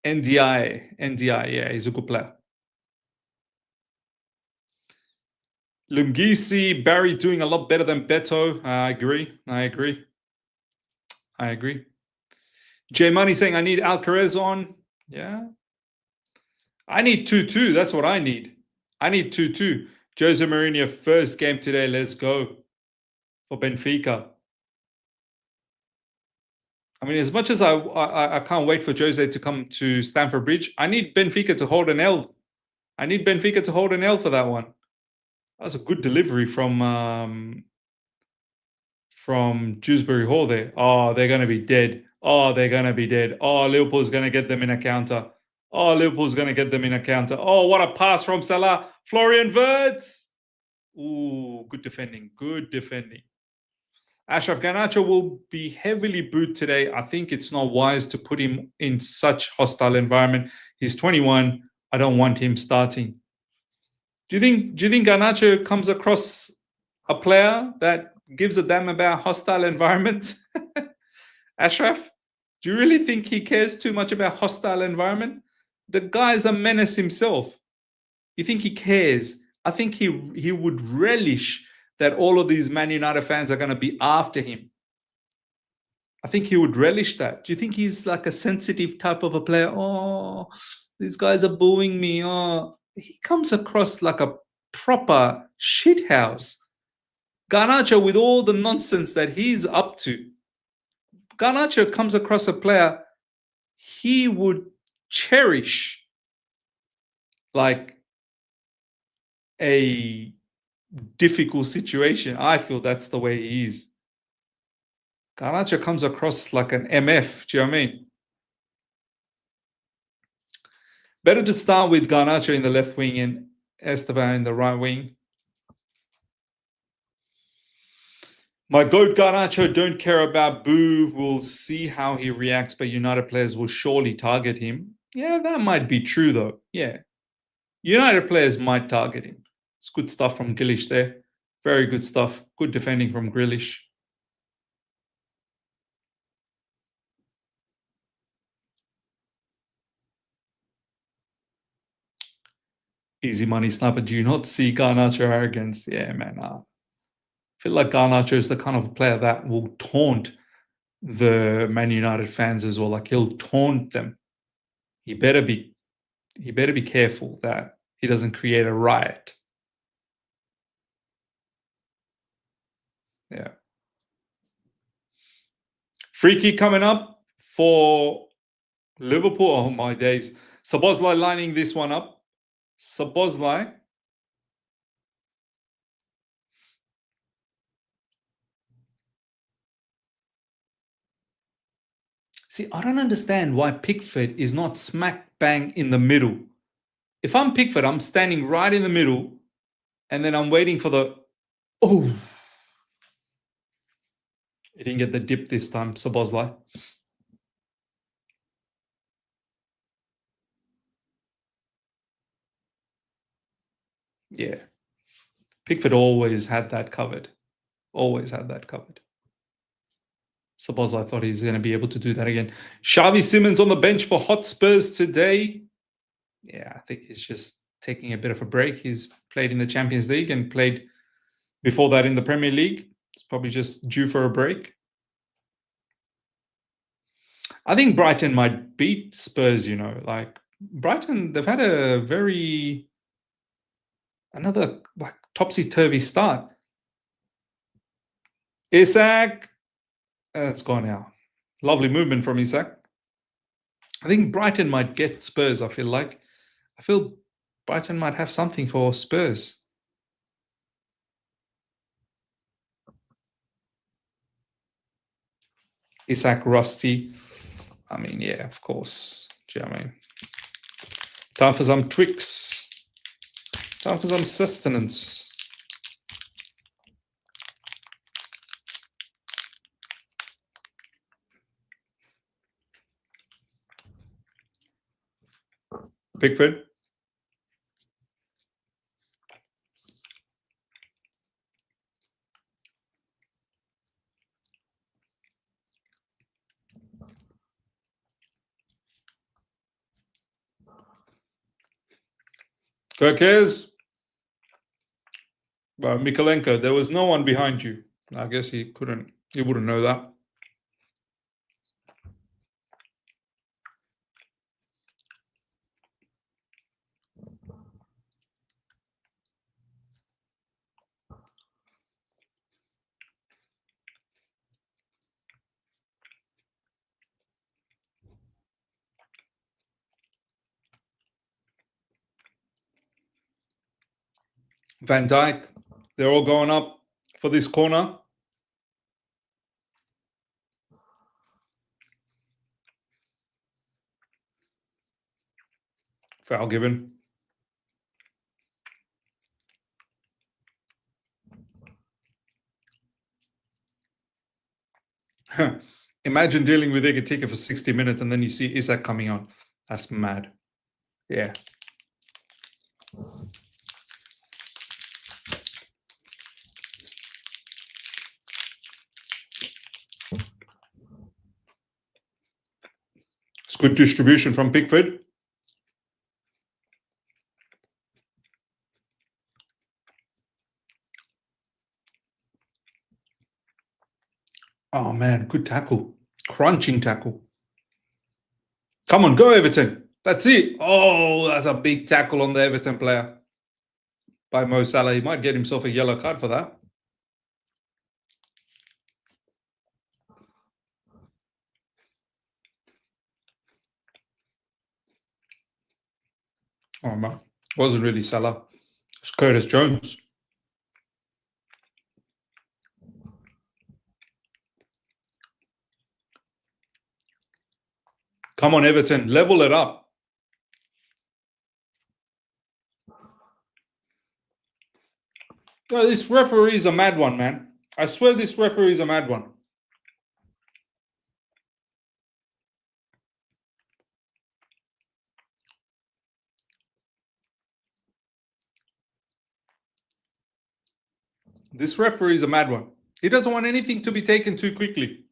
NDI, yeah, he's a good player. Lungisi, Barry doing a lot better than Beto. I agree. J Money saying I need Alcaraz on. Yeah. I need 2-2. That's what I need. I need 2-2. Jose Mourinho, first game today. Let's go for Benfica. I mean, as much as I can't wait for Jose to come to Stamford Bridge, I need Benfica to hold an L. I need Benfica to hold an L for that one. That was a good delivery from Dewsbury Hall there. Oh, they're going to be dead. Oh, they're going to be dead. Oh, Liverpool's going to get them in a counter. Oh, Liverpool's going to get them in a counter. Oh, what a pass from Salah. Florian Wirtz. Ooh, good defending. Good defending. Ashraf Garnacho will be heavily booed today. I think it's not wise to put him in such hostile environment. He's 21. I don't want him starting. Do you think Garnacho comes across a player that gives a damn about hostile environment? Ashraf, do you really think he cares too much about hostile environment? The guy's a menace himself. You think he cares? I think he would relish that all of these Man United fans are going to be after him. I think he would relish that. Do you think he's like a sensitive type of a player? Oh, these guys are booing me. Oh, he comes across like a proper shithouse. Garnacho, with all the nonsense that he's up to, Garnacho comes across a player he would cherish like a difficult situation. I feel that's the way he is. Garnacho comes across like an MF. Do you know what I mean? Better to start with Garnacho in the left wing and Esteban in the right wing. My goat Garnacho don't care about Boo. We'll see how he reacts, but United players will surely target him. Yeah, that might be true though. Yeah. United players might target him. It's good stuff from Grealish there. Very good stuff. Good defending from Grealish. Easy money sniper. Do you not see Garnacho arrogance? Yeah, man. I feel like Garnacho is the kind of player that will taunt the Man United fans as well. Like he'll taunt them. He better be careful that he doesn't create a riot. Yeah. Free kick coming up for Liverpool. Oh my days. Szoboszlai lining this one up. Szoboszlai. See, I don't understand why Pickford is not smack bang in the middle. If I'm Pickford, I'm standing right in the middle and then I'm waiting for the... Oh! He didn't get the dip this time, Szoboszlai. Yeah. Pickford always had that covered. Always had that covered. Szoboszlai thought he's going to be able to do that again. Xavi Simons on the bench for Hotspurs today. Yeah, I think he's just taking a bit of a break. He's played in the Champions League and played before that in the Premier League. It's probably just due for a break. I think Brighton might beat Spurs, you know. Like, Brighton, they've had another like topsy-turvy start. Isak, it's gone now. Lovely movement from Isak. I think Brighton might get Spurs, I feel Brighton might have something for Spurs. Isak rusty. I mean, yeah, of course. Do you know what I mean? Time for some Twix. Time for some sustenance. Pickford. Kirkes. Mikolenko, there was no one behind you. I guess he wouldn't know that. Van Dijk, they're all going up for this corner. Foul given. Imagine dealing with Egetika for 60 minutes and then you see Isak coming on. That's mad. Yeah. It's good distribution from Pickford. Oh man, good tackle. Crunching tackle. Come on, go Everton. That's it. Oh, that's a big tackle on the Everton player by Mo Salah. He might get himself a yellow card for that. Oh man, wasn't really Salah. It's Curtis Jones. Come on, Everton, level it up. Oh, this referee is a mad one, man. I swear this referee is a mad one. This referee is a mad one. He doesn't want anything to be taken too quickly.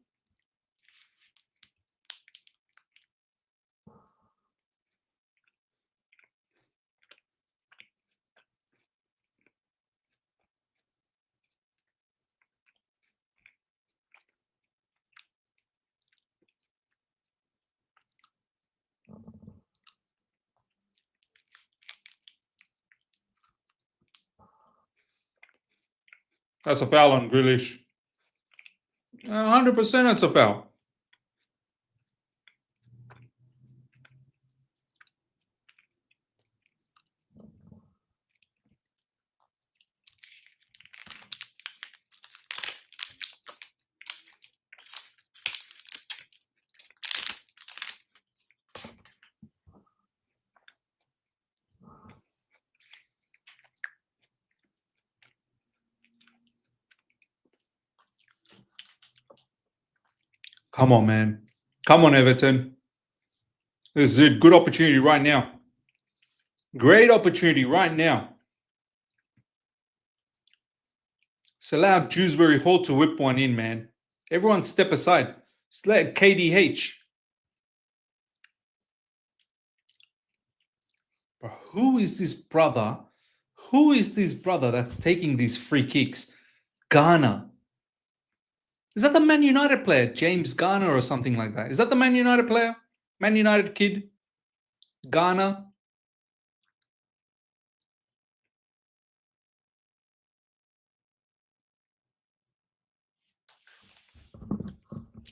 That's a foul on Grealish. 100% that's a foul. Come on, man. Come on, Everton. This is a good opportunity right now. Great opportunity right now. It's allowed Dewsbury Hall to whip one in, man. Everyone step aside. Just let KDH. But who is this brother? Who is this brother that's taking these free kicks? Ghana. Is that the Man United player? James Garner or something like that? Is that the Man United player? Man United kid? Ghana?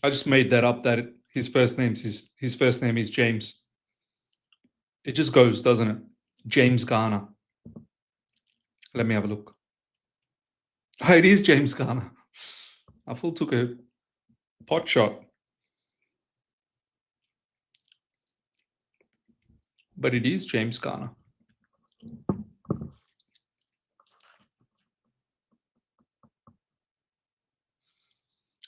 I just made that up that his first name is James. It just goes, doesn't it? James Garner. Let me have a look. Oh, it is James Garner. I full took a pot shot. But it is James Garner.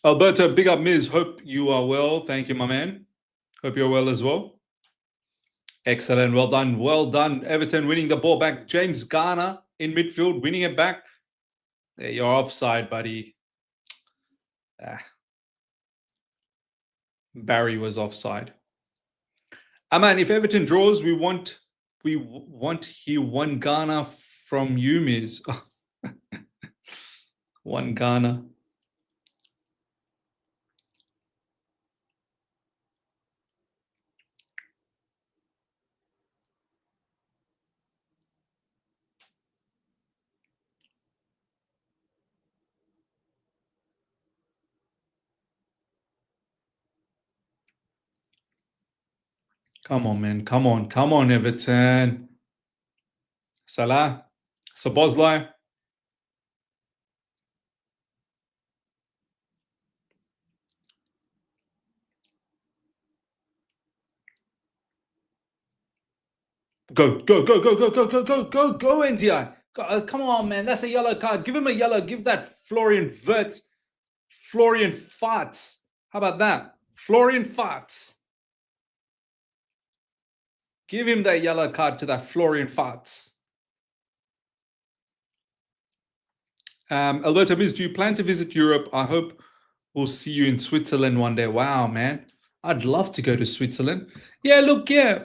Alberto, big up Miz. Hope you are well. Thank you, my man. Hope you're well as well. Excellent. Well done. Well done. Everton winning the ball back. James Garner in midfield, winning it back. There, you're offside, buddy. Barry was offside. Man, if Everton draws, we want here one Ghana from you, Miz. One Ghana. Come on, man. Come on. Come on, Everton. Salah. Szoboszlai. Go, go, go, go, go, go, go, go, go, go, NDI. Go, come on, man. That's a yellow card. Give him a yellow. Give that Florian Wirtz. Florian farts. How about that? Florian farts. Give him that yellow card to that Florian farts. Alberto Miz, do you plan to visit Europe? I hope we'll see you in Switzerland one day. Wow, man. I'd love to go to Switzerland. Yeah, look, yeah.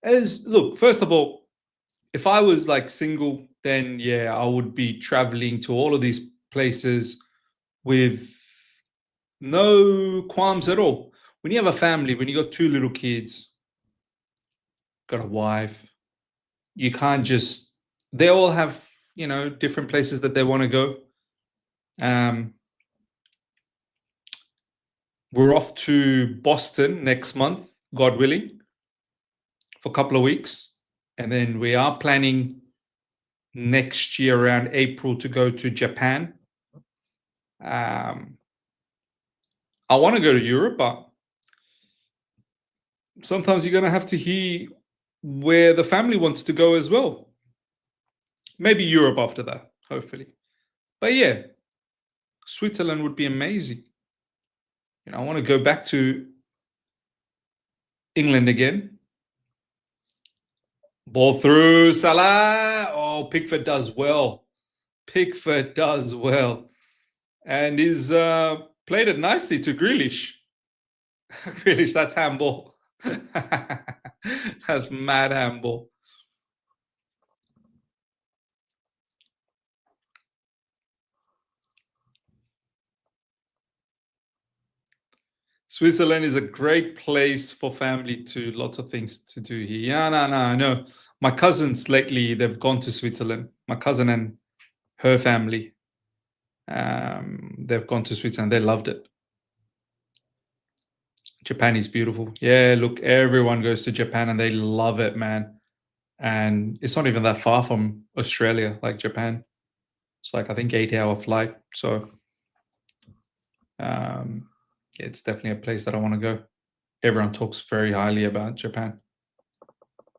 Look, first of all, if I was like single, then yeah, I would be traveling to all of these places with no qualms at all. When you have a family, when you got 2 little kids, got a wife, you can't just, they all have, different places that they want to go. We're off to Boston next month, God willing, for a couple of weeks. And then we are planning next year around April to go to Japan. I want to go to Europe, but sometimes you're gonna have to hear where the family wants to go as well. Maybe Europe after that, hopefully. But yeah, Switzerland would be amazing. I want to go back to England again. Ball through Salah. Oh, Pickford does well. Pickford does well, and he's played it nicely to Grealish. Grealish, that's handball. That's mad handball. Switzerland is a great place for family to lots of things to do here. Yeah, no, I know. My cousins lately, they've gone to Switzerland. My cousin and her family, they've gone to Switzerland. They loved it. Japan is beautiful. Yeah, look, everyone goes to Japan and they love it, man. And it's not even that far from Australia, like Japan. It's like I think 8-hour flight. So it's definitely a place that I want to go. Everyone talks very highly about Japan.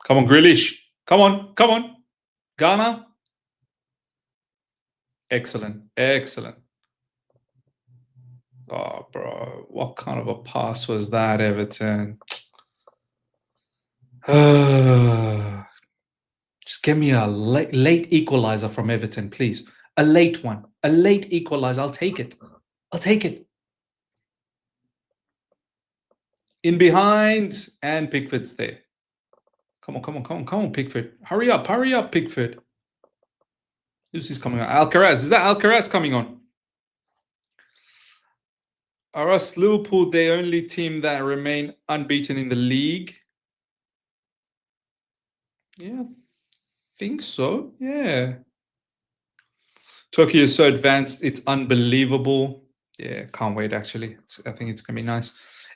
Come on, Grealish. Come on, come on. Ghana. Excellent, excellent. Oh, bro, what kind of a pass was that, Everton? Just give me a late equalizer from Everton, please. A late one. A late equalizer. I'll take it. I'll take it. In behind, and Pickford's there. Come on, come on, come on, come on, Pickford. Hurry up, Pickford. Who's this coming on? Alcaraz. Is that Alcaraz coming on? Are us Liverpool the only team that remain unbeaten in the league? Yeah, I think so. Yeah. Turkey is so advanced. It's unbelievable. Yeah, can't wait, actually. I think it's going to be nice.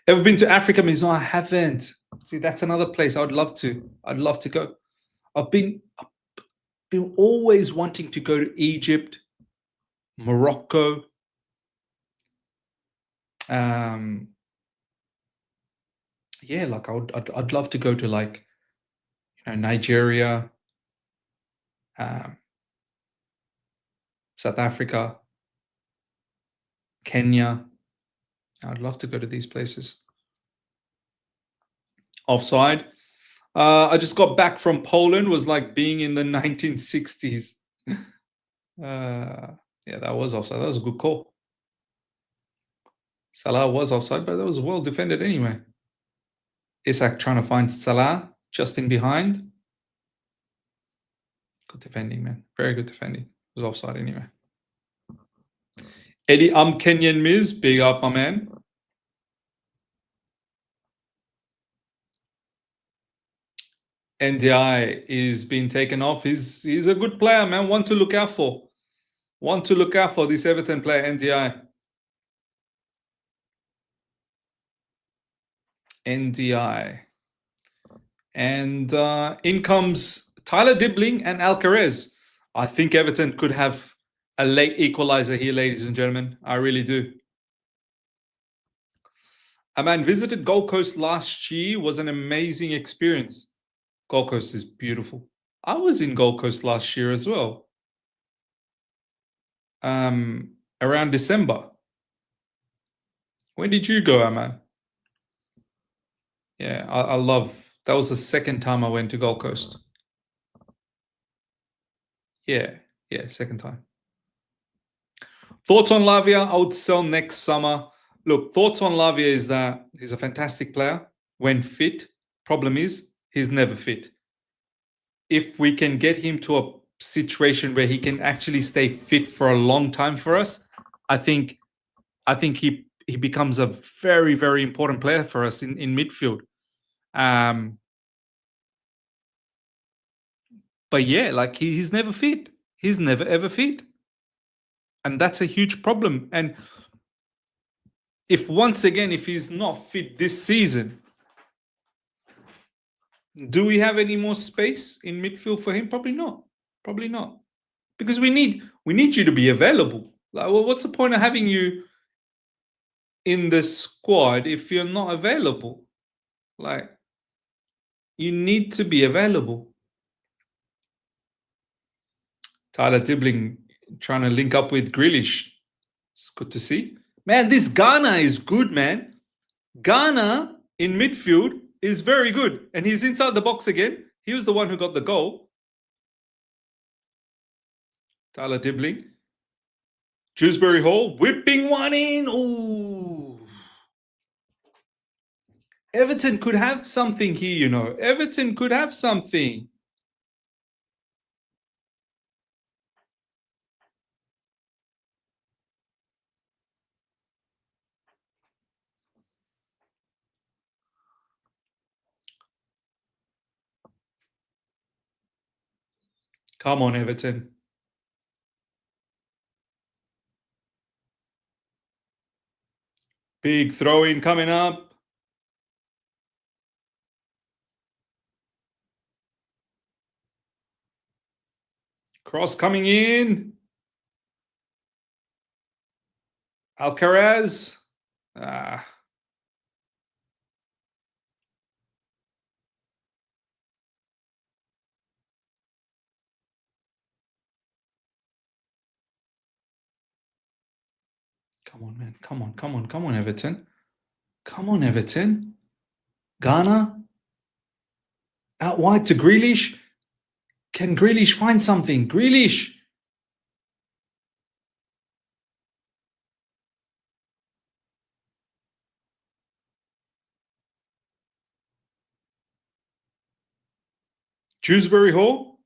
Ever been to Africa? Means no, I haven't. See, that's another place I would love to. I'd love to go. I've been always wanting to go to Egypt, Morocco. Yeah, like I'd love to go to, like, Nigeria, South Africa, Kenya. I'd love to go to these places. Offside. I just got back from Poland. Was like being in the 1960s. Yeah, that was offside. That was a good call. Salah was offside, but that was well defended anyway. Isak trying to find Salah just in behind. Good defending, man. Very good defending. It was offside anyway. Eddie, Kenyan Miz. Big up, my man. NDI is being taken off. He's a good player, man. One to look out for. One to look out for, this Everton player, NDI. NDI. And in comes Tyler Dibbling and Alcaraz. I think Everton could have a late equalizer here, ladies and gentlemen. I really do. A man visited Gold Coast last year. Was an amazing experience. Gold Coast is beautiful. I was in Gold Coast last year as well. Around December. When did you go, Aman? Yeah, I love. That was the second time I went to Gold Coast. Yeah, second time. Thoughts on Lavia? I would sell next summer. Look, thoughts on Lavia is that he's a fantastic player when fit. Problem is, he's never fit. If we can get him to a situation where he can actually stay fit for a long time for us, I think he becomes a very, very important player for us in midfield. But yeah, like he's never fit. He's never ever fit. And that's a huge problem. And if he's not fit this season, do we have any more space in midfield for him? Probably not. Probably not. Because we need you to be available. Like, well, what's the point of having you in the squad if you're not available? Like, You need to be available. Tyler Dibbling trying to link up with Grealish. It's good to see. Man, this Ghana is good, man. Ghana in midfield is very good. And he's inside the box again. He was the one who got the goal. Tyler Dibbling. Dewsbury Hall whipping one in. Ooh. Everton could have something here, you know. Everton could have something. Come on, Everton. Big throw in coming up. Cross coming in. Alcaraz. Ah. Come on, man. Come on, come on, come on, Everton. Come on, Everton. Ghana. Out wide to Grealish. Can Grealish find something? Grealish. Dewsbury Hall.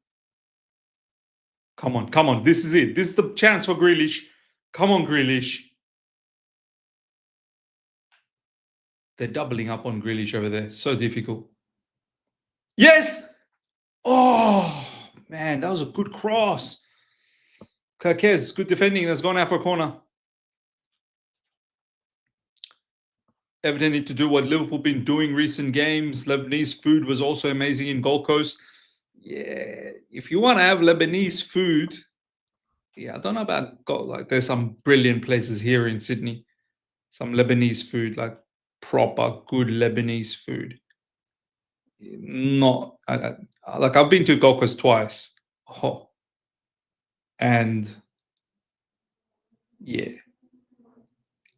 Come on, come on. This is it. This is the chance for Grealish. Come on, Grealish. They're doubling up on Grealish over there. So difficult. Yes! Oh, man, that was a good cross. Kakez, good defending. That's gone out for a corner. Everton need to do what Liverpool been doing recent games. Lebanese food was also amazing in Gold Coast. Yeah, if you want to have Lebanese food, yeah, I don't know about like there's some brilliant places here in Sydney. Some Lebanese food, like proper good Lebanese food. Not like I've been to Gold Coast twice. Oh, and yeah,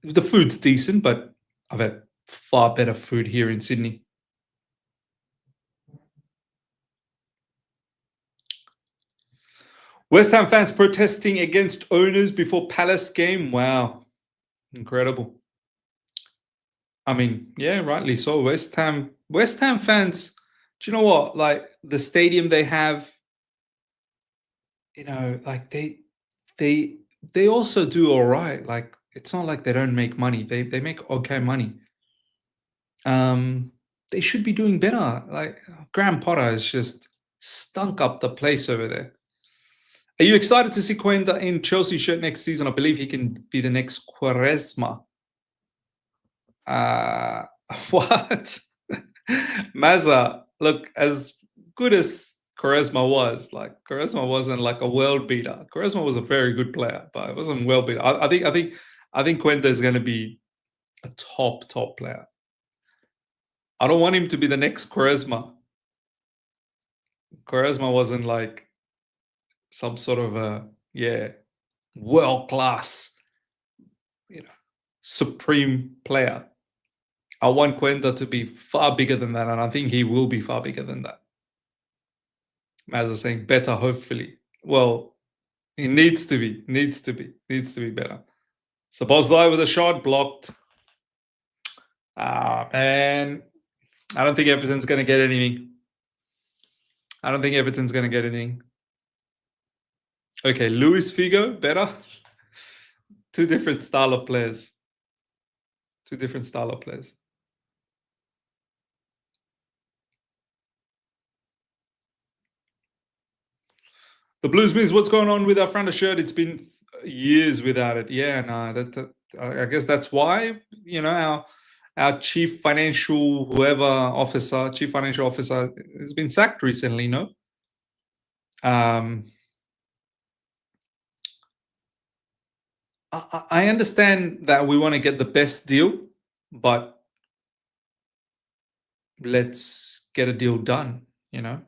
the food's decent, but I've had far better food here in Sydney. West Ham fans protesting against owners before Palace game. Wow, incredible. I mean, yeah, rightly so. West Ham fans. Do you know what? Like the stadium they have, you know, like they they also do all right. Like it's not like they don't make money. They make okay money. They should be doing better. Like Graham Potter has just stunk up the place over there. Are you excited to see Quenda in Chelsea shirt next season? I believe he can be the next Quaresma. Uh, what? Mazza, look, as good as Quaresma was, like Quaresma wasn't like a world beater. Quaresma was a very good player, but it wasn't world beater. I think Quenda is going to be a top player. I don't want him to be the next Quaresma. Quaresma wasn't like some sort of a world class, you know, supreme player. I want Quenda to be far bigger than that, and I think he will be far bigger than that. As I was saying, better, hopefully. Well, he needs to be better. Szoboszlai with a shot blocked. Ah, man. I don't think Everton's going to get anything. I don't think Everton's going to get anything. Okay, Luis Figo, better. Two different style of players. Two different style of players. The Blues Miss, what's going on with our front of shirt? It's been years without it. Yeah, no, I guess that's why, you know, our chief financial chief financial officer has been sacked recently, no? I understand that we want to get the best deal, but let's get a deal done, you know.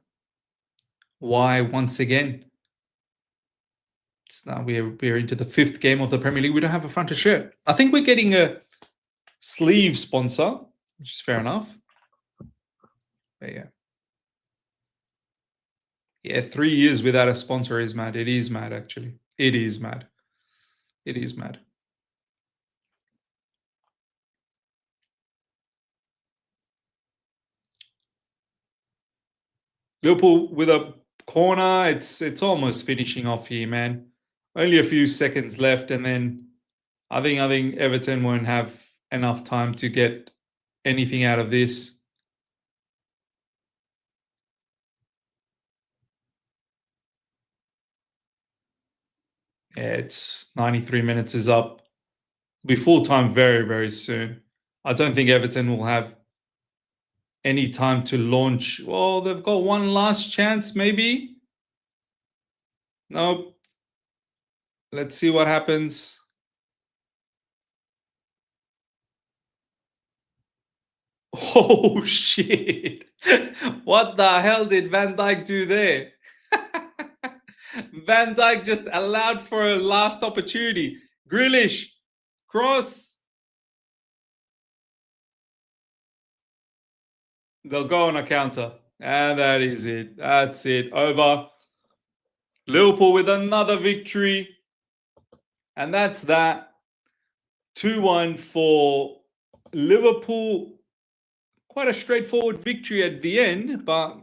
Why once again? It's now we're into the 5th game of the Premier League. We don't have a fronted shirt. I think we're getting a sleeve sponsor, which is fair enough. But yeah. Yeah, 3 years without a sponsor is mad. It is mad, actually. It is mad. It is mad. Liverpool with a corner. It's almost finishing off here, man. Only a few seconds left, and then I think Everton won't have enough time to get anything out of this. Yeah, it's 93 minutes is up. Be full time very, very soon. I don't think Everton will have any time to launch. Well, they've got one last chance, maybe. Nope. Let's see what happens. Oh shit! What the hell did Van Dijk do there? Van Dijk just allowed for a last opportunity. Grealish, cross. They'll go on a counter. And that is it. That's it. Over. Liverpool with another victory. And that's that. 2-1 for Liverpool. Quite a straightforward victory at the end, but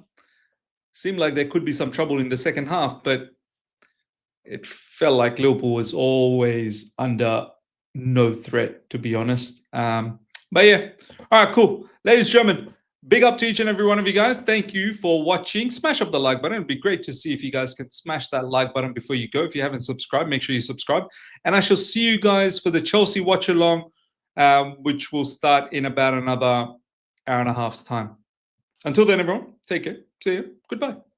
seemed like there could be some trouble in the second half. But it felt like Liverpool was always under no threat, to be honest. But yeah, all right, cool. Ladies and gentlemen, big up to each and every one of you guys. Thank you for watching. Smash up the like button. It'd be great to see if you guys can smash that like button before you go. If you haven't subscribed, make sure you subscribe. And I shall see you guys for the Chelsea watch along, which will start in about another hour and a half's time. Until then, everyone, take care. See you. Goodbye.